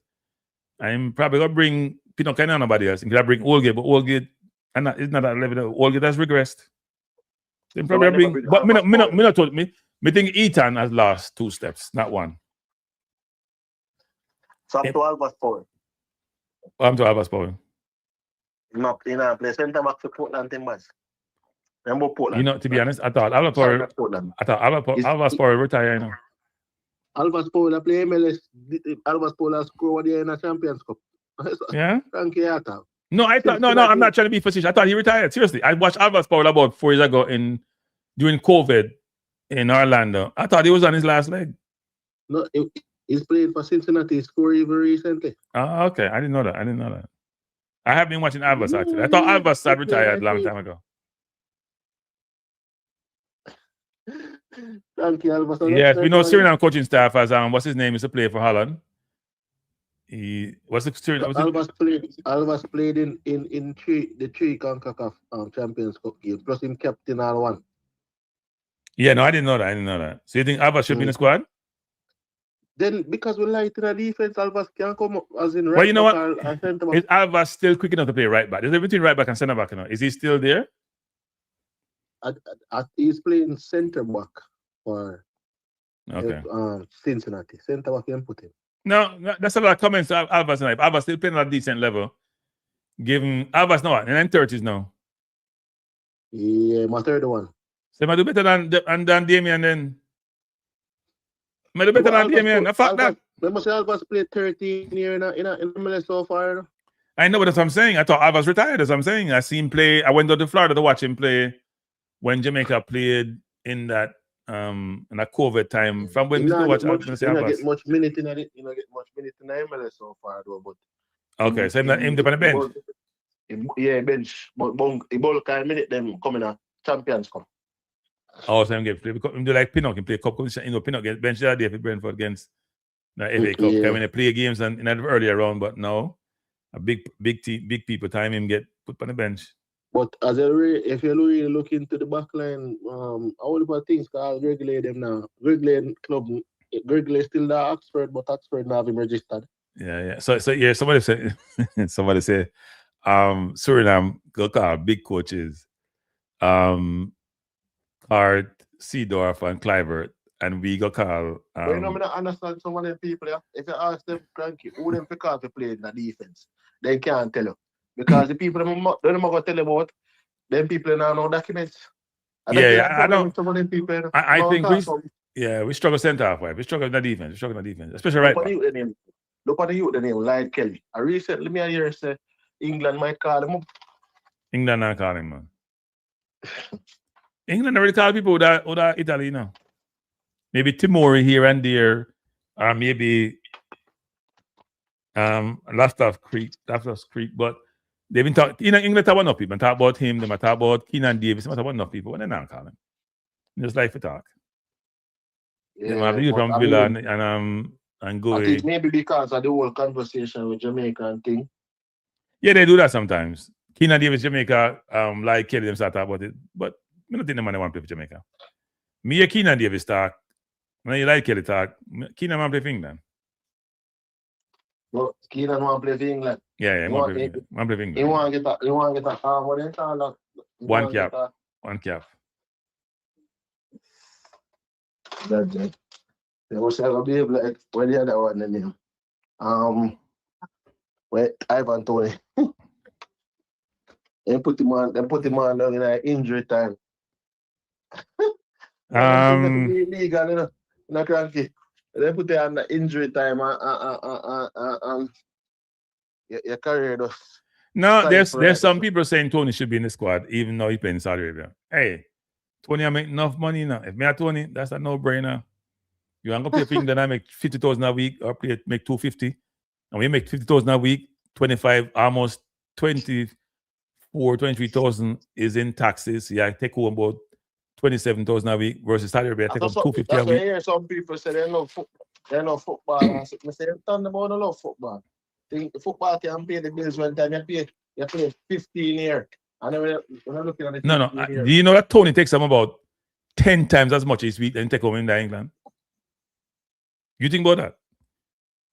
I'm probably going to bring Pinnock and nobody else. I'm going to bring Olgate, but Olgate, it's not that level. Olgate has regressed. Then probably bring, but me not told me. Me think Ethan has lost 2 steps, not 1. So I'm to Albert Power. I'm to Albert Power. No, play centre back for Portland Timbers. Remember Portland? To be honest, I thought Albert Power retired. Albert Power play MLS. Albert Power scored in a Champions Cup. Yeah? Kranky. No, I'm not trying to be facetious. I thought he retired. Seriously. I watched Albert Power about 4 years ago during COVID in Orlando. I thought he was on his last leg. No, he's played for Cincinnati. He scored even recently. Oh, okay. I didn't know that. I have been watching Albert actually. I thought Albert had retired a long time ago. Thank you, Albert. Yes, we know Suriname coaching staff as what's his name is a player for Holland. What's the story? Alvas played in the three CONCACAF Champions Cup games, plus him captain all one. Yeah, no, I didn't know that. So you think Alvas should be in the squad? Then because we light in the defense, Alvas can come up as in right well, you know back what? Is Alvas still quick enough to play right back? There's a between right back and centre back now. Is he still there? He's playing centre back for Cincinnati. Centre back can put him. No, that's a lot of comments to Alvas now. If Alvas still playing at a decent level, give him Alvas now. In the 30s now. Yeah, my third one. So I do better than Damien then. I do better than Damien. Fuck that. Remember Alvas played 13 years in MLS so far. I know, but that's what I'm saying. I thought Alvas retired. That's what I'm saying. I seen him play. I went down to Florida to watch him play when Jamaica played in that COVID time. From when you watch Alvas. You don't get much minute in it. You don't get much minute in the MLS so far though. But okay, so him on the bench. Yeah, bench. But the ball kind minute them coming out. Champions come. Oh, so him get play because him do like Pinnock. He play cup competition. You know, Pinnock get bench the other day for Brentford against the FA Cup. Yeah. When they play games in an earlier round, but now a big people time him get put on the bench. But if you really look into the back line, all about things called Reggae them now. Reggae club, Reggae still there Oxford, but Oxford now have him registered. Yeah. So yeah, somebody say Suriname go call big coaches. Art, Seedorf and Clivert, and we go call. But you know, I don't understand some of them people. Yeah? If you ask them, Kranky, who them pick out to play in the defense, they can't tell you. Because the people they don't go tell you about them people now no documents. I don't. Some of them people. I think we struggle centre half. We struggle in the defense. Especially right back. Look at the youth, the name Light Kelly. I recently me hear say England might call him up. England not calling man. England already call people with Italy now. Maybe Timori here and there, or maybe Loftus Creek, but they've been talking. England talk about enough people. Talk about him. They might talk about Keenan Davis. They might talk about enough people, but they're not calling. Just like for talk. Yeah, they might have from Villa and go. I think maybe because of the whole conversation with Jamaica and thing. Yeah, they do that sometimes. Keenan Davis, Jamaica, like Kelly them start talk about it, but I don't think the man want to play for Jamaica. Me and Keenan Davis talk. When you like Kelly talk, Keenan want to play for England. Well, Keenan want to play for England. Yeah, he want to play for England. He want to get that. What they call that? One cap. That's it. They was going to be able to when the other one name. Wait, Ivan Tony. They put him on down in an injury time. Legal, in a Kranky. They put it on the injury time and your career does. No, there's some people saying Tony should be in the squad, even though he playing in Saudi Arabia. Hey, Tony, I make enough money now. If me and Tony, that's a no-brainer. You want to play for England, I make 50,000 a week, or make 250. And we make 50,000 a week, 25, almost 23,000 is in taxes. Yeah, I take home about 27,000 a week versus Saudi Arabia. I take home 250 a week. That's why some people say they love football. I say, turn them on, love football. Think football can pay the bills one time. You pay 15 years. And then we're looking at it. No. Do you know that Tony takes him about 10 times as much each week than take home in England? You think about that?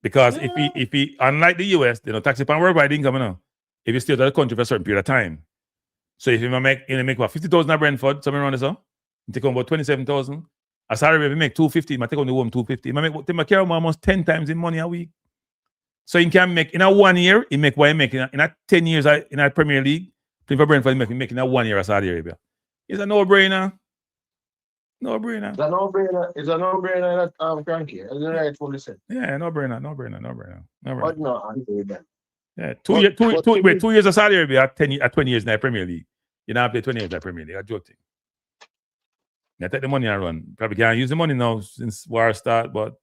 Because if he unlike the US, they don't tax upon worldwide income now. If you stay out of the country for a certain period of time. So if you make about 50,000 at Brentford, something around this, you take home about 27,000. A salary if you make 250, you take home the home 250. You make carry almost 10 times in money a week. So you can make in a 1 year, you make what you make in a 10 years in a Premier League. Playing for Brentford, you make in a 1 year at Saudi Arabia. It's a no-brainer. It's a no-brainer that Kranky. Is it right for listen? Yeah, no-brainer. But no, I do that. Yeah, 2 years of Saudi Arabia at 20 years in the Premier League. You don't play 20 years in the Premier League. I joke thing. You take the money and run. Probably can't use the money now since war start, but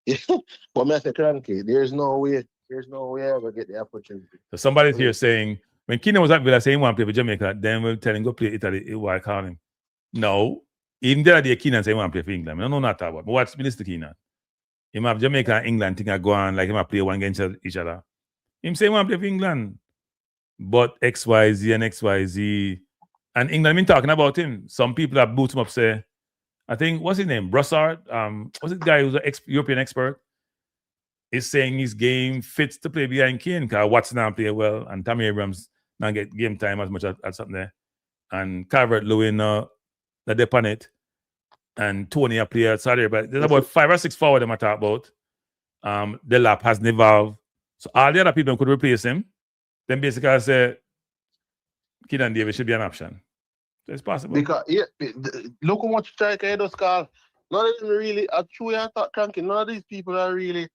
but Mr. Kranky, there's no way I ever get the opportunity. So somebody's here saying when Keenan was at Villa saying he want to play for Jamaica, then we'll tell him go play Italy. Why call him? No. Even the other day Keenan saying he want to play for England. I don't know that about. But watch Minister Keenan. Him have Jamaica and England thing go on like him have play one against each other. Him say he want to play for England. But XYZ and XYZ. And England been talking about him. Some people have boot him up, say, I think, what's his name? Brassard? What's the guy who's an European expert? Is saying his game fits to play behind Kane because Watson now play well and Tammy Abrams now get game time as much as something there. And Calvert-Lewin that they on it. And Tony a player outside but there's about 5 or 6 forward them I talk about. The lap hasn't evolved. So all the other people could replace him. Then basically I say Keenan Davis should be an option. So it's possible. Because look how much striker he does call. None of them really are true I thought Kranky. None of these people are really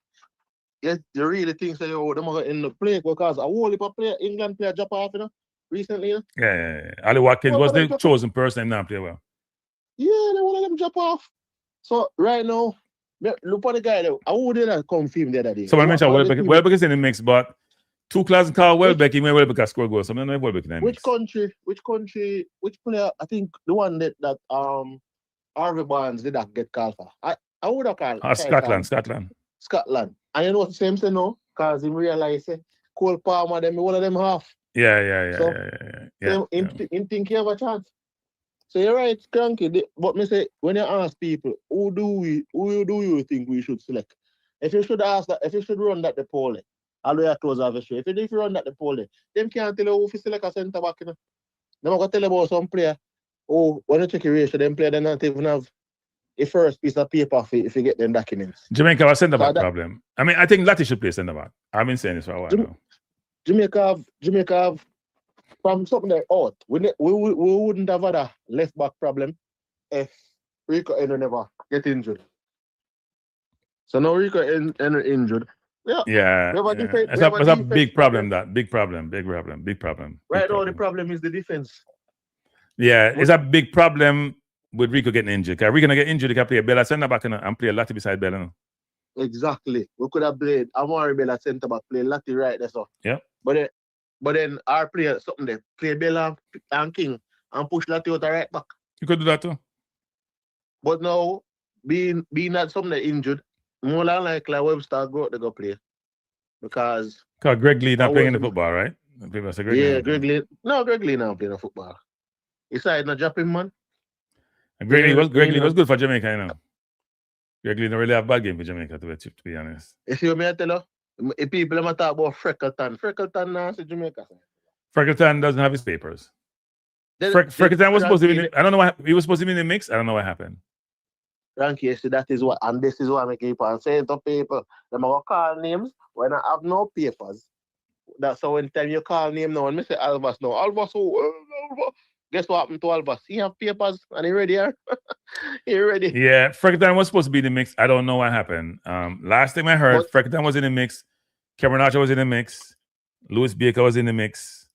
they really think that they're going to end up playing because a whole heap of player, England player drop off, recently. Yeah. Ali Watkins was the chosen person and now play well. Yeah, they want them drop off. So right now, look at the guy there. I wouldn't come film the other day. Someone mentioned Welbeck is in the mix, but 2 class call Welbeck, even Welbeck has scored goals. So I don't know if Welbeck in the mix. Which player, I think the one that Harvey Barnes did not get called for. I would have called. Scotland. And you know what the same thing now? Because he realized Cole Palmer, one of them half. Yeah. Him think he have a chance. So you're right, Kranky. But me say, when you ask people, who do you think we should select? If you should ask that, if you should run that the poll, all the way close off the show. If you run that the poll, them can't tell you who to select a centre back. Them going to tell you about some player. Oh, when you check your ratio, them player they not even have a first piece of paper if you get them documents. Jamaica have a centre back problem. I mean, I think Lati should play centre back. I've been saying this for a while now. Jamaica have from something like out. We wouldn't have had a left back problem if Rico Henry never get injured. So now Rico Henry injured. Yeah. It's a big problem. Big problem. Right now the problem is the defense. Yeah, it's a big problem with Rico getting injured. Because Rico get injured, he can play a Bella centre back and play a Lati beside Bella. Exactly. We could have played Amari Bella centre back, play Lati right there. So. Yeah. But then our player something there, play Bella and King and push Lati out the right back. You could do that too. But now, being that something that injured, more than likely Webster go play. Because Greg Lee not playing the football, right? Greg Lee now playing the football. He said not dropping man. Greg Lee was good for Jamaica, you know. Greg Lee don't really have a bad game for Jamaica, to be honest. You see what I tell you? If people talk about Freckleton now to Jamaica. Freckleton doesn't have his papers. Freckleton was supposed to be I don't know what he was supposed to be in the mix. I don't know what happened. Kranky, see that is what, and this is what I keep on saying to people. Them are call names when I have no papers. That's how when time you call name now, and I say Albus now. Albus, guess what happened to Albus? He have papers and he ready here. He ready. Yeah, Freckleton was supposed to be in the mix. I don't know what happened. Last time I heard, Freckleton was in the mix. Cameron Archer was in the mix. Louis Baker was in the mix.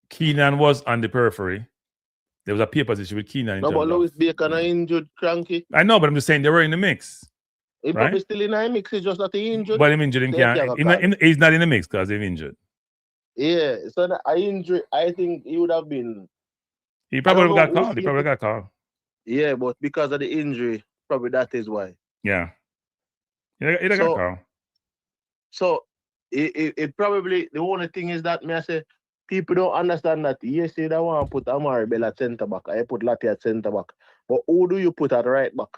Keenan was on the periphery. There was a paper position with Keenan. No, but Louis Baker not injured, Kranky. I know, but I'm just saying they were in the mix. He probably still in the mix. It's just that he injured. But him injured, he's not in the mix because he's injured. Yeah, so that injury, I think he would have been. He probably got called. Yeah, but because of the injury, probably that is why. Yeah. He got called. So it probably the only thing is that I say people don't understand that. Yes, they don't want to put Amari Bell at centre back. I put Lati at centre back. But who do you put at right back?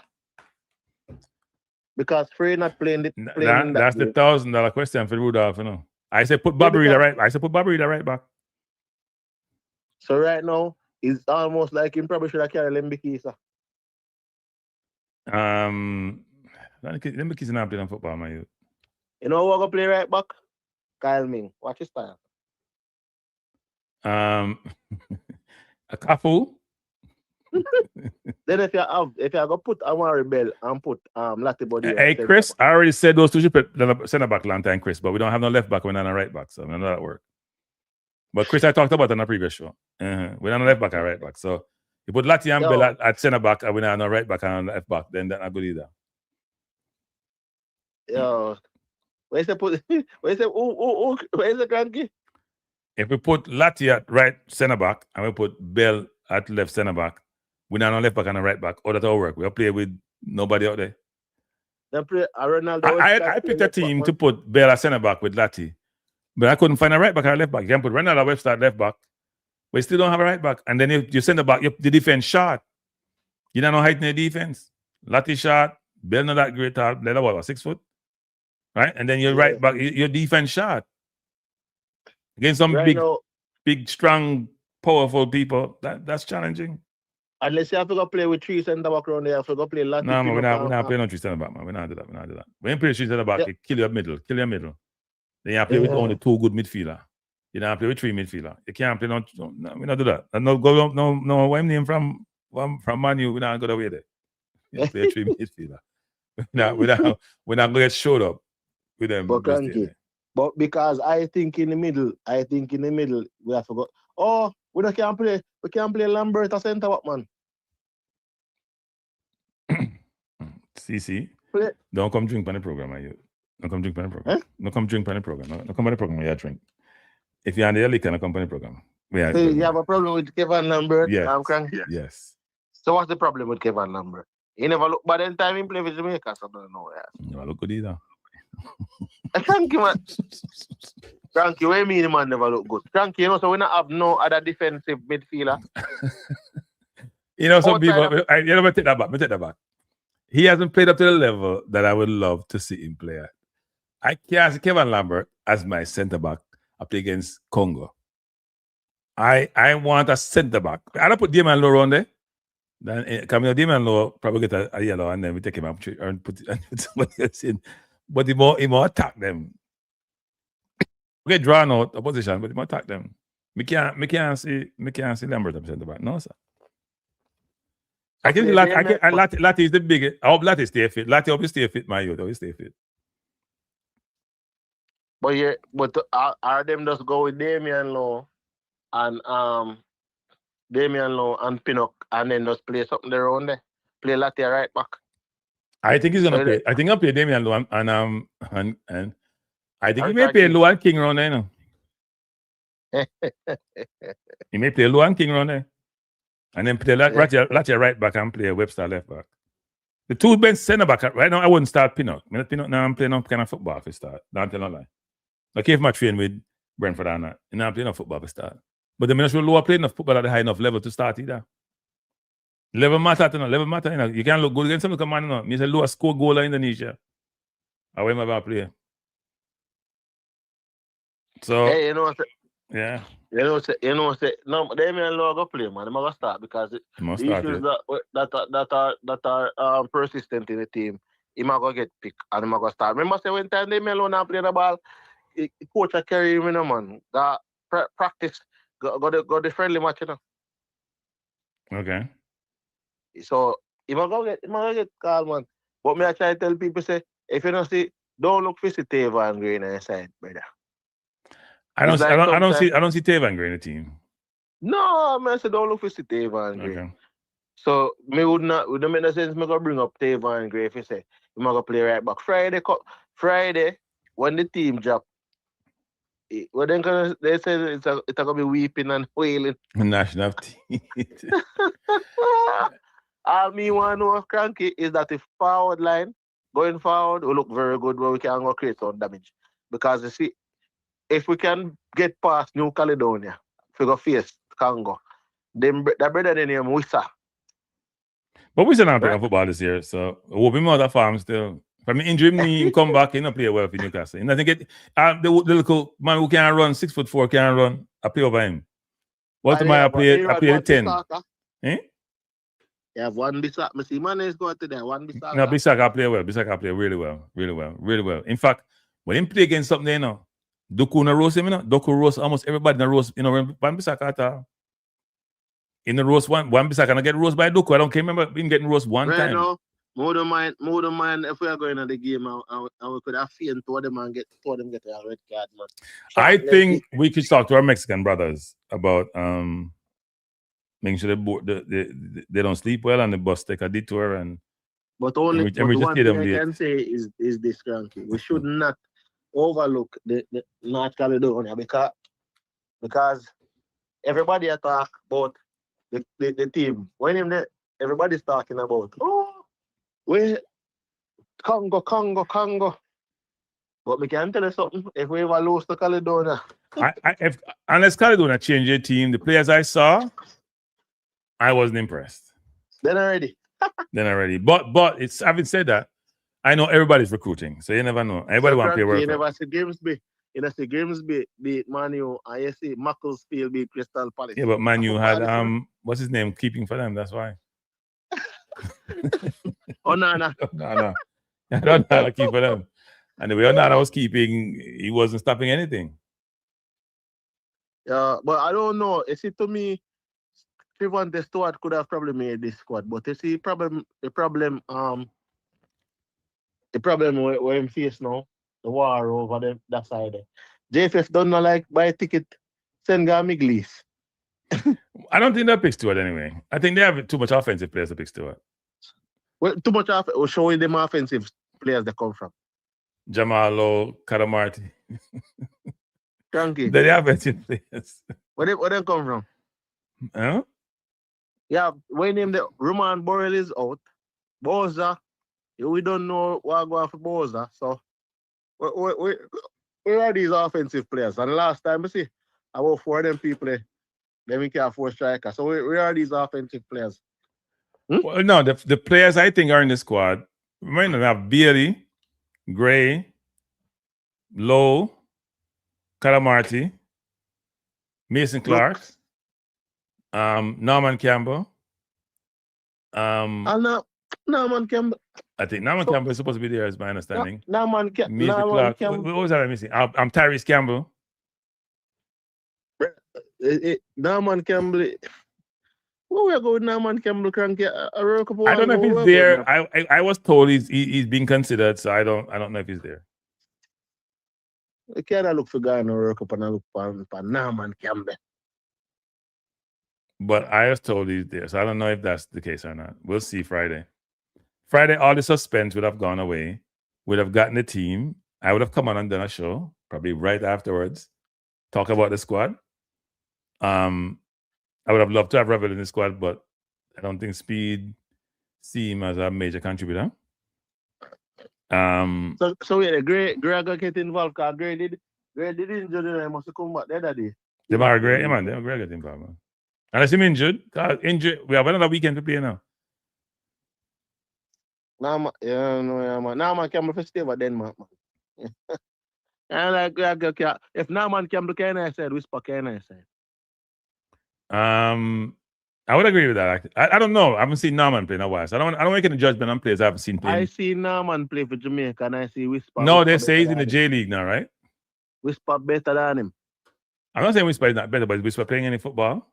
Because Frey not playing it. That's the $1,000 question for Rudolph, you know. I said put Bobby Reed right back. So right now, it's almost like him probably should have carried Lembikisa. Lembiki's not playing football, my youth. You know who going to play right back? Kyle Ming. Watch his style. A Kafu. Then if you go put Amari Bell and put Lati Body. Hey Chris, I already said those two should put centre back long time, Chris, but we don't have no left back, we're not a right back, so I know that work. But Chris, I talked about that on the previous show. We're not a left back and right back. So you put Lati and Bell at centre back and we're not a right back and left back, then that's not good either. Yo. Where's the Kranky? If we put Lati at right centre back and we put Bell at left centre back, we're not on left back and a right back. Oh, that'll work. We'll play with nobody out there. They play Ronaldo. I picked a team to put Bell as centre back with Lati, but I couldn't find a right back or a left back. You can put Ronaldo Webster at left back, but you still don't have a right back. And then you send the back, the defense short. You don't know height in the defense. Lati short, Bell not that great tall, Bell about 6 foot, right? And then your right back, your defense short against some big, strong, powerful people. That's challenging. Unless you have to go play with 3 centre back around there, you have to go play Lati. No, man, we're not playing on 3 centre back, man. We're not do that. When you play 3 centre back, you kill your middle. Then you have to play with only 2 good midfielder. You don't play with 3 midfielder. You can't play no, we not do that. And no what name from Man U, we not go away there. You play 3 midfielder. We're not gonna get showed up with them. But because I think in the middle, we have to go. Oh, we can't play Lambert as centre back, man. CC, don't come drink on the program, you. Don't come drink on the program. Huh? Don't come drink on the program. Don't come on the program when you drink. If you're on the liquor, don't come on the program. You have a problem with Kevin Lambert? Yes. I'm Kranky. Yes. So what's the problem with Kevin Lambert? He never look bad in time he play with Jamaica, so I don't know. Yeah. Never look good either. Kranky, man. Kranky, what do you mean the man never look good? Kranky, so we not have no other defensive midfielder. Some people, me take that back. He hasn't played up to the level that I would love to see him play at. I can't see Kevin Lambert as my centre back. I play against Congo. I want a centre back. I don't put Damian Lowe on there. Then Damian Lowe probably get a yellow and then we take him up and put somebody else in. But he more attack them. We get drawn out a position, but he more attack them. Me can't see Lambert up centre back. No, sir. I can see Lati is the biggest. I hope Lati stay fit. Lati hope stay fit, my youth. Always stay fit. But are them just go with Damian Lowe and Pinnock and then just play something there on there? Play Lati right back. I think he's gonna play. I think I'll play Damian Lowe and I think he may play Lowe and King around there, He may play Lowe and King around there. And then play Lati right back and play Webster left back. The 2 bench centre back right now. I wouldn't start Pinnock. Pinnock now I'm playing up kind of football for start. Don't tell no lie. Okay, if I train with Brentford or not, and I'm playing enough football for start. But the minute Lowe play enough football at a high enough level to start either. Level matter. You can't look good against some man. Me say Lowe score goal in Indonesia. I will never play. So hey, yeah. No, Damian Lowe go play, man. They must start because the issues that are persistent in the team, he might go get picked and he might go start. Remember, say when time Damian Lowe not play the ball, coach a carry him, man. That practice, go the friendly match, Okay. So he might go get called, man. But me I try to tell people say, if you don't see, don't look for Tavan Green inside, brother. I don't see Tavan Green in the team. No, man, say don't look for Tavan Green. Okay. So me would not make no sense me go bring up Tavan Green if you say you might go play right back. Friday when the team drop, they say it's gonna be weeping and wailing. National team. All me want to know, Kranky, is that the forward line going forward will look very good where we can go create some damage. Because you see, if we can get past New Caledonia, if we go face Congo, then that brother the name Wissa. But Wissa not playing football this year, so we'll be more that farm still. From the injury, he come back, he not play well for Newcastle. He doesn't get the little man who can run 6'4" can run. I play over him. I play 10. You have one Bisak. I see man is going to there. One Bisak. No, Bisak I play well. Bisak I play really well. In fact, when he play against something there, Doku na roast him, Doku roast almost everybody in the roast, one Bisak at all. In the roast, one Bisak gonna get roast by Doku. I don't remember him getting roast one time. No, more than mind if we are going to the game and we could have faint to them and get a red card, man. I think we could talk to our Mexican brothers about making sure they don't sleep well and the bus take a detour but one thing I can say is this, Kranky. We should not overlook the North Caledonia because everybody talk about the team. When everybody's talking about Congo. But we can tell you something. If we ever lose to Caledonia, Unless Caledonia change their team, the players I saw, I wasn't impressed. then already. But it's having said that, I know everybody's recruiting, so you never know. Everybody want to play World You Cup. never see Grimsby. You know, see Grimsby beat Man U, and you see Macclesfield beat Crystal Palace. Yeah, but Man U had what's his name keeping for them. That's why. Onana. No. I don't know how to keep for them. And the way Onana was keeping, he wasn't stopping anything. Yeah, but I don't know. You see, to me, Trevante Stewart could have probably made this squad, but you see, the problem where him face now, the war over them that side. JFF don't know like buy a ticket, send Miglis. I don't think they'll pick Stewart anyway. I think they have too much offensive players to pick Stewart. Well, too much we're showing them offensive players they come from. Jamalo, Karamarti. Kranky. They have offensive players. Where they come from? Huh? Yeah, when name the Roman Borrell is out. Boza, we don't know what going for Boza. So where are these offensive players? And last time I see about 4 of them people they can afford strikers. So where are these offensive players? Well, no, the players I think are in the squad. Remember, we have Bailey, Gray, Lowe, Karamarti, Mason Clark, Norman Campbell. Norman Campbell. I think Norman Campbell is supposed to be there, is my understanding. Norman Campbell. What was that I'm missing? I'm Tyrese Campbell. Norman Campbell. Where we go with Norman Campbell, Kranky? I don't know if he's there. I was told he's being considered, so I don't know if he's there. We can't look for guy and work up and look for Norman Campbell. But I was told he's there, so I don't know if that's the case or not. We'll see Friday. Friday, all the suspense would have gone away. We'd have gotten the team. I would have come on and done a show, probably right afterwards, talk about the squad. I would have loved to have Rebel in the squad, but I don't think Speed see him as a major contributor. So yeah, Gray got get involved because Gray did injured. I must come back the other day. They are Gray, man. They are Gray get involved, man. Unless him injured, we have another weekend to play now. Man. Norman Campbell for stay over Denmark, man. And if Norman Campbell can I said, whisper can I said. I would agree with that. I don't know. I haven't seen Norman play in a while, so I don't make any judgment on players I haven't seen play. I see Norman play for Jamaica, and I see Whisper. No, they say he's in the J League now, right? Whisper better than him. I'm not saying Whisper is not better, but is Whisper playing any football?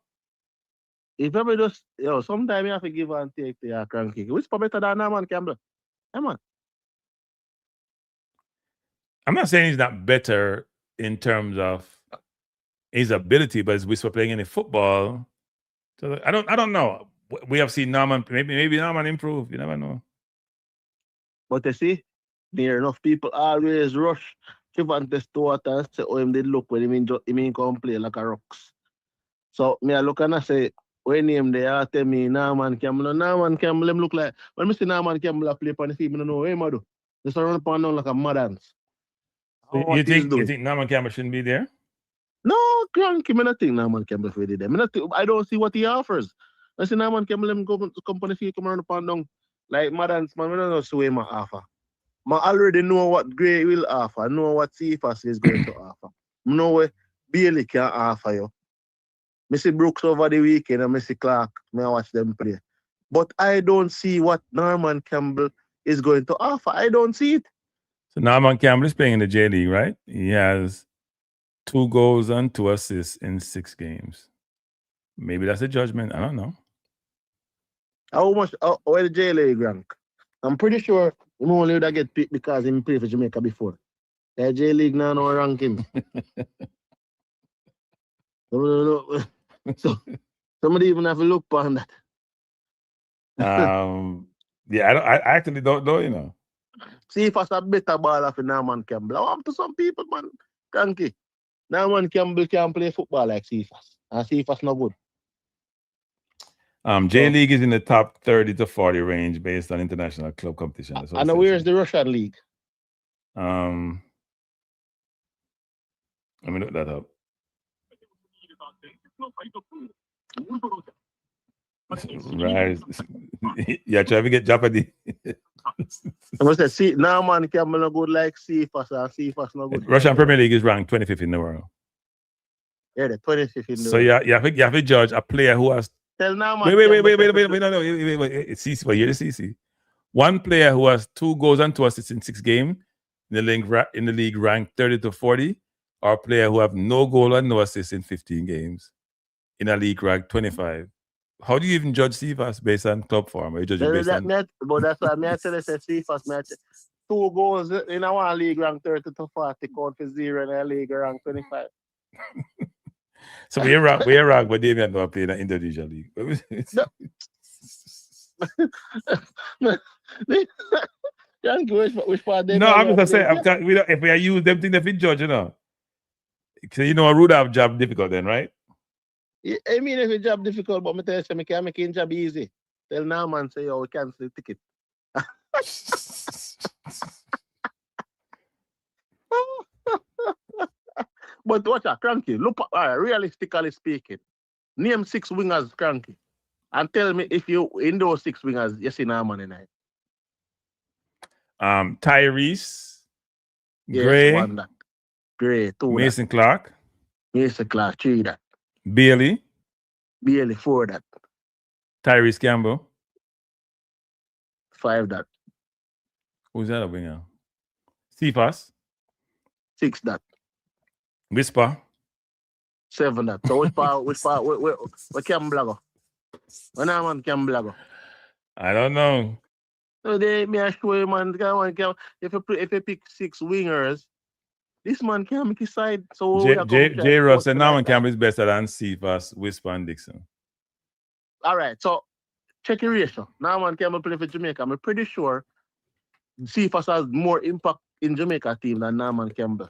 He probably just, sometimes you have to give and take the Kranky. Whisper better than Norman Campbell. Come on. I'm not saying he's not better in terms of his ability, but is Whisper playing any football? So I don't know. We have seen Norman. Maybe Norman improve. You never know. But you see, there enough people always rush Trevante Stewart and say, him did look when he mean come play like a rocks. So me I look and I say, when him there tell me Norman Campbell him look like when I see Norman Campbell play on the field, I don't know what him do. Just run up and down like a mad dance. You think Norman Campbell shouldn't be there? No, Kranky, I don't think Norman Campbell for them. I don't see what he offers. I see Norman Campbell him go to company fee come around upon down like Madans, man. I don't know so him offer. I already know what Gray will offer. I know what Cephas is going to offer. I know what Bailey can offer you. I see Brooks over the weekend and I see Clark. I watch them play. But I don't see what Norman Campbell is going to offer. I don't see it. So Norman Campbell is playing in the J League, right? He has 2 goals and 2 assists in 6 games. Maybe that's a judgment. I don't know. How much? Where the J League rank? I'm pretty sure he only would get picked because he played for Jamaica before. The J League now no ranking. So somebody even have a look on that. Yeah, I actually don't know, you know. See if it's a better baller for Norman Campbell. I want to some people, man. Kranky. Norman Campbell can't play football like Cephas. And Cephas no good. J League is in the top 30 to 40 range based on international club competition. And where's the Russian league? Let me look that up. Right. Yeah, trying to get Jeopardy. I must say, see, now man can be no good like CFAS and CFAS no good. Russian Premier League is ranked 25th in the world. Yeah, the 25th in the world. So yeah, you have to judge a player who has. Tell now man. Wait, no, wait. It's CC, but here's the CC. One player who has 2 goals and 2 assists in 6 games in the league ranked 30 to 40, or a player who have no goal and no assists in 15 games in a league ranked 25. How do you even judge CFAS based on club form? Or you judge it based on... But that's why I tell you, CFAS, 2 goals in a one league ranked 30 to 40, count for 0 in a league ranked 25. So we're wrong, but they may not play in an individual league. No, I'm just saying, if we use them things to judge, you know. So you know, a Rudolph job difficult then, right? I mean, if a job difficult, but I tell you, I can make a job easy. Tell now man, say, we cancel the ticket. But watch out, Kranky. Look, realistically speaking, name 6 wingers, Kranky, and tell me if you in those 6 wingers, you see now man tonight. Tyrese, yes, Gray, 2 Mason Clark, 3 that. Bailey, 4 that. Tyrese Campbell, 5 that. Who's that a winger? CFAS, 6 that. Whisper, 7 that. So which part can blaggo? When I man can blaggo? I don't know. So they may show you man if you pick 6 wingers, this man can make his side. So J Ross and Norman Campbell is better than CFAS, Whisper, and Dixon. All right, so check your ratio. Norman Campbell play for Jamaica. I'm pretty sure CFAS has more impact in Jamaica team than Norman Campbell.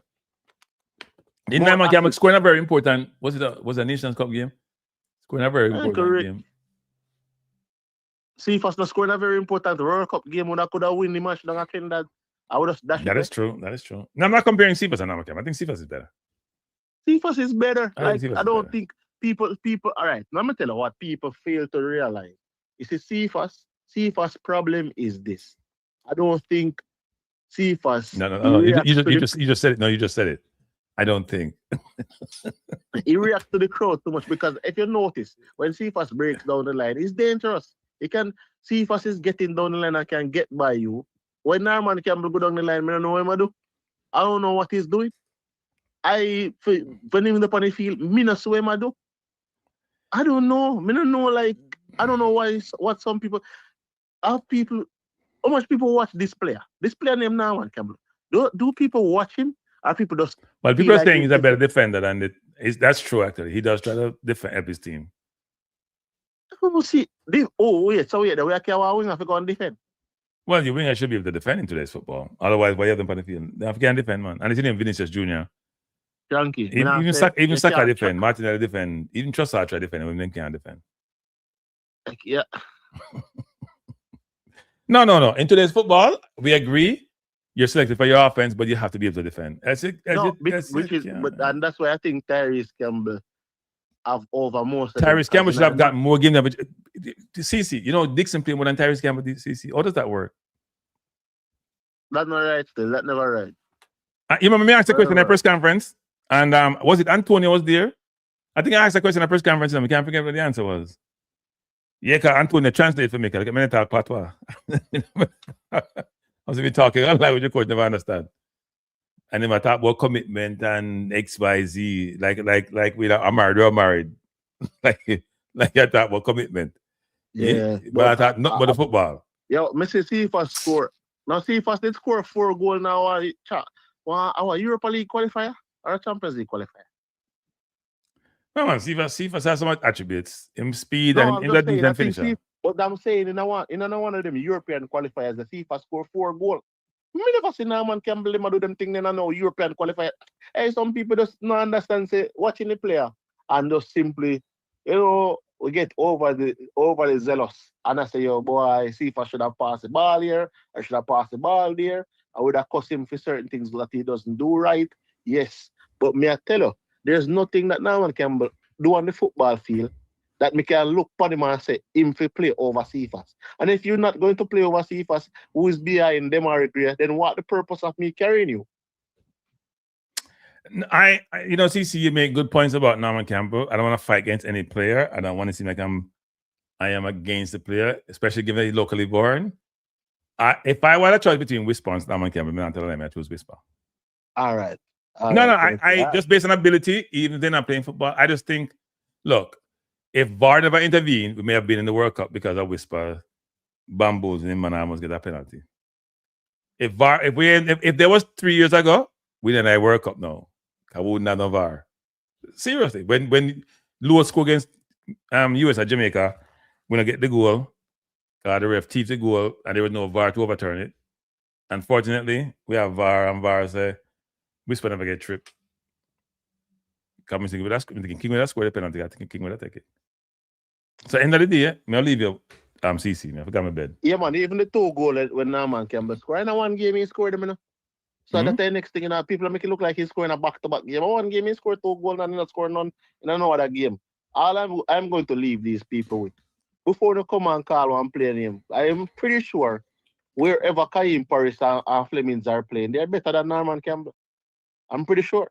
Did Norman Campbell score in a very important, was a Nations Cup game? Scoring a very important game. CFAS not scoring a very important World Cup game when I could have won the match. I think that I would have dashed. That is true. No, I'm not comparing CFAS and Norman Campbell. I think CFAS is better. CFAS is better. I don't think people. All right, now I'm gonna tell you what people fail to realize. You see, CFAS problem is this. I don't think CFAS. No. You just said it. No, you just said it. I don't think. He reacts to the crowd too much because if you notice, when CFAS breaks down the line, it's dangerous. CFAS is getting down the line and can get by you. When Norman Campbell go down the line, I don't know what I do. I don't know what he's doing. When him up on the field, I not see what I do. I don't know. I don't know, I don't know what some people, how much people watch this player? This player named Norman Campbell. Do people watch him? Or people just... Well, people are saying he's a better defender than it. That's true, actually. He does try to defend his team. So the way I can win if you go and defend. Well, your winger should be able to defend in today's football. Otherwise, why you have them on the field? They can't defend, man. And it's named Vinicius Jr. Kranky. Even Saka defend, Martinelli defend, even Trossard try defend, and women can't defend. Yeah. No. In today's football, we agree. You're selected for your offense, but you have to be able to defend. And that's why I think Tyrese Campbell have over most. Tyrese Campbell should have gotten more games. But CC, you know, Dixon played more than Tyrese Campbell did. CC, how does that work? That's not right. Still, that's never right. You remember me asked a question at a press conference, and was it Antonio was there? I think I asked a question at a press conference, and I can't forget what the answer was. Yeah, because Antonio translated for me. Because I talk patois. I was talking on language coach never understand. And then I talk about commitment and XYZ, like we are married. like I talk about commitment. Yeah. But I thought not about the football. Yo, Mr. CFAS score. Now CFAS did score 4 goals now. Our Europa League qualifier or a Champions League qualifier? No man, CFAS has so much attributes. Him speed and him that finisher. But I'm saying in one of them European qualifiers, the FIFA score 4 goals. I never see Norman Campbell do them thing. Then I know European qualifier. Hey, some people just not understand. Say watching the player and just simply, we get overly zealous. And I say, yo, boy, see if I should have passed the ball here, I should have passed the ball there. I would have cussed him for certain things that he doesn't do right. Yes. But me, I tell you, there's nothing that no one can do on the football field that me can look upon him and say, him to play over Cephas. And if you're not going to play over Cephas, who is behind them or agree, then what the purpose of me carrying you? I CC, you make good points about Norman Campbell. I don't want to fight against any player. I don't want to seem like I am against the player, especially given that he's locally born. If I were to choice between Whisper and Norman Campbell, I'm telling him I choose Whisper. All right. I just based on ability, even then I'm playing football. I just think, look, if VAR never intervened, we may have been in the World Cup because of Whisper bamboozling him and I almost get that penalty. If there was 3 years ago, we didn't have a World Cup now. I wouldn't have no VAR. Seriously, when Lewis scored against US at Jamaica, when I get the goal, the ref teeth the goal, and there was no VAR to overturn it. Unfortunately, we have VAR, and VAR say, Whisper never get tripped. Come and think with that, King with that score the penalty. I think King with that take it. So end of the day, I'll leave you CC. I forgot my bed. Yeah, man, even the 2 goals when Norman Campbell scored. In one game he scored them, you know. So that's the next thing, you know, people make it look like he's scoring a back-to-back game. In one game he scored 2 goals and he not scored none in another game. All I'm going to leave these people with, before they come and call and play him, I am pretty sure wherever Kaim Paris and Flemings are playing, they're better than Norman Campbell. I'm pretty sure.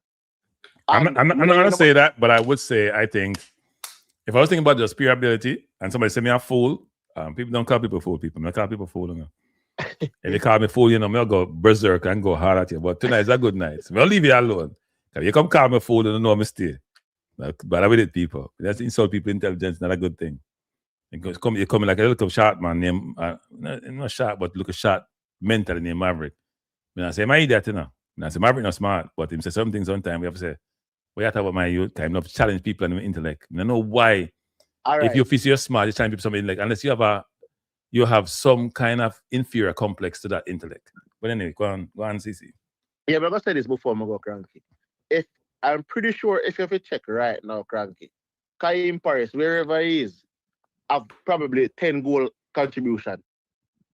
I'm not going to say that, but I would say, I think, if I was thinking about just pure ability and somebody say me a fool, people don't call people fool people. I call people fool. You know? If they call me fool, you know, I'll go berserk and go hard at you. But tonight's a good night. So I'll leave you alone. If you come call me fool, you don't know me still. But I with it, people. That's insult people intelligence, not a good thing. You're coming like a little shot man named, not shot, but look a shot mentally named Maverick. I say, my idiot, you know. I say, Maverick not smart, but him say some things one time, we have to say, we have to talk about my youth time, not challenge people and intellect. I don't know why. Right. If you feel you're smart, you're trying to be something like, unless you have some kind of inferior complex to that intellect. But anyway, go on, CC. Yeah, but I'm going to say this before I go Kranky. I'm pretty sure if you have to check right now, Kranky, Kaim Paris, wherever he is, have probably 10 goal contribution.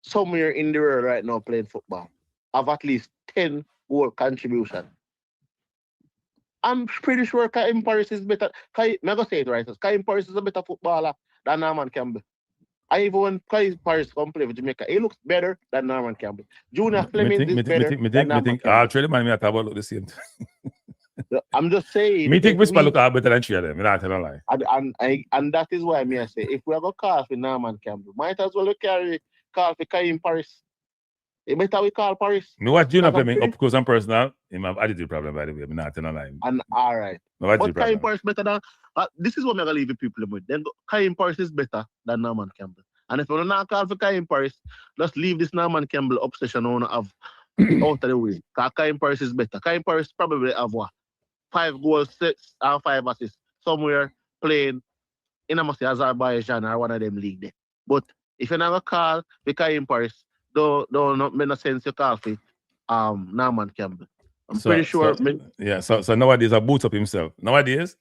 Somewhere in the world right now playing football, have at least 10 goal contribution. I'm pretty sure Kaim Paris is better. I'm going to say it right. Kaim Paris is a better footballer than Norman Campbell. I even when Kaim Paris come play for Jamaica, he looks better than Norman Campbell. Junior Fleming is better than Norman Campbell. I'll trade money. I talk about the same thing. I'm just saying. Me think Whisper look better than three of them. I don't lie. And that is why I say, if we are going to call for Norman Campbell, might as well call for Kaim Paris. It better we call Paris. No, what Junior Fleming, of course, I'm personal. He have attitude problem, by the way. I'm not telling a lie. And all right. But Kaim Paris better than. This is what I'm going to leave the people with. Then Kaim Paris is better than Norman Campbell. And if you're not call for Kaim Paris, just leave this Norman Campbell obsession on of out of the way. Because Kaim Paris is better. Kaim Paris probably have what? 5 goals, 6 and 5 assists. Somewhere playing in Azerbaijan or one of them league there. But if you're not going to call for Kaim Paris, don't make no sense you call for Norman Campbell. I'm pretty sure. So nowadays, I boot up himself. Nowadays,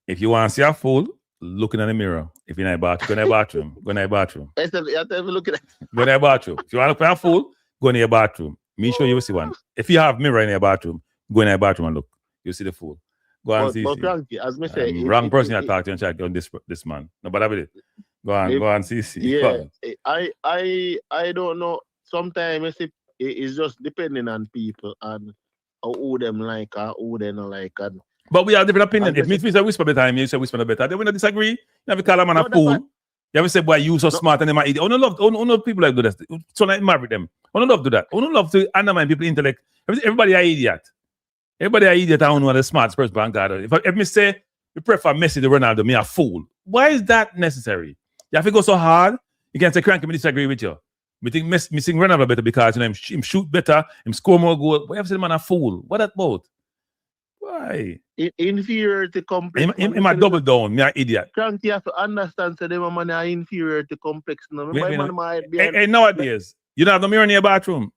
if you want to see a fool, looking in the mirror. If you're in a bathroom, go in a bathroom. Go in a bathroom. You have to look at it. Go in a bathroom. If you want to look for a fool, go in your bathroom. Me sure you will see one. If you have mirror in your bathroom, go in a bathroom and look. You see the fool. Go on, see. But Kranky, as me say, wrong person you talk to and check on this man. No, but I will. Go on, CC. Yeah, I don't know. Sometimes it's just depending on people and who them like or who they don't like. But we have different opinions. If me say Whisper better, and you say Whisper better, then we don't disagree. You have to call a man a fool. You have to say, boy, you so smart and they might idiot. I don't love people like do that. So like marry them. I don't love to do that. I don't love to undermine people intellect. Everybody an idiot. Everybody an idiot. I don't know the smartest person on God. If me say you prefer Messi to Ronaldo, me a fool. Why is that necessary? You have to go so hard. You can say Kranky, me disagree with you. Me think Messi Ronaldo better because him shoot better, him score more goals. Why have to say the man a fool? What that about? Why? Inferiority complex. Him a double down. Me an idiot. Kranky, you have to understand that them man are inferiority complex. Hey, nowadays, you don't have no mirror in your bathroom.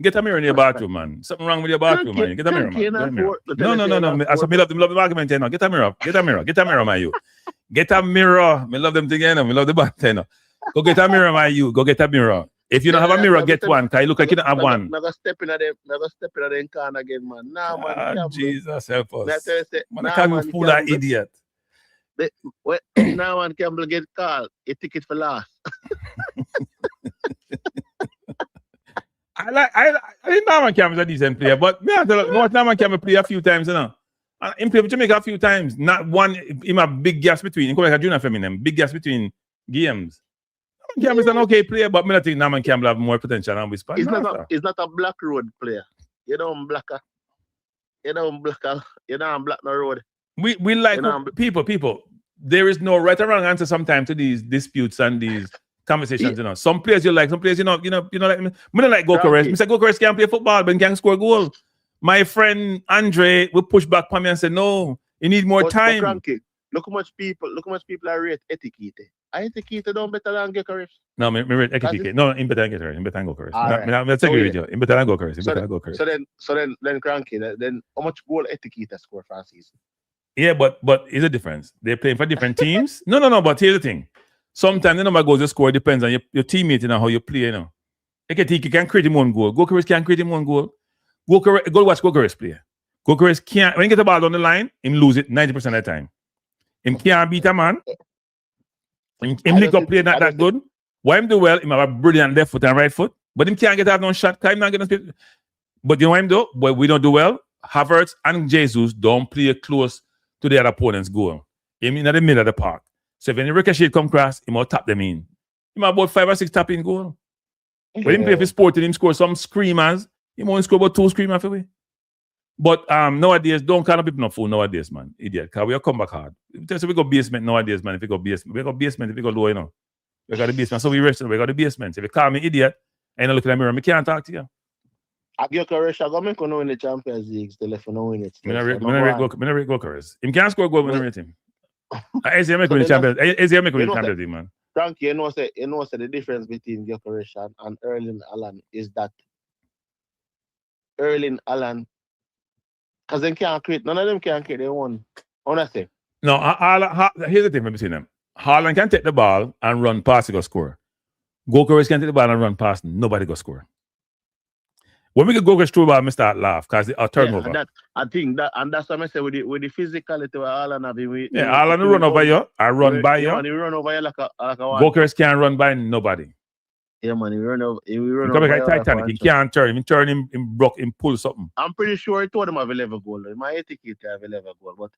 Get a mirror in your bathroom, man. Something wrong with your bathroom, man. Get a mirror, man. No. I said, me love the argument, you know. Get a mirror, man, you. Get a mirror. Me love them together. Me love the bartender. Go get a mirror, my you. Go get a mirror. If you don't have a mirror, get one. Cause you look like you don't have one. Never step in at them can again, man. Nah, man. Jesus help us. Man, I Nah, can't man, fool that idiot. Now one Campbell get called. A ticket for last. I think Norman Campbell's a decent player, but me I tell you, Norman Campbell play a few times, you know. And he played for Jamaica a few times. Not one, him a big gaps between. He come like a junior feminine, big gaps between games. Norman Campbell's an okay player, but me I think Norman Campbell have more potential than Whisper. He's not a black road player. You don't black no road. We like people. There is no right or wrong answer sometimes to these disputes and these conversations, you know. Some players you like, some players you know like me. I don't like Gokares. I say Gokares can't play football, but he can score a goal. My friend Andre will push back on me and say, no, you need more time. Kranky, look how much people are rate etiquette. Etiquette don't better than Gokares. No, me rate etiquette. No, in better than Gokares. In better than Gokares. Let's agree with you. In better than Gokares. So then Kranky, then how much goal etiquette score for a season? Yeah, but it's a difference. They're playing for different teams. No, but here's the thing. Sometimes the number of goals you score depends on your teammate and how you play, you know. Ekitike can create him one goal. Gokares can't create him one goal. Go watch Gokares play. Gokares can't, when he get the ball on the line, him lose it 90% of the time. Him can't beat a man. Him lick up play not that good. Why him do well, him have a brilliant left foot and right foot, but him can't get out no shot. Him not getting. But you know what him do? But we don't do well. Havertz and Jesus don't play close to their opponent's goal. Him in the middle of the park. So if any ricochet come across, he might tap them in. He might about 5 or 6 tapping goal. When he play for sport and him score some screamers, he might score about 2 screamers for me. But nowadays, don't call people no fool nowadays, man. Idiot. Because we come back hard. So we go basement nowadays, man. If we go basement, if we go low, you know. We got the basement. So we rest, we got the basement. If you call me idiot, and you look in the mirror, I can't talk to you. I get Gokares, I go make no win the Champions League, still if no win it. I rate Gokares. Him can't score a goal when I rate him. Easy make win the Champions League, man. Kranky, you know the difference between Gokares and Erling Haaland is that Erling Haaland, because they can't create, none of them can create their own. Honestly. No, here's the thing between them. Haaland can take the ball and run past to go score. Gokares can take the ball and run past, nobody go score. When we get Gokares through the ball, I start laugh because they are turnover. Yeah, I think that, and that's what I say with the physicality of Haaland having. Haaland run over you, I run by you. And he run over you like a one. Gokares can't run by nobody. Yeah, man, he run over. He come like Titanic. He can't turn. He turn him, broke him, pull something. I'm pretty sure he told him have a level goal. My etiquette have a level goal, but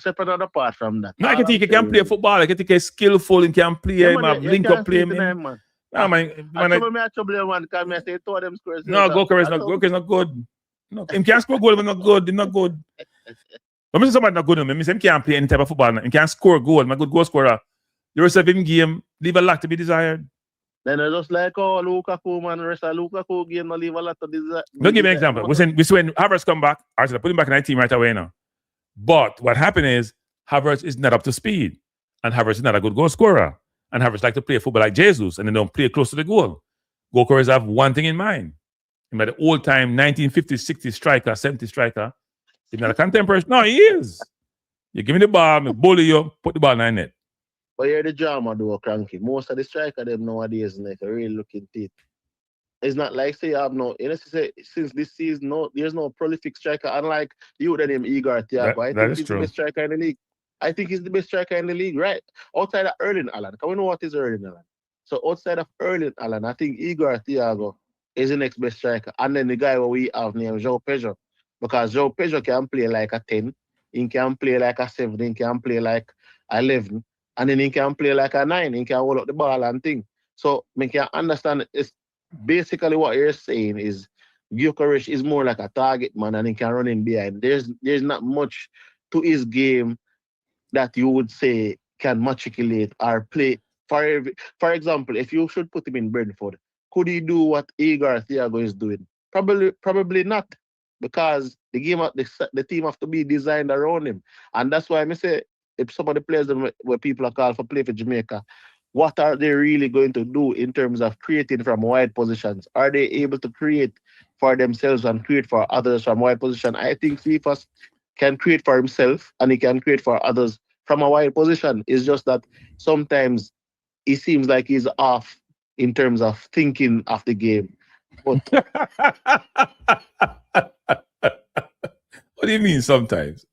separate apart from that. No, I can think he can play football. I can think he's skillful. He can play. He have link up play. Man. No, man. No, Gokares not good. No, him can't score goal, but not good. He's not good. But me somebody not good. Me say him can't play any type of football. He can't score goal. My good goal scorer. The rest of him game leave a lot to be desired. Then it's just like Lukaku, man. The rest of Lukaku game not leave a lot to be desired. Don't give me an example. We say when Havertz come back, Arsenal put him back in the team right away now. But what happened is Havertz is not up to speed, and Havertz is not a good goal scorer. And Havertz like to play football like Jesus, and they don't play close to the goal. Gokares have one thing in mind. He's the old-time 1950s, 60s striker, 70s striker. He's not a contemporary. No, he is. You give me the ball, me bully you, put the ball in the net. But you're the drama, though, Kranky. Most of the striker them nowadays like a real looking teeth. It's not like say you have no. You know, say since this season, there's no prolific striker. Unlike you, that name Igor Thiago. I think he's the best striker in the league. I think he's the best striker in the league, right? Outside of Erling Haaland. Because we know what is Erling Haaland. So outside of Erling Haaland, I think Igor Thiago is the next best striker. And then the guy what we have named João Pedro. Because João Pedro can play like a 10. He can play like a 7. He can play like 11. And then he can play like a 9. He can hold up the ball and thing. So we can understand it's basically what you're saying is Gokares is more like a target man and he can run in behind. There's not much to his game that you would say can matriculate or play. For example, if you should put him in Brentford, could he do what Igor Thiago is doing? Probably not, because the team have to be designed around him. And that's why I say, if some of the players where people are called for play for Jamaica, what are they really going to do in terms of creating from wide positions? Are they able to create for themselves and create for others from wide position? I think FIFA can create for himself and he can create for others from a wide position. It's just that sometimes it seems like he's off in terms of thinking of the game. But what do you mean sometimes?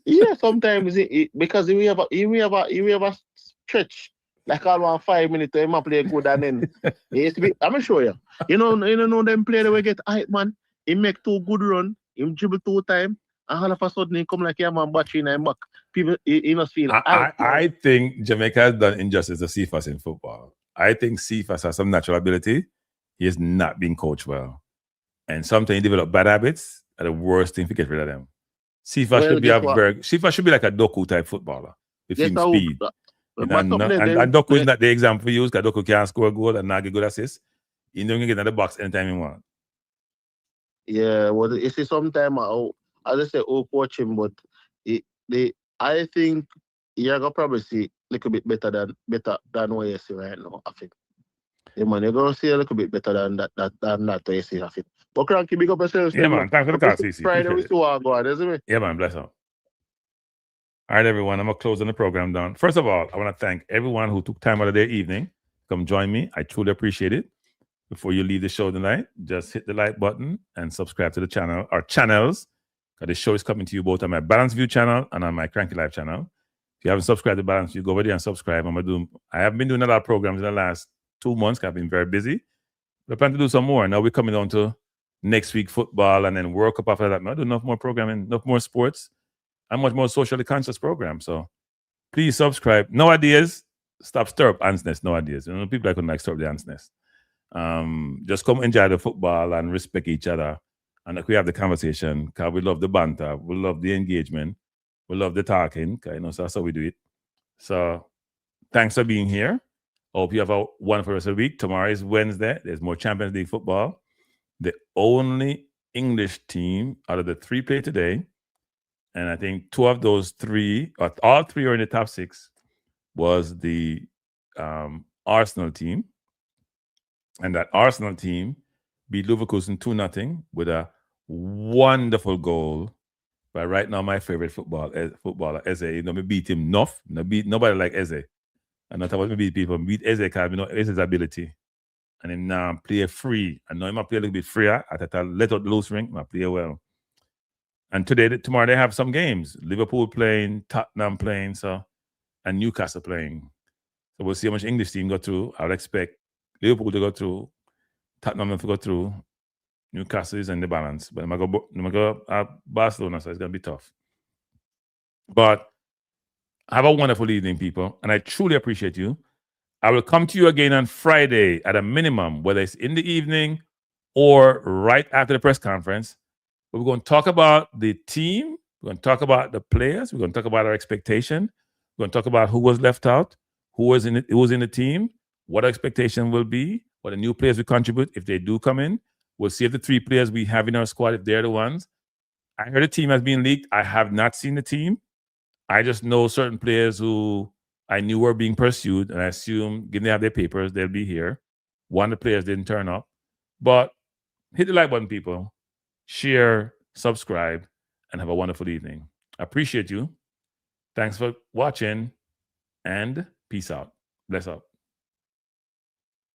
yeah, sometimes because we have a stretch like all 5 minutes to him play good and then I'm gonna show you. You know them player we get hype man. He make 2 good run, him dribble 2 times, and all of a sudden he come like a man battery in him back. People he must feel I think Jamaica has done injustice to Cephas in football. I think Cephas has some natural ability. He is not being coached well. And sometimes he develop bad habits are the worst thing to get rid of them. Cephas should be Cephas should be like a Doku type footballer with him speed. And Doku is not the example for you because Doku can't score a goal and not get good assists. You don't get in the box anytime you want. Yeah, well, you see, sometimes I just say, coach him, but I think you're gonna probably see a little bit better than what you see right now. I think. Yeah, man, you're gonna see a little bit better than that what you see. I think. But Kranky, big up yourself. Yeah, man. Thanks for the call, CC. Friday we still want to go on, isn't it? Yeah, man. Bless up. All right, everyone. I'm gonna closing the program down. First of all, I want to thank everyone who took time out of their evening to come join me. I truly appreciate it. Before you leave the show tonight, just hit the like button and subscribe to the channel or channels. Because the show is coming to you both on my Balance View channel and on my Kranky Live channel. If you haven't subscribed to Balance View, go over there and subscribe. I have been doing a lot of programs in the last 2 months. I've been very busy. We're planning to do some more. Now we're coming on to next week football and then World Cup after that. I do enough more programming, enough more sports, and much more socially conscious program. So please subscribe. No ideas. Stop stir up ants nest. No ideas. People that couldn't like stir up the ants nest. Just come enjoy the football and respect each other. And we have the conversation because we love the banter. We love the engagement. We love the talking. So that's how we do it. So thanks for being here. Hope you have a wonderful rest of the week. Tomorrow is Wednesday. There's more Champions League football. The only English team out of the 3 play today, and I think 2 of those 3, or all 3 are in the top 6, was the Arsenal team. And that Arsenal team beat Leverkusen 2-0 with a wonderful goal by right now my favorite footballer, Eze. We beat him enough. Nobody like Eze. And not about me beat people. Beat Eze because we know Eze's ability. And then now play free. I know he might play a little bit freer. I thought I'll let out the loose ring. He might play well. And tomorrow they have some games. Liverpool playing, Tottenham playing, and Newcastle playing. So we'll see how much English team go through. I would expect Liverpool to go through, Tottenham to go through, Newcastle is in the balance. But I'm going to go Barcelona, so it's going to be tough. But have a wonderful evening, people. And I truly appreciate you. I will come to you again on Friday at a minimum, whether it's in the evening or right after the press conference. But we're going to talk about the team. We're going to talk about the players. We're going to talk about our expectation. We're going to talk about who was left out, who was in the team, what our expectation will be, what the new players will contribute if they do come in. We'll see if the 3 players we have in our squad, if they're the ones. I heard the team has been leaked. I have not seen the team. I just know certain players who I knew were being pursued, and I assume, given they have their papers, they'll be here. One of the players didn't turn up. But hit the like button, people. Share, subscribe, and have a wonderful evening. I appreciate you. Thanks for watching, and peace out. Bless up.